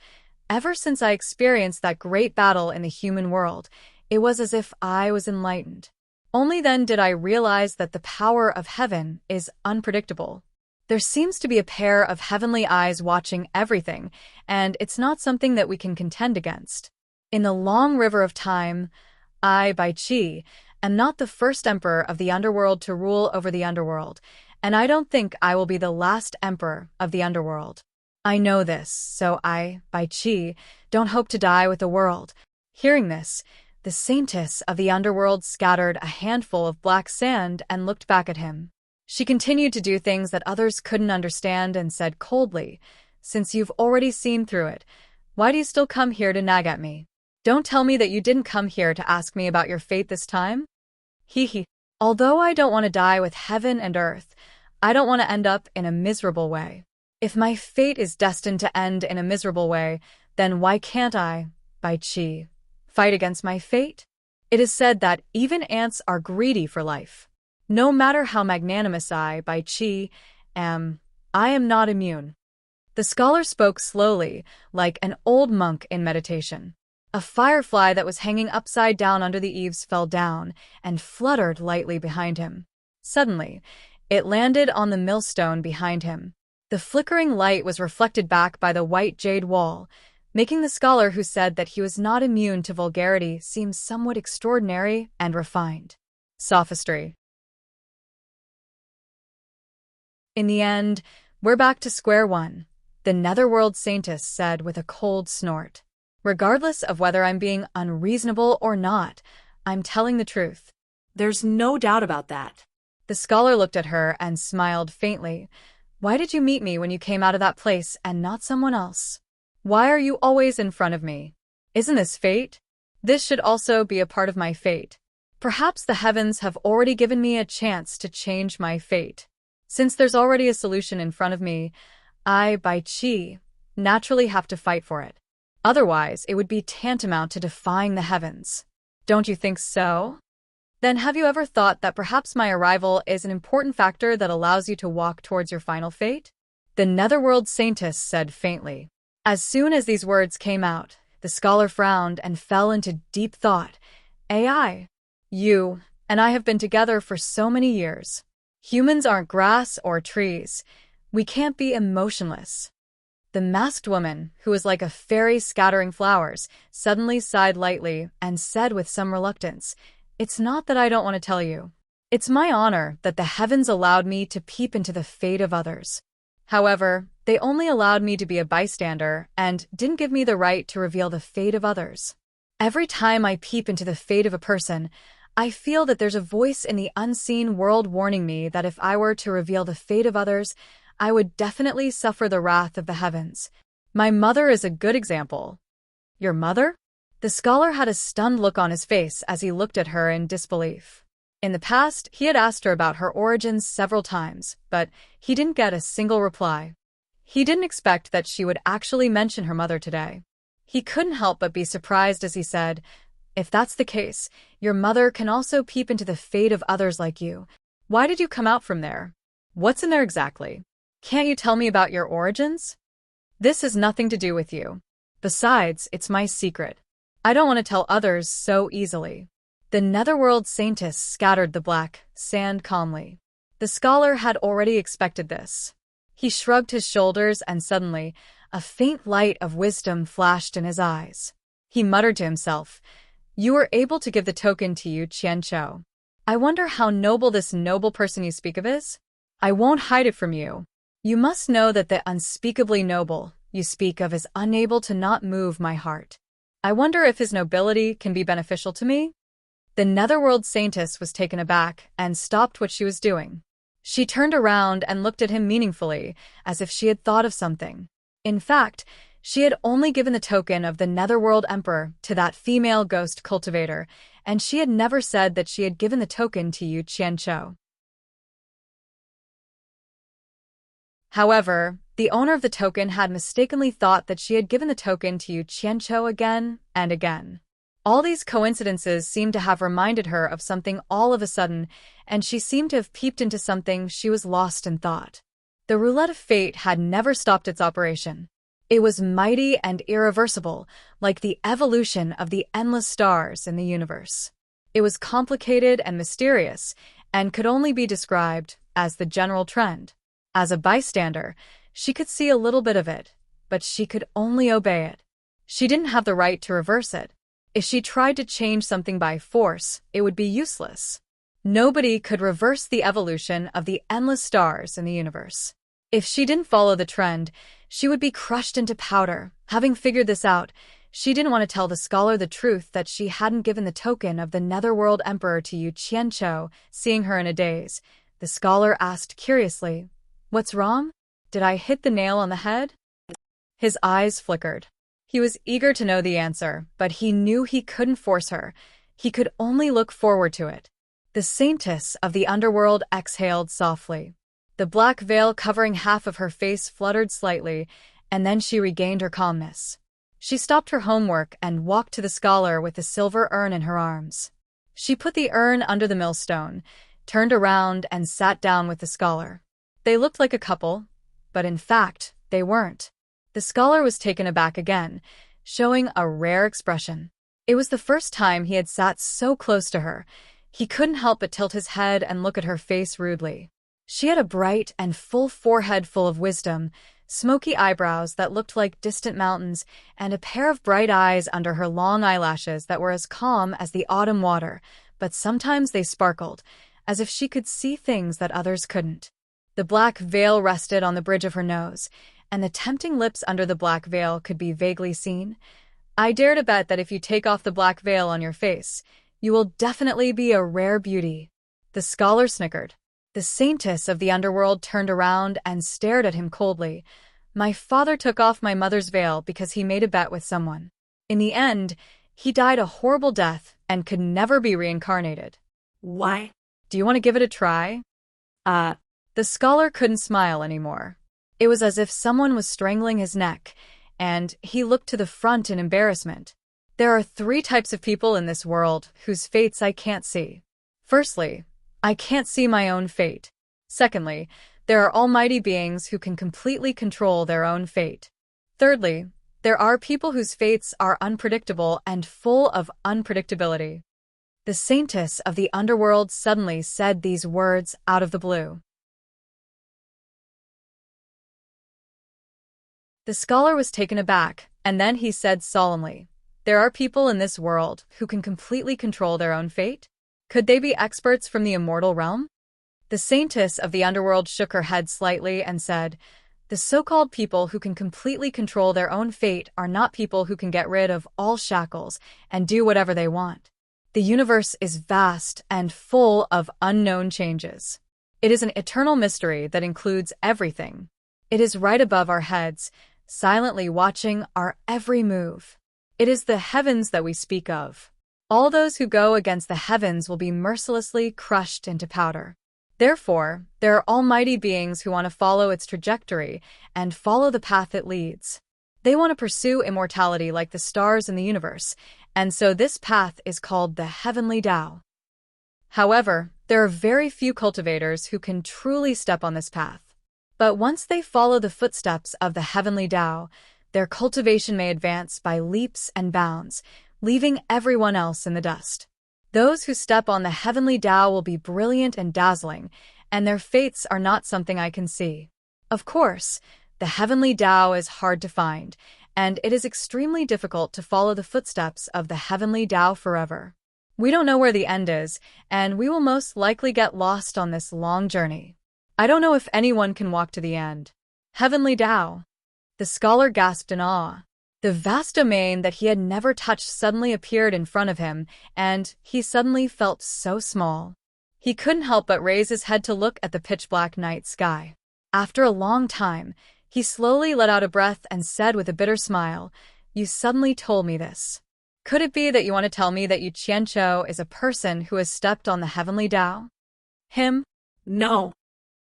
Speaker 1: "Ever since I experienced that great battle in the human world, it was as if I was enlightened. Only then did I realize that the power of heaven is unpredictable. There seems to be a pair of heavenly eyes watching everything, and it's not something that we can contend against. In the long river of time, I, Bai Qi, am not the first emperor of the underworld to rule over the underworld, and I don't think I will be the last emperor of the underworld. I know this, so I, Bai Qi, don't hope to die with the world." Hearing this, the saintess of the underworld scattered a handful of black sand and looked back at him. She continued to do things that others couldn't understand and said coldly, "Since you've already seen through it, why do you still come here to nag at me? Don't tell me that you didn't come here to ask me about your fate this time?" He. "Although I don't want to die with heaven and earth, I don't want to end up in a miserable way. If my fate is destined to end in a miserable way, then why can't I, Bai Qi, fight against my fate? It is said that even ants are greedy for life. No matter how magnanimous I, Bai Qi, am, I am not immune." The scholar spoke slowly, like an old monk in meditation. A firefly that was hanging upside down under the eaves fell down and fluttered lightly behind him. Suddenly, it landed on the millstone behind him. The flickering light was reflected back by the white jade wall, making the scholar who said that he was not immune to vulgarity seem somewhat extraordinary and refined. Sophistry. In the end, we're back to square one, the Netherworld Saintess said with a cold snort. Regardless of whether I'm being unreasonable or not, I'm telling the truth.
Speaker 2: There's no doubt about that.
Speaker 1: The scholar looked at her and smiled faintly. Why did you meet me when you came out of that place and not someone else? Why are you always in front of me? Isn't this fate? This should also be a part of my fate. Perhaps the heavens have already given me a chance to change my fate. Since there's already a solution in front of me, I, by chi, naturally have to fight for it. Otherwise, it would be tantamount to defying the heavens. Don't you think so? Then have you ever thought that perhaps my arrival is an important factor that allows you to walk towards your final fate? The Netherworld Saintess said faintly. As soon as these words came out, the scholar frowned and fell into deep thought. AI. You and I have been together for so many years. Humans aren't grass or trees. We can't be emotionless. The masked woman, who was like a fairy scattering flowers, suddenly sighed lightly and said with some reluctance, "It's not that I don't want to tell you. It's my honor that the heavens allowed me to peep into the fate of others. However, they only allowed me to be a bystander and didn't give me the right to reveal the fate of others. Every time I peep into the fate of a person, I feel that there's a voice in the unseen world warning me that if I were to reveal the fate of others, I would definitely suffer the wrath of the heavens. My mother is a good example." Your mother? The scholar had a stunned look on his face as he looked at her in disbelief. In the past, he had asked her about her origins several times, but he didn't get a single reply. He didn't expect that she would actually mention her mother today. He couldn't help but be surprised as he said, "If that's the case, your mother can also peep into the fate of others like you. Why did you come out from there? What's in there exactly? Can't you tell me about your origins? This has nothing to do with you. Besides, it's my secret. I don't want to tell others so easily." The Netherworld Saintess scattered the black sand calmly. The scholar had already expected this. He shrugged his shoulders and suddenly, a faint light of wisdom flashed in his eyes. He muttered to himself, "You were able to give the token to Yu Qianqiu. I wonder how noble this noble person you speak of is? I won't hide it from you. You must know that the unspeakably noble you speak of is unable to not move my heart. I wonder if his nobility can be beneficial to me?" The Netherworld Saintess was taken aback and stopped what she was doing. She turned around and looked at him meaningfully, as if she had thought of something. In fact, she had only given the token of the Netherworld Emperor to that female ghost cultivator, and she had never said that she had given the token to Yu Qianqiu. However, the owner of the token had mistakenly thought that she had given the token to Yu Qianqiu again and again. All these coincidences seemed to have reminded her of something all of a sudden, and she seemed to have peeped into something she was lost in thought. The roulette of fate had never stopped its operation. It was mighty and irreversible, like the evolution of the endless stars in the universe. It was complicated and mysterious, and could only be described as the general trend. As a bystander, she could see a little bit of it, but she could only obey it. She didn't have the right to reverse it. If she tried to change something by force, it would be useless. Nobody could reverse the evolution of the endless stars in the universe. If she didn't follow the trend, she would be crushed into powder. Having figured this out, she didn't want to tell the scholar the truth that she hadn't given the token of the Netherworld Emperor to Yu Qianqiu. Seeing her in a daze, the scholar asked curiously, "What's wrong? Did I hit the nail on the head?" His eyes flickered. He was eager to know the answer, but he knew he couldn't force her. He could only look forward to it. The Saintess of the Underworld exhaled softly. The black veil covering half of her face fluttered slightly, and then she regained her calmness. She stopped her homework and walked to the scholar with the silver urn in her arms. She put the urn under the millstone, turned around and sat down with the scholar. They looked like a couple, but in fact, they weren't. The scholar was taken aback again, showing a rare expression. It was the first time he had sat so close to her. He couldn't help but tilt his head and look at her face rudely. She had a bright and full forehead full of wisdom, smoky eyebrows that looked like distant mountains, and a pair of bright eyes under her long eyelashes that were as calm as the autumn water, but sometimes they sparkled, as if she could see things that others couldn't. The black veil rested on the bridge of her nose, and the tempting lips under the black veil could be vaguely seen. I dare to bet that if you take off the black veil on your face, you will definitely be a rare beauty. The scholar snickered. The saintess of the underworld turned around and stared at him coldly. My father took off my mother's veil because he made a bet with someone. In the end, he died a horrible death and could never be reincarnated.
Speaker 2: Why?
Speaker 1: Do you want to give it a try? The scholar couldn't smile anymore. It was as if someone was strangling his neck, and he looked to the front in embarrassment. There are 3 types of people in this world whose fates I can't see. Firstly, I can't see my own fate. Secondly, there are almighty beings who can completely control their own fate. Thirdly, there are people whose fates are unpredictable and full of unpredictability. The saintess of the underworld suddenly said these words out of the blue. The scholar was taken aback, and then he said solemnly, "There are people in this world who can completely control their own fate? Could they be experts from the immortal realm?" The saintess of the underworld shook her head slightly and said, "The so-called people who can completely control their own fate are not people who can get rid of all shackles and do whatever they want. The universe is vast and full of unknown changes. It is an eternal mystery that includes everything. It is right above our heads, silently watching our every move. It is the heavens that we speak of. All those who go against the heavens will be mercilessly crushed into powder. Therefore, there are almighty beings who want to follow its trajectory and follow the path it leads. They want to pursue immortality like the stars in the universe, and so this path is called the Heavenly Tao. However, there are very few cultivators who can truly step on this path. But once they follow the footsteps of the Heavenly Tao, their cultivation may advance by leaps and bounds, leaving everyone else in the dust. Those who step on the Heavenly Tao will be brilliant and dazzling, and their fates are not something I can see. Of course, the Heavenly Tao is hard to find, and it is extremely difficult to follow the footsteps of the Heavenly Tao forever. We don't know where the end is, and we will most likely get lost on this long journey. I don't know if anyone can walk to the end. Heavenly Tao. The scholar gasped in awe. The vast domain that he had never touched suddenly appeared in front of him, and he suddenly felt so small. He couldn't help but raise his head to look at the pitch-black night sky. After a long time, he slowly let out a breath and said with a bitter smile, "You suddenly told me this. Could it be that you want to tell me that Yu Qianqiu is a person who has stepped on the Heavenly Tao?" Him?
Speaker 2: No.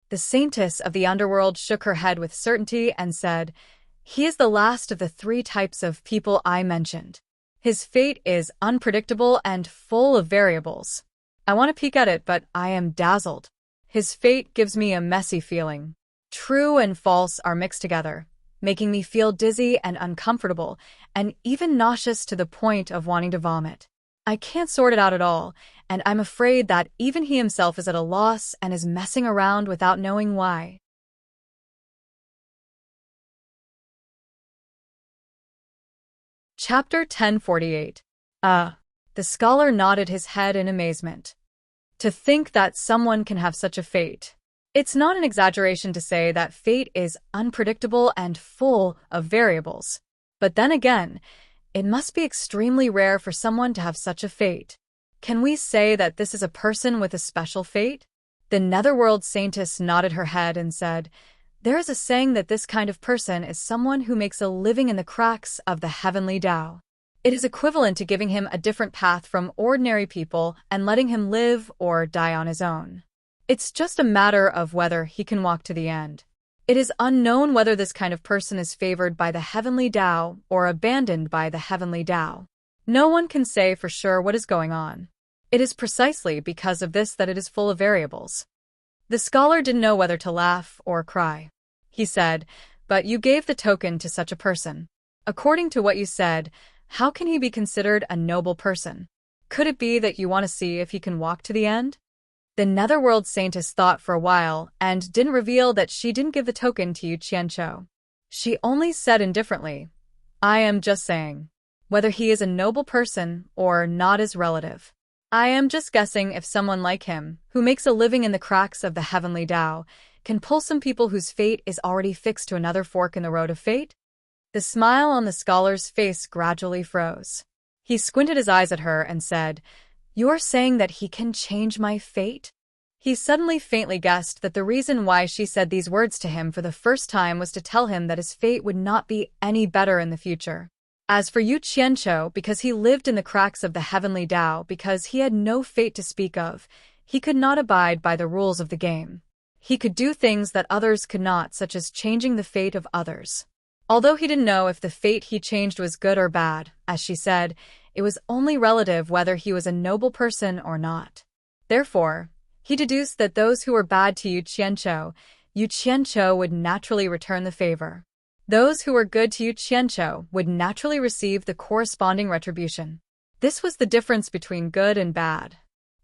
Speaker 1: The saintess of the underworld shook her head with certainty and said, "He is the last of the 3 types of people I mentioned. His fate is unpredictable and full of variables. I want to peek at it, but I am dazzled. His fate gives me a messy feeling. True and false are mixed together, making me feel dizzy and uncomfortable, and even nauseous to the point of wanting to vomit. I can't sort it out at all, and I'm afraid that even he himself is at a loss and is messing around without knowing why." Chapter 1048. The scholar nodded his head in amazement. To think that someone can have such a fate. It's not an exaggeration to say that fate is unpredictable and full of variables. But then again, it must be extremely rare for someone to have such a fate. Can we say that this is a person with a special fate? The netherworld saintess nodded her head and said, "There is a saying that this kind of person is someone who makes a living in the cracks of the Heavenly Tao. It is equivalent to giving him a different path from ordinary people and letting him live or die on his own. It's just a matter of whether he can walk to the end. It is unknown whether this kind of person is favored by the Heavenly Tao or abandoned by the Heavenly Tao. No one can say for sure what is going on. It is precisely because of this that it is full of variables." The scholar didn't know whether to laugh or cry. He said, "But you gave the token to such a person. According to what you said, how can he be considered a noble person? Could it be that you want to see if he can walk to the end?" The Netherworld Saintess thought for a while and didn't reveal that she didn't give the token to Yu Qianqiu. She only said indifferently, I am just saying. Whether he is a noble person or not is relative. I am just guessing if someone like him, who makes a living in the cracks of the heavenly Tao, can pull some people whose fate is already fixed to another fork in the road of fate? The smile on the scholar's face gradually froze. He squinted his eyes at her and said, You are saying that he can change my fate? He suddenly faintly guessed that the reason why she said these words to him for the first time was to tell him that his fate would not be any better in the future. As for Yu Qianqiu, because he lived in the cracks of the heavenly Tao, because he had no fate to speak of, he could not abide by the rules of the game. He could do things that others could not, such as changing the fate of others. Although he didn't know if the fate he changed was good or bad, as she said, it was only relative whether he was a noble person or not. Therefore, he deduced that those who were bad to Yu Qianqiu would naturally return the favor. Those who were good to Yu Qianqiu would naturally receive the corresponding retribution. This was the difference between good and bad.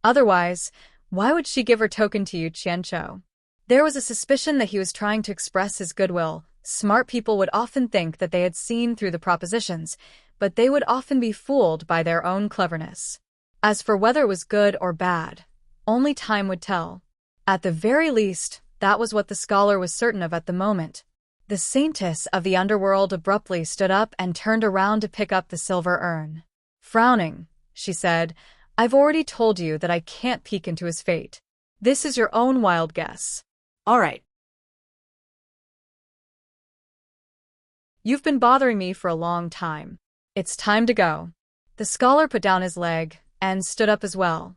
Speaker 1: Otherwise, why would she give her token to Yu Qianqiu? There was a suspicion that he was trying to express his goodwill. Smart people would often think that they had seen through the propositions, but they would often be fooled by their own cleverness. As for whether it was good or bad, only time would tell. At the very least, that was what the scholar was certain of at the moment. The saintess of the underworld abruptly stood up and turned around to pick up the silver urn. Frowning, she said, I've already told you that I can't peek into his fate. This is your own wild guess.
Speaker 2: All right.
Speaker 1: You've been bothering me for a long time. It's time to go. The scholar put down his leg and stood up as well.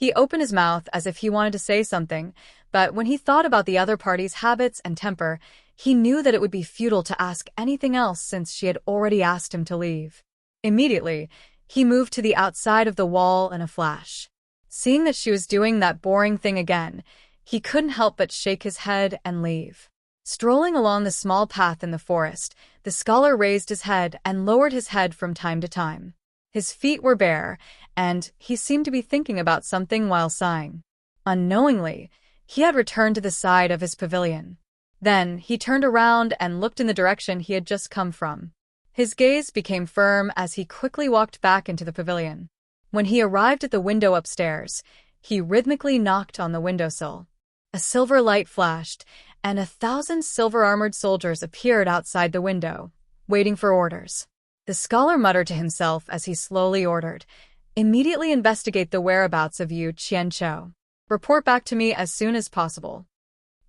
Speaker 1: He opened his mouth as if he wanted to say something, but when he thought about the other party's habits and temper, he knew that it would be futile to ask anything else since she had already asked him to leave. Immediately, he moved to the outside of the wall in a flash. Seeing that she was doing that boring thing again, he couldn't help but shake his head and leave. Strolling along the small path in the forest, the scholar raised his head and lowered his head from time to time. His feet were bare, and he seemed to be thinking about something while sighing. Unknowingly, he had returned to the side of his pavilion. Then he turned around and looked in the direction he had just come from. His gaze became firm as he quickly walked back into the pavilion. When he arrived at the window upstairs, he rhythmically knocked on the windowsill. A silver light flashed, and 1,000 silver-armored soldiers appeared outside the window, waiting for orders. The scholar muttered to himself as he slowly ordered, Immediately investigate the whereabouts of Yu Qianqiu. Report back to me as soon as possible.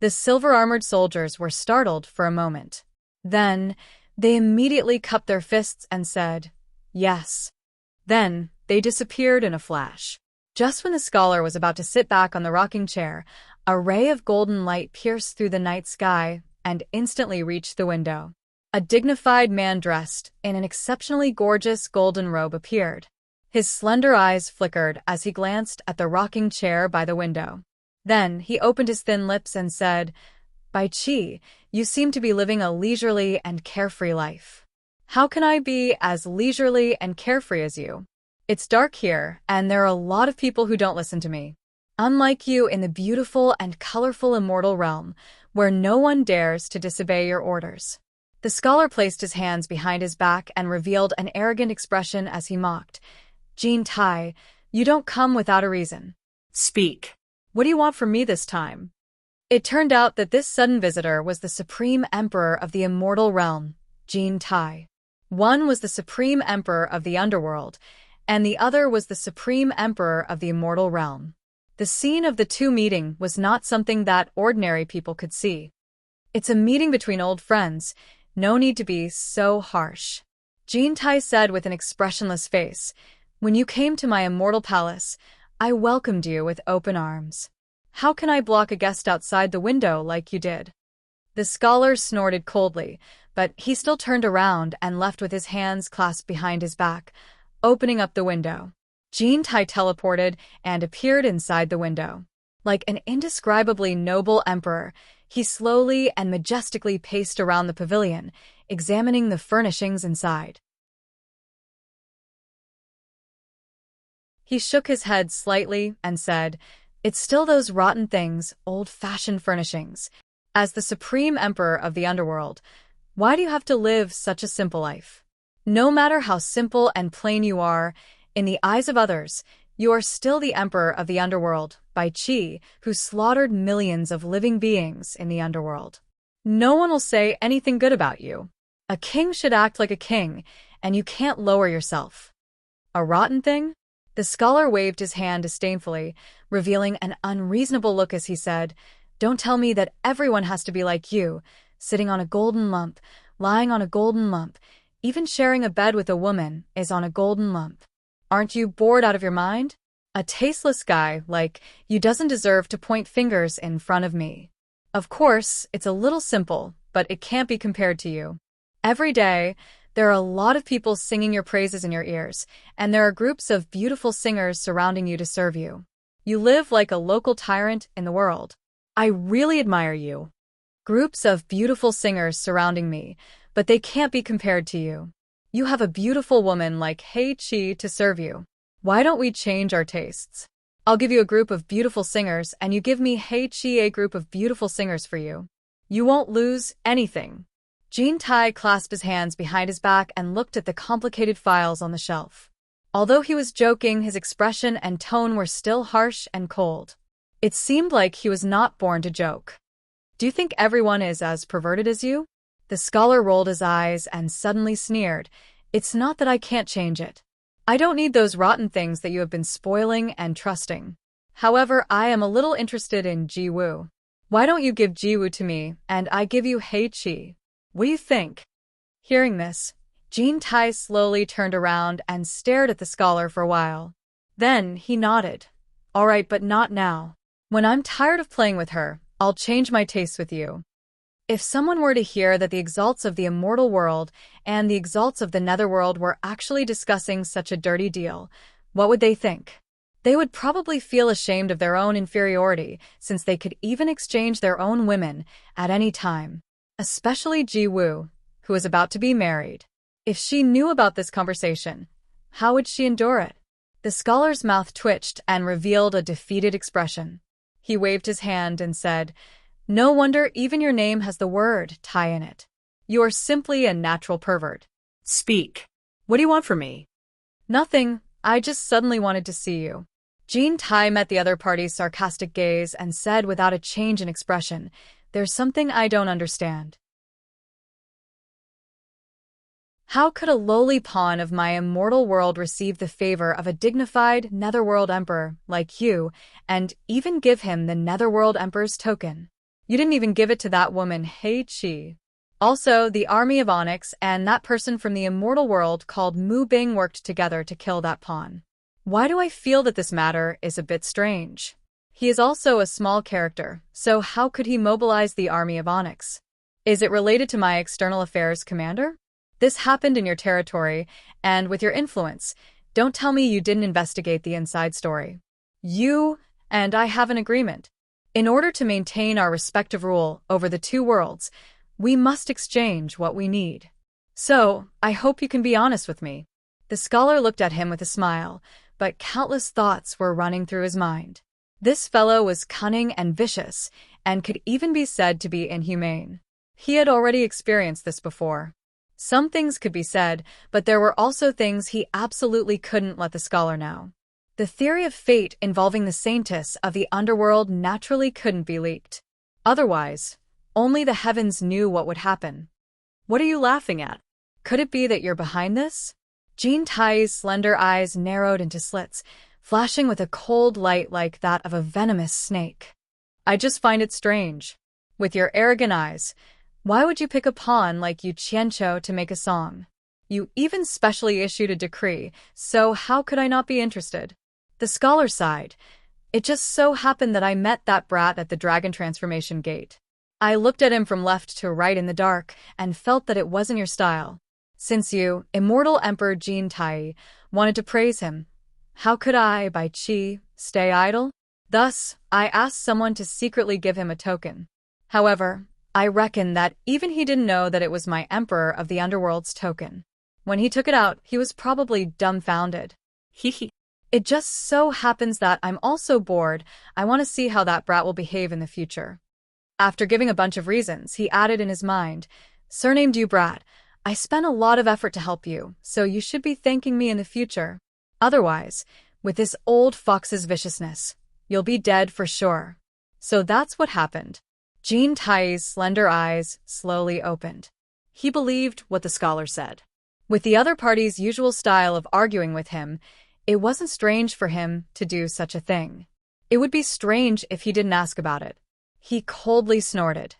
Speaker 1: The silver-armored soldiers were startled for a moment. Then, they immediately cupped their fists and said, Yes. Then, they disappeared in a flash. Just when the scholar was about to sit back on the rocking chair, a ray of golden light pierced through the night sky and instantly reached the window. A dignified man dressed in an exceptionally gorgeous golden robe appeared. His slender eyes flickered as he glanced at the rocking chair by the window. Then he opened his thin lips and said, Bai Qi, you seem to be living a leisurely and carefree life. How can I be as leisurely and carefree as you? It's dark here, and there are a lot of people who don't listen to me. Unlike you in the beautiful and colorful immortal realm, where no one dares to disobey your orders. The scholar placed his hands behind his back and revealed an arrogant expression as he mocked. Jean Tai, you don't come without a reason.
Speaker 2: Speak.
Speaker 1: What do you want from me this time? It turned out that this sudden visitor was the Supreme Emperor of the immortal realm, Jean Tai. One was the Supreme Emperor of the underworld, and the other was the Supreme Emperor of the immortal realm. The scene of the two meeting was not something that ordinary people could see. It's a meeting between old friends. No need to be so harsh. Jean Tai said with an expressionless face, When you came to my immortal palace, I welcomed you with open arms. How can I block a guest outside the window like you did? The scholar snorted coldly, but he still turned around and left with his hands clasped behind his back, opening up the window. Jean Tai teleported and appeared inside the window. Like an indescribably noble emperor, he slowly and majestically paced around the pavilion, examining the furnishings inside. He shook his head slightly and said, It's still those rotten things, old-fashioned furnishings. As the supreme emperor of the underworld, why do you have to live such a simple life? No matter how simple and plain you are, in the eyes of others, you are still the emperor of the underworld, by Qi, who slaughtered millions of living beings in the underworld. No one will say anything good about you. A king should act like a king, and you can't lower yourself. A rotten thing? The scholar waved his hand disdainfully, revealing an unreasonable look as he said, "Don't tell me that everyone has to be like you, sitting on a golden lump, lying on a golden lump, even sharing a bed with a woman is on a golden lump. Aren't you bored out of your mind? A tasteless guy like you doesn't deserve to point fingers in front of me. Of course, it's a little simple, but it can't be compared to you. Every day, there are a lot of people singing your praises in your ears, and there are groups of beautiful singers surrounding you to serve you. You live like a local tyrant in the world. I really admire you. Groups of beautiful singers surrounding me, but they can't be compared to you. You have a beautiful woman like Hei Qi to serve you. Why don't we change our tastes? I'll give you a group of beautiful singers, and you give me Hei Qi a group of beautiful singers for you. You won't lose anything." Jean Tai clasped his hands behind his back and looked at the complicated files on the shelf. Although he was joking, his expression and tone were still harsh and cold. It seemed like he was not born to joke. "Do you think everyone is as perverted as you?" The scholar rolled his eyes and suddenly sneered. "It's not that I can't change it. I don't need those rotten things that you have been spoiling and trusting. However, I am a little interested in Jiwu. Why don't you give Jiwu to me, and I give you Hei Qi? What do you think?" Hearing this, Jean Tai slowly turned around and stared at the scholar for a while. Then he nodded. "All right, but not now. When I'm tired of playing with her, I'll change my tastes with you." If someone were to hear that the exalts of the immortal world and the exalts of the netherworld were actually discussing such a dirty deal, what would they think? They would probably feel ashamed of their own inferiority, since they could even exchange their own women at any time. Especially Ji Wu, who was about to be married. If she knew about this conversation, how would she endure it? The scholar's mouth twitched and revealed a defeated expression. He waved his hand and said, "No wonder even your name has the word Tai in it. You are simply a natural pervert."
Speaker 2: Speak. What do you want from me?
Speaker 1: "Nothing. I just suddenly wanted to see you." Jean Tai met the other party's sarcastic gaze and said without a change in expression, "There's something I don't understand. How could a lowly pawn of my immortal world receive the favor of a dignified netherworld emperor like you, and even give him the netherworld emperor's token? You didn't even give it to that woman Hei Qi. Also, the army of Onyx and that person from the immortal world called Mu Bing worked together to kill that pawn. Why do I feel that this matter is a bit strange? He is also a small character, so how could he mobilize the army of Onyx? Is it related to my external affairs commander? This happened in your territory, and with your influence. Don't tell me you didn't investigate the inside story. You and I have an agreement. In order to maintain our respective rule over the two worlds, we must exchange what we need. So, I hope you can be honest with me." The scholar looked at him with a smile, but countless thoughts were running through his mind. This fellow was cunning and vicious, and could even be said to be inhumane. He had already experienced this before. Some things could be said, but there were also things he absolutely couldn't let the scholar know. The theory of fate involving the scientists of the underworld naturally couldn't be leaked. Otherwise, only the heavens knew what would happen. "What are you laughing at? Could it be that you're behind this?" Jean Tai's slender eyes narrowed into slits, flashing with a cold light like that of a venomous snake. "I just find it strange. With your arrogant eyes, why would you pick a pawn like Yu Qianqiu to make a song? You even specially issued a decree, so how could I not be interested?" The scholar sighed. "It just so happened that I met that brat at the dragon transformation gate. I looked at him from left to right in the dark and felt that it wasn't your style. Since you, immortal Emperor Jean Tai, wanted to praise him, how could I, by Qi, stay idle? Thus, I asked someone to secretly give him a token. However, I reckon that even he didn't know that it was my Emperor of the Underworld's token. When he took it out, he was probably dumbfounded.
Speaker 2: Hee.
Speaker 1: It just so happens that I'm also bored. I want to see how that brat will behave in the future. After giving a bunch of reasons, he added in his mind, "Surnamed you brat, I spent a lot of effort to help you, so you should be thanking me in the future. Otherwise, with this old fox's viciousness, you'll be dead for sure." So that's what happened. Jean Tai's slender eyes slowly opened. He believed what the scholar said. With the other party's usual style of arguing with him, it wasn't strange for him to do such a thing. It would be strange if he didn't ask about it. He coldly snorted.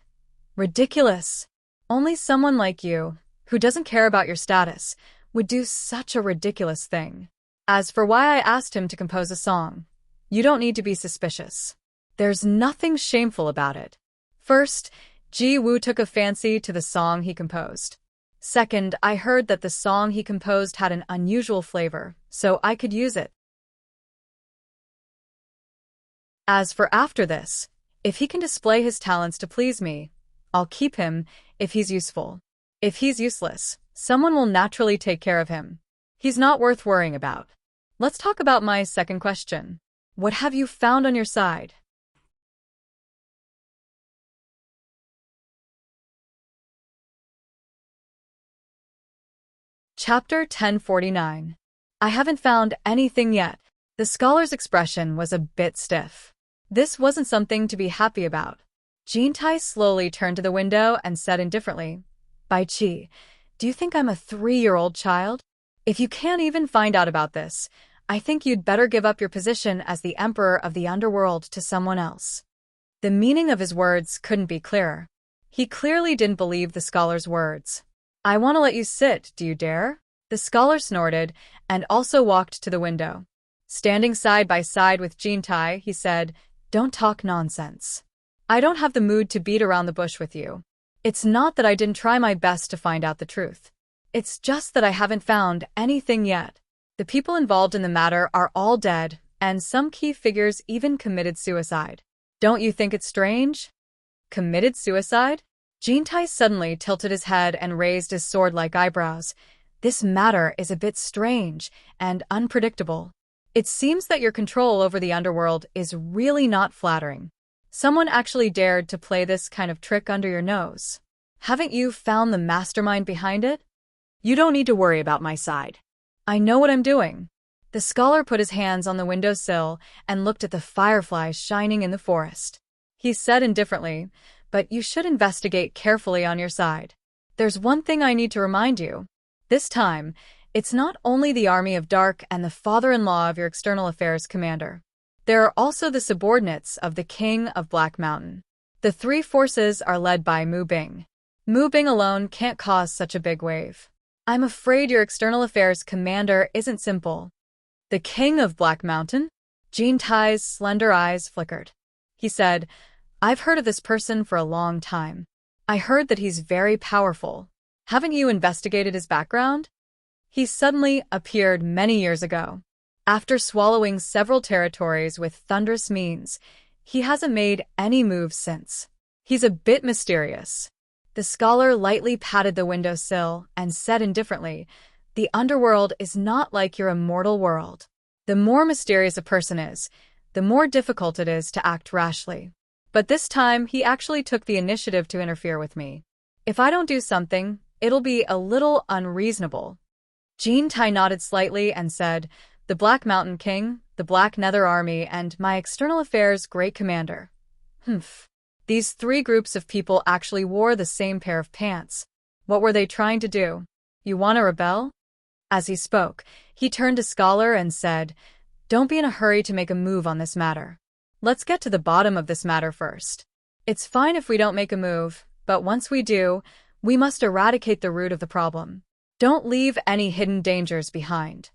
Speaker 1: "Ridiculous. Only someone like you, who doesn't care about your status, would do such a ridiculous thing. As for why I asked him to compose a song, you don't need to be suspicious. There's nothing shameful about it. First, Ji Woo took a fancy to the song he composed. Second, I heard that the song he composed had an unusual flavor, so I could use it. As for after this, if he can display his talents to please me, I'll keep him if he's useful. If he's useless, someone will naturally take care of him. He's not worth worrying about. Let's talk about my second question. What have you found on your side?" Chapter 1049. I haven't found anything yet. The scholar's expression was a bit stiff. This wasn't something to be happy about. Jean Tai slowly turned to the window and said indifferently, "Bai Qi, do you think I'm a 3-year-old child? If you can't even find out about this, I think you'd better give up your position as the emperor of the underworld to someone else." The meaning of his words couldn't be clearer. He clearly didn't believe the scholar's words. "I want to let you sit, do you dare?" The scholar snorted and also walked to the window. Standing side by side with Jean Tai, he said, "Don't talk nonsense. I don't have the mood to beat around the bush with you. It's not that I didn't try my best to find out the truth. It's just that I haven't found anything yet. The people involved in the matter are all dead, and some key figures even committed suicide. Don't you think it's strange?" "Committed suicide?" Jean Tai suddenly tilted his head and raised his sword-like eyebrows. "This matter is a bit strange and unpredictable. It seems that your control over the underworld is really not flattering. Someone actually dared to play this kind of trick under your nose. Haven't you found the mastermind behind it?"
Speaker 2: You don't need to worry about my side.
Speaker 1: "I know what I'm doing." The scholar put his hands on the windowsill and looked at the fireflies shining in the forest. He said indifferently, "But you should investigate carefully on your side. There's one thing I need to remind you. This time, it's not only the army of Dark and the father-in-law of your external affairs commander. There are also the subordinates of the King of Black Mountain. The 3 forces are led by Mu Bing. Mu Bing alone can't cause such a big wave. I'm afraid your external affairs commander isn't simple." "The King of Black Mountain?" Jean Tai's slender eyes flickered. He said, "I've heard of this person for a long time. I heard that he's very powerful. Haven't you investigated his background? He suddenly appeared many years ago. After swallowing several territories with thunderous means, he hasn't made any moves since. He's a bit mysterious." The scholar lightly patted the windowsill and said indifferently, "The underworld is not like your immortal world. The more mysterious a person is, the more difficult it is to act rashly. But this time, he actually took the initiative to interfere with me. If I don't do something, it'll be a little unreasonable." Jean Tai nodded slightly and said, "The Black Mountain King, the Black Nether Army, and my external affairs great commander. Humph. These 3 groups of people actually wore the same pair of pants. What were they trying to do? You want to rebel?" As he spoke, he turned to Scholar and said, "Don't be in a hurry to make a move on this matter. Let's get to the bottom of this matter first. It's fine if we don't make a move, but once we do, we must eradicate the root of the problem. Don't leave any hidden dangers behind.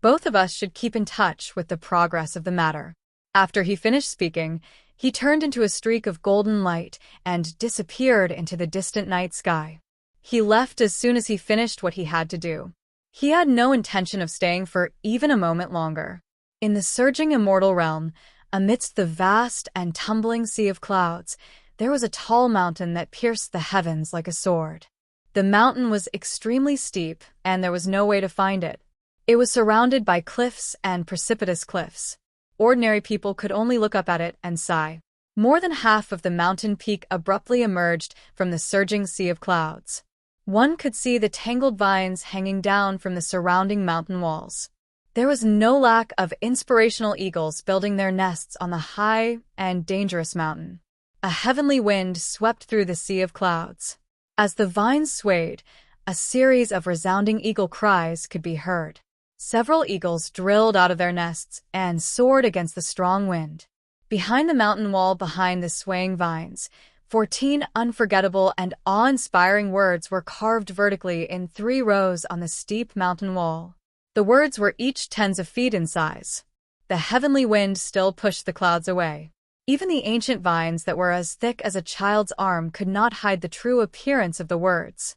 Speaker 1: Both of us should keep in touch with the progress of the matter." After he finished speaking, he turned into a streak of golden light and disappeared into the distant night sky. He left as soon as he finished what he had to do. He had no intention of staying for even a moment longer. In the surging immortal realm, amidst the vast and tumbling sea of clouds, there was a tall mountain that pierced the heavens like a sword. The mountain was extremely steep, and there was no way to find it. It was surrounded by cliffs and precipitous cliffs. Ordinary people could only look up at it and sigh. More than half of the mountain peak abruptly emerged from the surging sea of clouds. One could see the tangled vines hanging down from the surrounding mountain walls. There was no lack of inspirational eagles building their nests on the high and dangerous mountain. A heavenly wind swept through the sea of clouds. As the vines swayed, a series of resounding eagle cries could be heard. Several eagles drilled out of their nests and soared against the strong wind. Behind the mountain wall, behind the swaying vines, 14 unforgettable and awe-inspiring words were carved vertically in 3 rows on the steep mountain wall. The words were each tens of feet in size. The heavenly wind still pushed the clouds away. Even the ancient vines that were as thick as a child's arm could not hide the true appearance of the words.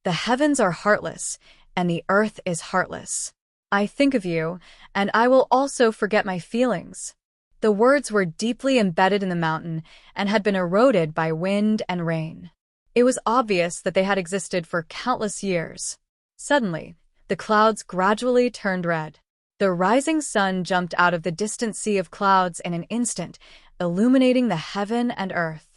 Speaker 1: The heavens are heartless, and the earth is heartless. I think of you, and I will also forget my feelings. The words were deeply embedded in the mountain and had been eroded by wind and rain. It was obvious that they had existed for countless years. Suddenly, the clouds gradually turned red. The rising sun jumped out of the distant sea of clouds in an instant, illuminating the heaven and earth.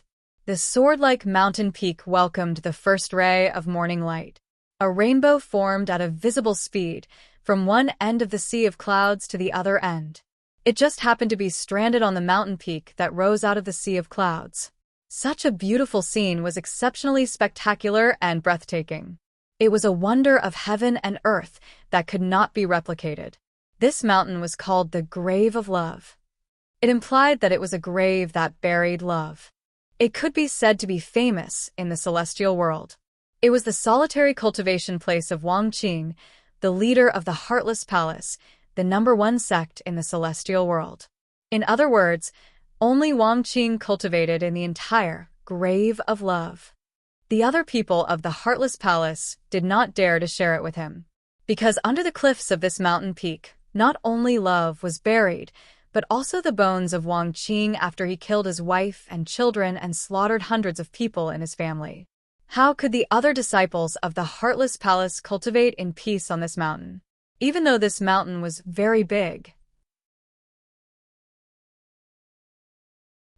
Speaker 1: The sword-like mountain peak welcomed the first ray of morning light. A rainbow formed at a visible speed, from one end of the sea of clouds to the other end. It just happened to be stranded on the mountain peak that rose out of the sea of clouds. Such a beautiful scene was exceptionally spectacular and breathtaking. It was a wonder of heaven and earth that could not be replicated. This mountain was called the Grave of Love. It implied that it was a grave that buried love. It could be said to be famous in the celestial world. It was the solitary cultivation place of Wangqing, the leader of the Heartless Palace, the #1 sect in the celestial world. In other words, only Wangqing cultivated in the entire Grave of Love. The other people of the Heartless Palace did not dare to share it with him. Because under the cliffs of this mountain peak, not only love was buried, but also the bones of Wangqing after he killed his wife and children and slaughtered hundreds of people in his family. How could the other disciples of the Heartless Palace cultivate in peace on this mountain? Even though this mountain was very big.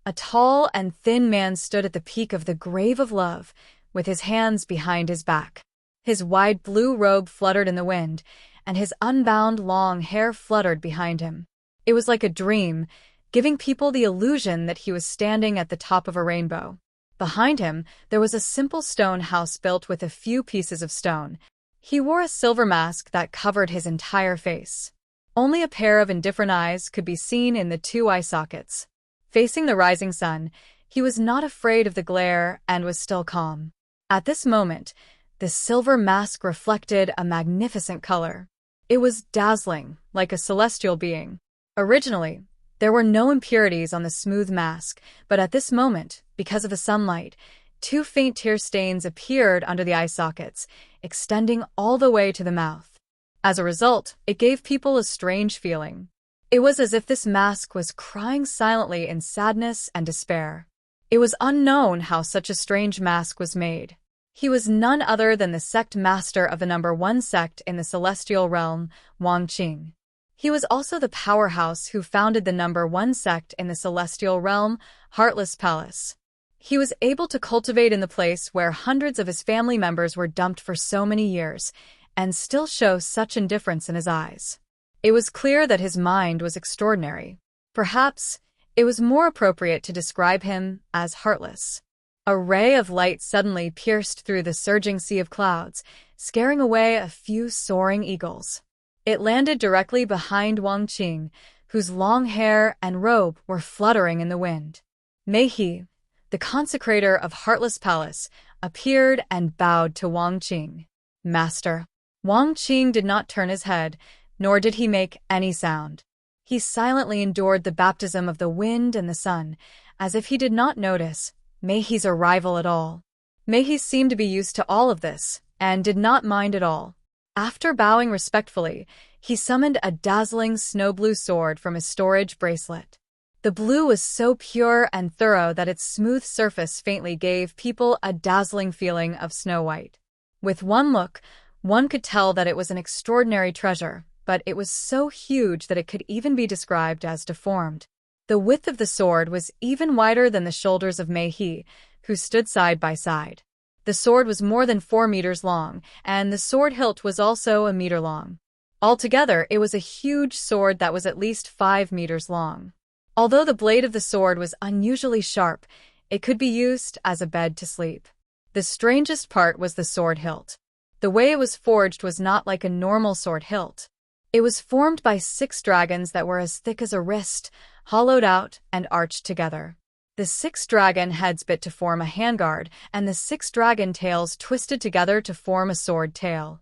Speaker 1: A tall and thin man stood at the peak of the Grave of Love, with his hands behind his back. His wide blue robe fluttered in the wind, and his unbound long hair fluttered behind him. It was like a dream, giving people the illusion that he was standing at the top of a rainbow. Behind him, there was a simple stone house built with a few pieces of stone. He wore a silver mask that covered his entire face. Only a pair of indifferent eyes could be seen in the 2 eye sockets. Facing the rising sun, he was not afraid of the glare and was still calm. At this moment, the silver mask reflected a magnificent color. It was dazzling, like a celestial being. Originally, there were no impurities on the smooth mask, but at this moment, because of the sunlight, 2 faint tear stains appeared under the eye sockets, extending all the way to the mouth. As a result, it gave people a strange feeling. It was as if this mask was crying silently in sadness and despair. It was unknown how such a strange mask was made. He was none other than the sect master of the #1 sect in the celestial realm, Wangqing. He was also the powerhouse who founded the #1 sect in the celestial realm, Heartless Palace. He was able to cultivate in the place where hundreds of his family members were dumped for so many years, and still show such indifference in his eyes. It was clear that his mind was extraordinary. Perhaps it was more appropriate to describe him as heartless. A ray of light suddenly pierced through the surging sea of clouds, scaring away a few soaring eagles. It landed directly behind Wangqing, whose long hair and robe were fluttering in the wind. Meihe, the consecrator of Heartless Palace, appeared and bowed to Wangqing. Master. Wangqing did not turn his head, nor did he make any sound. He silently endured the baptism of the wind and the sun, as if he did not notice Meihe's arrival at all. Meihe seemed to be used to all of this, and did not mind at all. After bowing respectfully, he summoned a dazzling snow-blue sword from his storage bracelet. The blue was so pure and thorough that its smooth surface faintly gave people a dazzling feeling of snow white. With one look, one could tell that it was an extraordinary treasure, but it was so huge that it could even be described as deformed. The width of the sword was even wider than the shoulders of Mei-He, who stood side by side. The sword was more than 4 meters long, and the sword hilt was also a meter long. Altogether, it was a huge sword that was at least 5 meters long. Although the blade of the sword was unusually sharp, it could be used as a bed to sleep. The strangest part was the sword hilt. The way it was forged was not like a normal sword hilt. It was formed by 6 dragons that were as thick as a wrist, hollowed out and arched together. The 6 dragon heads bit to form a handguard, and the 6 dragon tails twisted together to form a sword tail.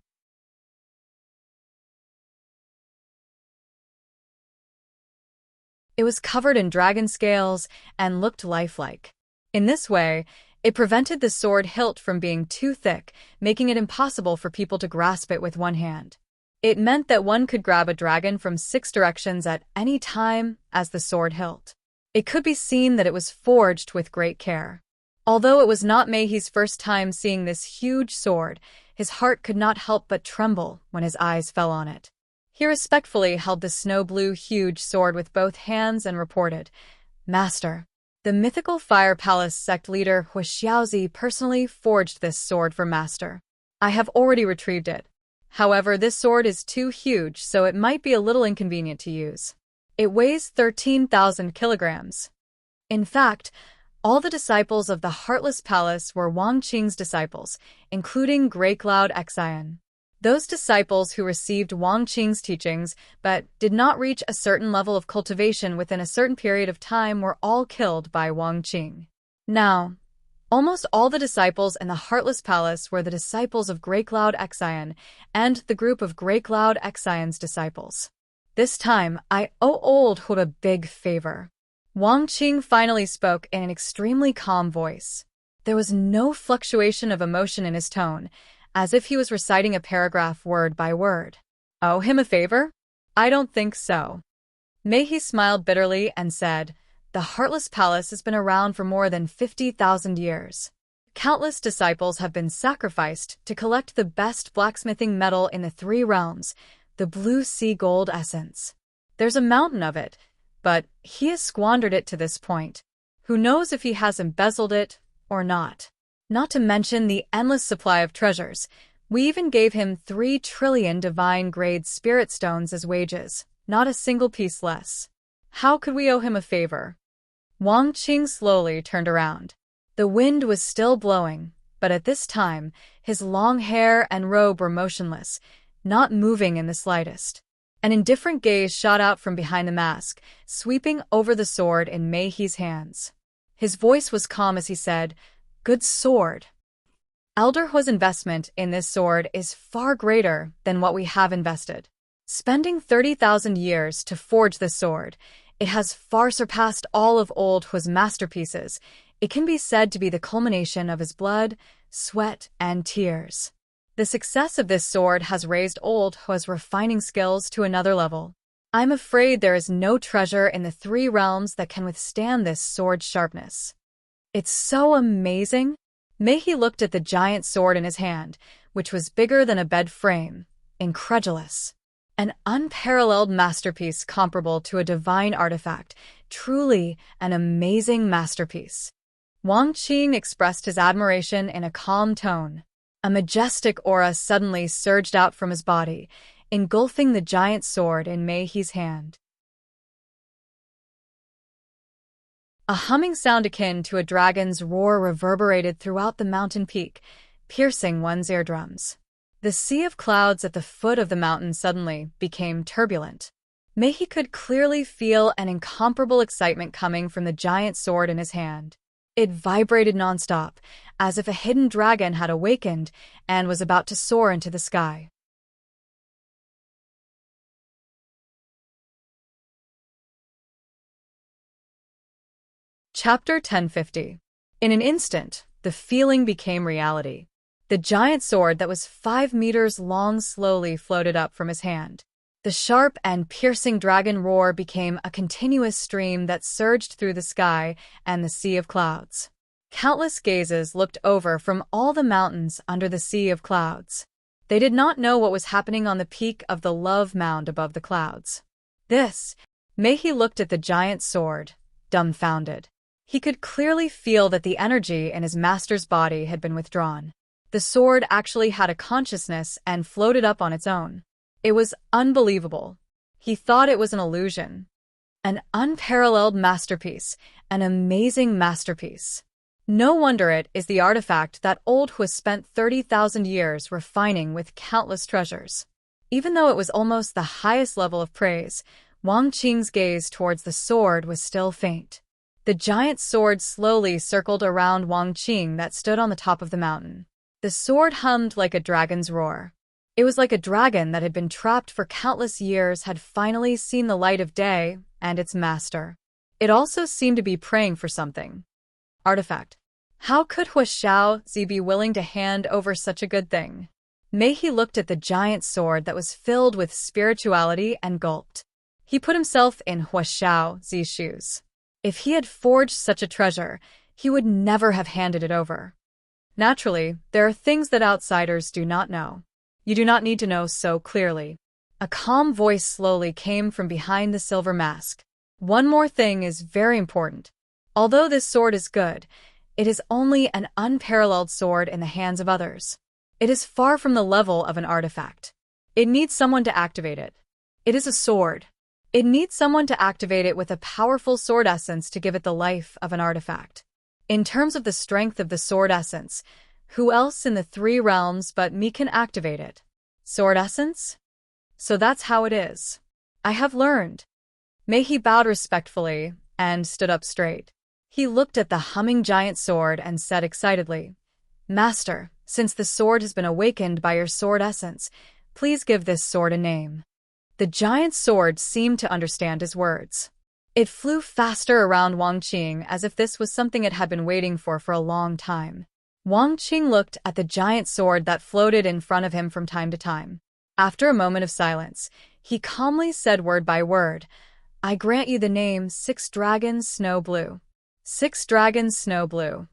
Speaker 1: It was covered in dragon scales and looked lifelike. In this way, it prevented the sword hilt from being too thick, making it impossible for people to grasp it with one hand. It meant that one could grab a dragon from 6 directions at any time as the sword hilt. It could be seen that it was forged with great care. Although it was not Mei-He's first time seeing this huge sword, his heart could not help but tremble when his eyes fell on it. He respectfully held the snow-blue huge sword with both hands and reported, "Master, the mythical Fire Palace sect leader Huixiaozi personally forged this sword for Master. I have already retrieved it. However, this sword is too huge, so it might be a little inconvenient to use. It weighs 13,000 kilograms. In fact, all the disciples of the Heartless Palace were Wang Qing's disciples, including Grey Cloud Xian. Those disciples who received Wang Qing's teachings but did not reach a certain level of cultivation within a certain period of time were all killed by Wang Qing. Now, almost all the disciples in the Heartless Palace were the disciples of Grey Cloud Xian and the group of Grey Cloud Xian's disciples. This time, I owe Old Hu a big favor." Wang Qing finally spoke in an extremely calm voice. There was no fluctuation of emotion in his tone, as if he was reciting a paragraph word by word. "Owe him a favor? I don't think so." Mei-He smiled bitterly and said, "The Heartless Palace has been around for more than 50,000 years. Countless disciples have been sacrificed to collect the best blacksmithing metal in the 3 realms, the blue sea gold essence. There's a mountain of it, but he has squandered it to this point. Who knows if he has embezzled it or not? Not to mention the endless supply of treasures. We even gave him 3 trillion divine-grade spirit stones as wages, not a single piece less. How could we owe him a favor?" Wang Qing slowly turned around. The wind was still blowing, but at this time, his long hair and robe were motionless, not moving in the slightest. An indifferent gaze shot out from behind the mask, sweeping over the sword in Mei-He's hands. His voice was calm as he said, "Good sword. Elder Hu's investment in this sword is far greater than what we have invested. Spending 30,000 years to forge this sword, it has far surpassed all of Old Hu's masterpieces. It can be said to be the culmination of his blood, sweat, and tears. The success of this sword has raised Old Hu's refining skills to another level. I'm afraid there is no treasure in the 3 realms that can withstand this sword's sharpness." "It's so amazing." Mei-He looked at the giant sword in his hand, which was bigger than a bed frame, incredulous. An unparalleled masterpiece comparable to a divine artifact, truly an amazing masterpiece. Wang Qing expressed his admiration in a calm tone. A majestic aura suddenly surged out from his body, engulfing the giant sword in Mei-He's hand. A humming sound akin to a dragon's roar reverberated throughout the mountain peak, piercing one's eardrums. The sea of clouds at the foot of the mountain suddenly became turbulent. Mei-He could clearly feel an incomparable excitement coming from the giant sword in his hand. It vibrated nonstop, as if a hidden dragon had awakened and was about to soar into the sky. Chapter 1050. In an instant, the feeling became reality. The giant sword that was 5 meters long slowly floated up from his hand. The sharp and piercing dragon roar became a continuous stream that surged through the sky and the sea of clouds. Countless gazes looked over from all the mountains under the sea of clouds. They did not know what was happening on the peak of the love mound above the clouds. Mehi looked at the giant sword, dumbfounded. He could clearly feel that the energy in his master's body had been withdrawn. The sword actually had a consciousness and floated up on its own. It was unbelievable. He thought it was an illusion. An unparalleled masterpiece, an amazing masterpiece. No wonder it is the artifact that old Hu spent 30,000 years refining with countless treasures. Even though it was almost the highest level of praise, Wang Qing's gaze towards the sword was still faint. The giant sword slowly circled around Wang Qing that stood on the top of the mountain. The sword hummed like a dragon's roar. It was like a dragon that had been trapped for countless years had finally seen the light of day and its master. It also seemed to be praying for something. Artifact. How could Hu Xiaozi be willing to hand over such a good thing? Mehi looked at the giant sword that was filled with spirituality and gulped. He put himself in Hu Xiaozi's shoes. If he had forged such a treasure, he would never have handed it over. Naturally, there are things that outsiders do not know. You do not need to know so clearly. A calm voice slowly came from behind the silver mask. One more thing is very important. Although this sword is good, it is only an unparalleled sword in the hands of others. It is far from the level of an artifact. It needs someone to activate it. It is a sword. It needs someone to activate it with a powerful sword essence to give it the life of an artifact. In terms of the strength of the sword essence, who else in the 3 realms but me can activate it? Sword essence? So that's how it is. I have learned. Mehi bowed respectfully and stood up straight. He looked at the humming giant sword and said excitedly, "Master, since the sword has been awakened by your sword essence, please give this sword a name." The giant sword seemed to understand his words. It flew faster around Wang Qing as if this was something it had been waiting for a long time. Wang Qing looked at the giant sword that floated in front of him from time to time. After a moment of silence, he calmly said word by word, "I grant you the name 6 Dragons Snow Blue." 6 Dragons Snow Blue.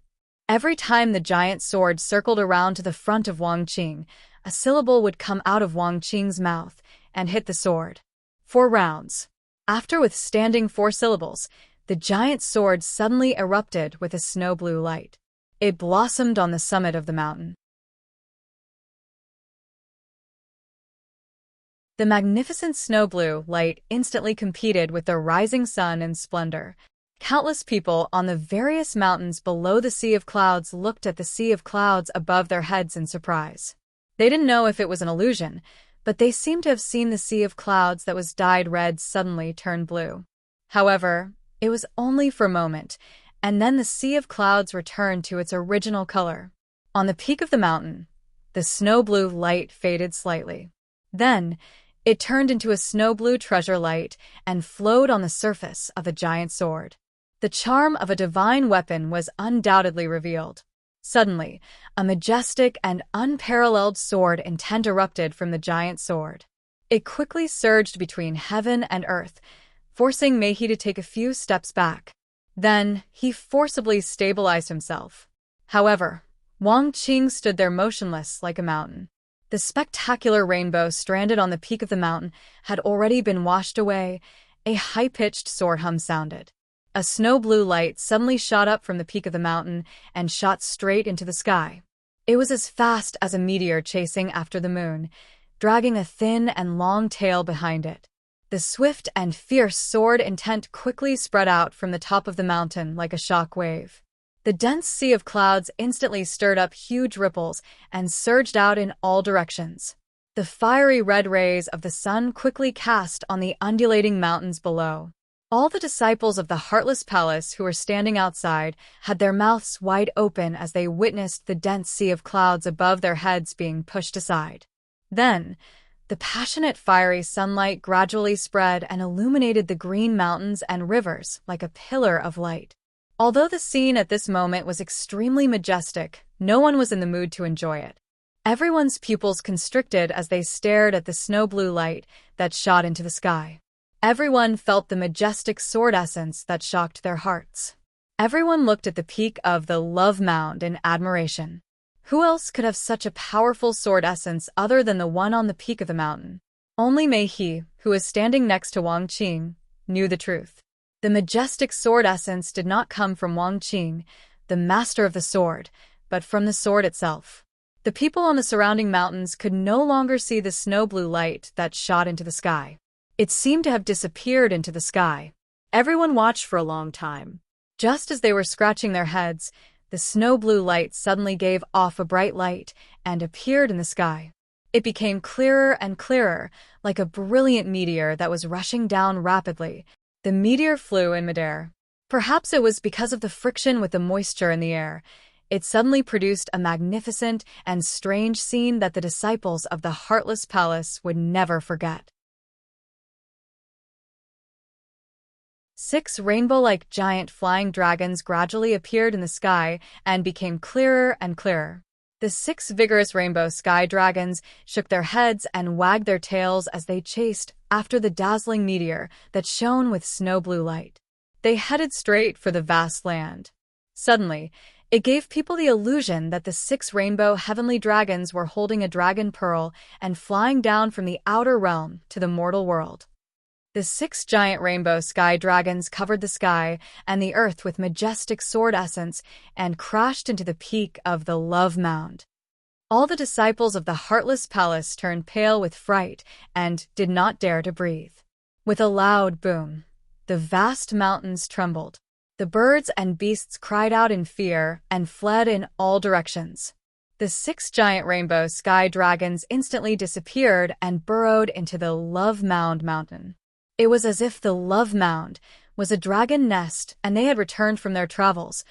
Speaker 1: Every time the giant sword circled around to the front of Wang Qing, a syllable would come out of Wang Qing's mouth and hit the sword. 4 rounds. After withstanding 4 syllables, the giant sword suddenly erupted with a snow blue light. It blossomed on the summit of the mountain. The magnificent snow blue light instantly competed with the rising sun in splendor. Countless people on the various mountains below the sea of clouds looked at the sea of clouds above their heads in surprise. They didn't know if it was an illusion, but they seemed to have seen the sea of clouds that was dyed red suddenly turn blue. However, it was only for a moment, and then the sea of clouds returned to its original color. On the peak of the mountain, the snow blue light faded slightly. Then, it turned into a snow blue treasure light and flowed on the surface of the giant sword. The charm of a divine weapon was undoubtedly revealed. Suddenly, a majestic and unparalleled sword intent erupted from the giant sword. It quickly surged between heaven and earth, forcing Mehi to take a few steps back. Then, he forcibly stabilized himself. However, Wang Qing stood there motionless like a mountain. The spectacular rainbow stranded on the peak of the mountain had already been washed away. A high-pitched sword hum sounded. A snow-blue light suddenly shot up from the peak of the mountain and shot straight into the sky. It was as fast as a meteor chasing after the moon, dragging a thin and long tail behind it. The swift and fierce sword intent quickly spread out from the top of the mountain like a shock wave. The dense sea of clouds instantly stirred up huge ripples and surged out in all directions. The fiery red rays of the sun quickly cast on the undulating mountains below. All the disciples of the Heartless Palace who were standing outside had their mouths wide open as they witnessed the dense sea of clouds above their heads being pushed aside. Then, the passionate fiery sunlight gradually spread and illuminated the green mountains and rivers like a pillar of light. Although the scene at this moment was extremely majestic, no one was in the mood to enjoy it. Everyone's pupils constricted as they stared at the snow-blue light that shot into the sky. Everyone felt the majestic sword essence that shocked their hearts. Everyone looked at the peak of the Love Mound in admiration. Who else could have such a powerful sword essence other than the one on the peak of the mountain? Only Mei He, who was standing next to Wang Qing, knew the truth. The majestic sword essence did not come from Wang Qing, the master of the sword, but from the sword itself. The people on the surrounding mountains could no longer see the snow-blue light that shot into the sky. It seemed to have disappeared into the sky.
Speaker 2: Everyone watched for a long time.
Speaker 1: Just as they were scratching their heads, the snow-blue light suddenly gave off a bright light and appeared in the sky. It became clearer and clearer, like a brilliant meteor that was rushing down rapidly. The meteor flew in midair. Perhaps it was because of the friction with the moisture in the air. It suddenly produced a magnificent and strange scene that the disciples of the Heartless Palace would never forget. 6 rainbow-like giant flying dragons gradually appeared in the sky and became clearer and clearer. The 6 vigorous rainbow sky dragons shook their heads and wagged their tails as they chased after the dazzling meteor that shone with snow-blue light. They headed straight for the vast land. Suddenly, it gave people the illusion that the 6 rainbow heavenly dragons were holding a dragon pearl and flying down from the outer realm to the mortal world. The 6 giant rainbow sky dragons covered the sky and the earth with majestic sword essence and crashed into the peak of the Love Mound. All the disciples of the Heartless Palace turned pale with fright and did not dare to breathe. With a loud boom, the vast mountains trembled. The birds and beasts cried out in fear and fled in all directions. The 6 giant rainbow sky dragons instantly disappeared and burrowed into the Love Mound mountain. It was as if the Love Mound was a dragon nest and they had returned from their travels.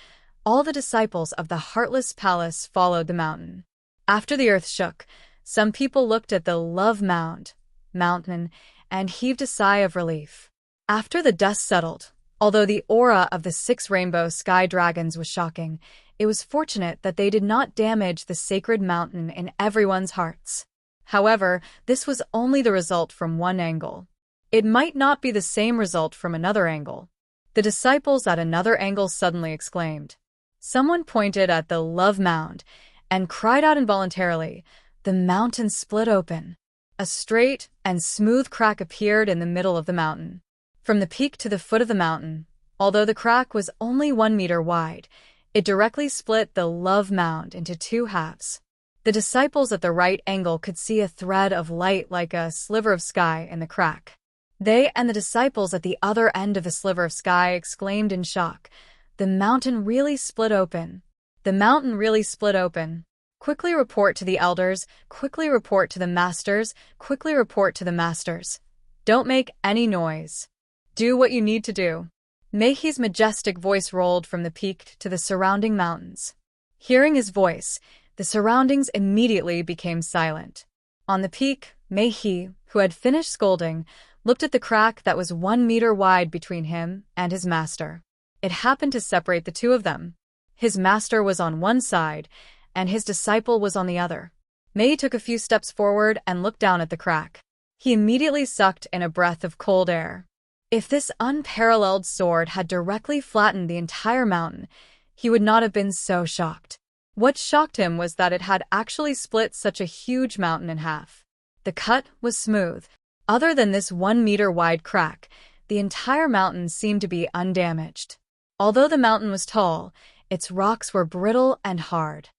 Speaker 1: All the disciples of the Heartless Palace followed the mountain. After the earth shook, some people looked at the Love mountain, and heaved a sigh of relief. After the dust settled, although the aura of the 6 rainbow sky dragons was shocking, it was fortunate that they did not damage the sacred mountain in everyone's hearts. However, this was only the result from one angle. It might not be the same result from another angle. The disciples at another angle suddenly exclaimed. Someone pointed at the Love Mound and cried out involuntarily. The mountain split open. A straight and smooth crack appeared in the middle of the mountain. From the peak to the foot of the mountain, although the crack was only 1 meter wide, it directly split the Love Mound into 2 halves. The disciples at the right angle could see a thread of light like a sliver of sky in the crack. They and the disciples at the other end of the sliver of sky exclaimed in shock, "The mountain really split open. The mountain really split open. Quickly report to the elders, quickly report to the masters, quickly report to the masters. Don't make any noise. Do what you need to do." Mei He's majestic voice rolled from the peak to the surrounding mountains. Hearing his voice, the surroundings immediately became silent. On the peak, Mei He, who had finished scolding, looked at the crack that was 1 meter wide between him and his master. It happened to separate the two of them. His master was on one side, and his disciple was on the other. Mei took a few steps forward and looked down at the crack. He immediately sucked in a breath of cold air. If this unparalleled sword had directly flattened the entire mountain, he would not have been so shocked. What shocked him was that it had actually split such a huge mountain in half. The cut was smooth. Other than this 1 meter wide crack, the entire mountain seemed to be undamaged. Although the mountain was tall, its rocks were brittle and hard.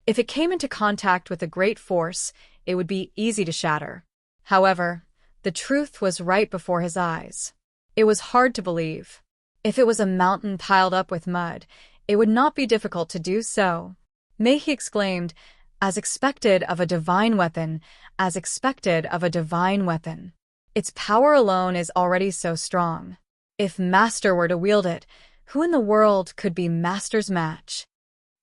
Speaker 1: If it came into contact with a great force, it would be easy to shatter. However, the truth was right before his eyes. It was hard to believe. If it was a mountain piled up with mud, it would not be difficult to do so. Mei He exclaimed, "As expected of a divine weapon, as expected of a divine weapon. Its power alone is already so strong. If Master were to wield it, who in the world could be Master's match?"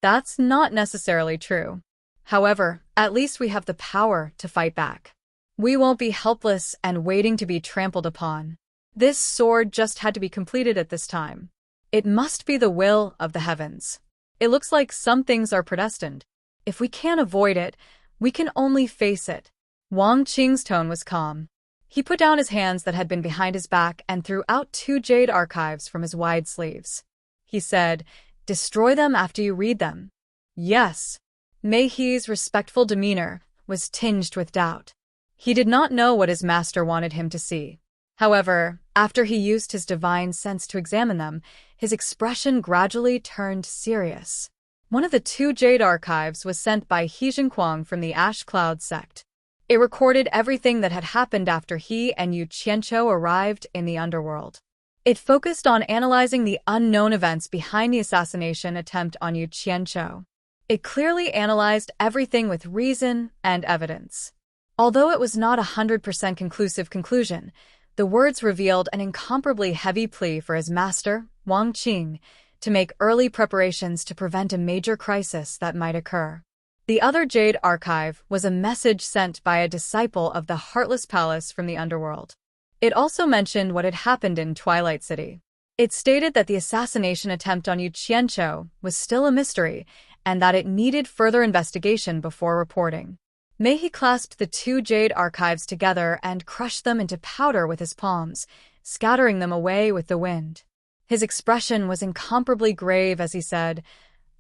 Speaker 1: That's not necessarily true. However, at least we have the power to fight back. We won't be helpless and waiting to be trampled upon. This sword just had to be completed at this time. It must be the will of the heavens. It looks like some things are predestined. If we can't avoid it, we can only face it. Wang Qing's tone was calm. He put down his hands that had been behind his back and threw out 2 jade archives from his wide sleeves. He said, "Destroy them after you read them." Yes. Mei He's respectful demeanor was tinged with doubt. He did not know what his master wanted him to see. However, after he used his divine sense to examine them, his expression gradually turned serious. One of the 2 jade archives was sent by He Jinquang from the Ash Cloud sect. It recorded everything that had happened after he and Yu Qianqiu arrived in the underworld. It focused on analyzing the unknown events behind the assassination attempt on Yu Qianqiu. It clearly analyzed everything with reason and evidence. Although it was not a 100% conclusive conclusion, the words revealed an incomparably heavy plea for his master, Wang Qing, to make early preparations to prevent a major crisis that might occur. The other Jade Archive was a message sent by a disciple of the Heartless Palace from the underworld. It also mentioned what had happened in Twilight City. It stated that the assassination attempt on Yu Qianqiu was still a mystery and that it needed further investigation before reporting. Mei He clasped the 2 Jade Archives together and crushed them into powder with his palms, scattering them away with the wind. His expression was incomparably grave as he said,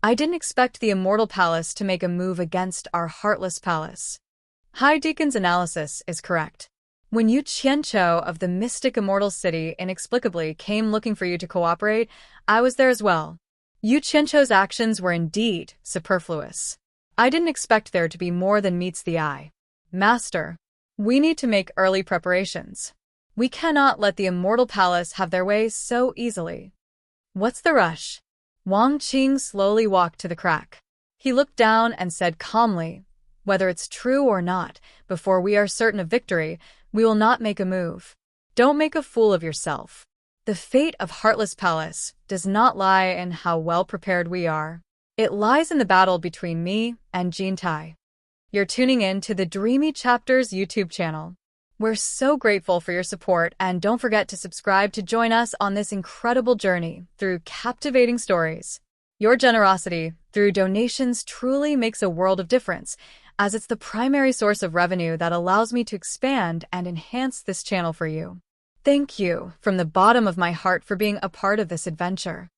Speaker 1: "I didn't expect the Immortal Palace to make a move against our Heartless Palace." High Deacon's analysis is correct. When Yu Qianqiu of the mystic Immortal City inexplicably came looking for you to cooperate, I was there as well. Yu Qianqiu's actions were indeed superfluous. I didn't expect there to be more than meets the eye. Master, we need to make early preparations. We cannot let the Immortal Palace have their way so easily. What's the rush? Wang Qing slowly walked to the crack. He looked down and said calmly, "Whether it's true or not, before we are certain of victory, we will not make a move. Don't make a fool of yourself. The fate of Heartless Palace does not lie in how well prepared we are. It lies in the battle between me and Jin Tai." You're tuning in to the Dreamy Chapters YouTube channel. We're so grateful for your support, and don't forget to subscribe to join us on this incredible journey through captivating stories. Your generosity through donations truly makes a world of difference, as it's the primary source of revenue that allows me to expand and enhance this channel for you. Thank you from the bottom of my heart for being a part of this adventure.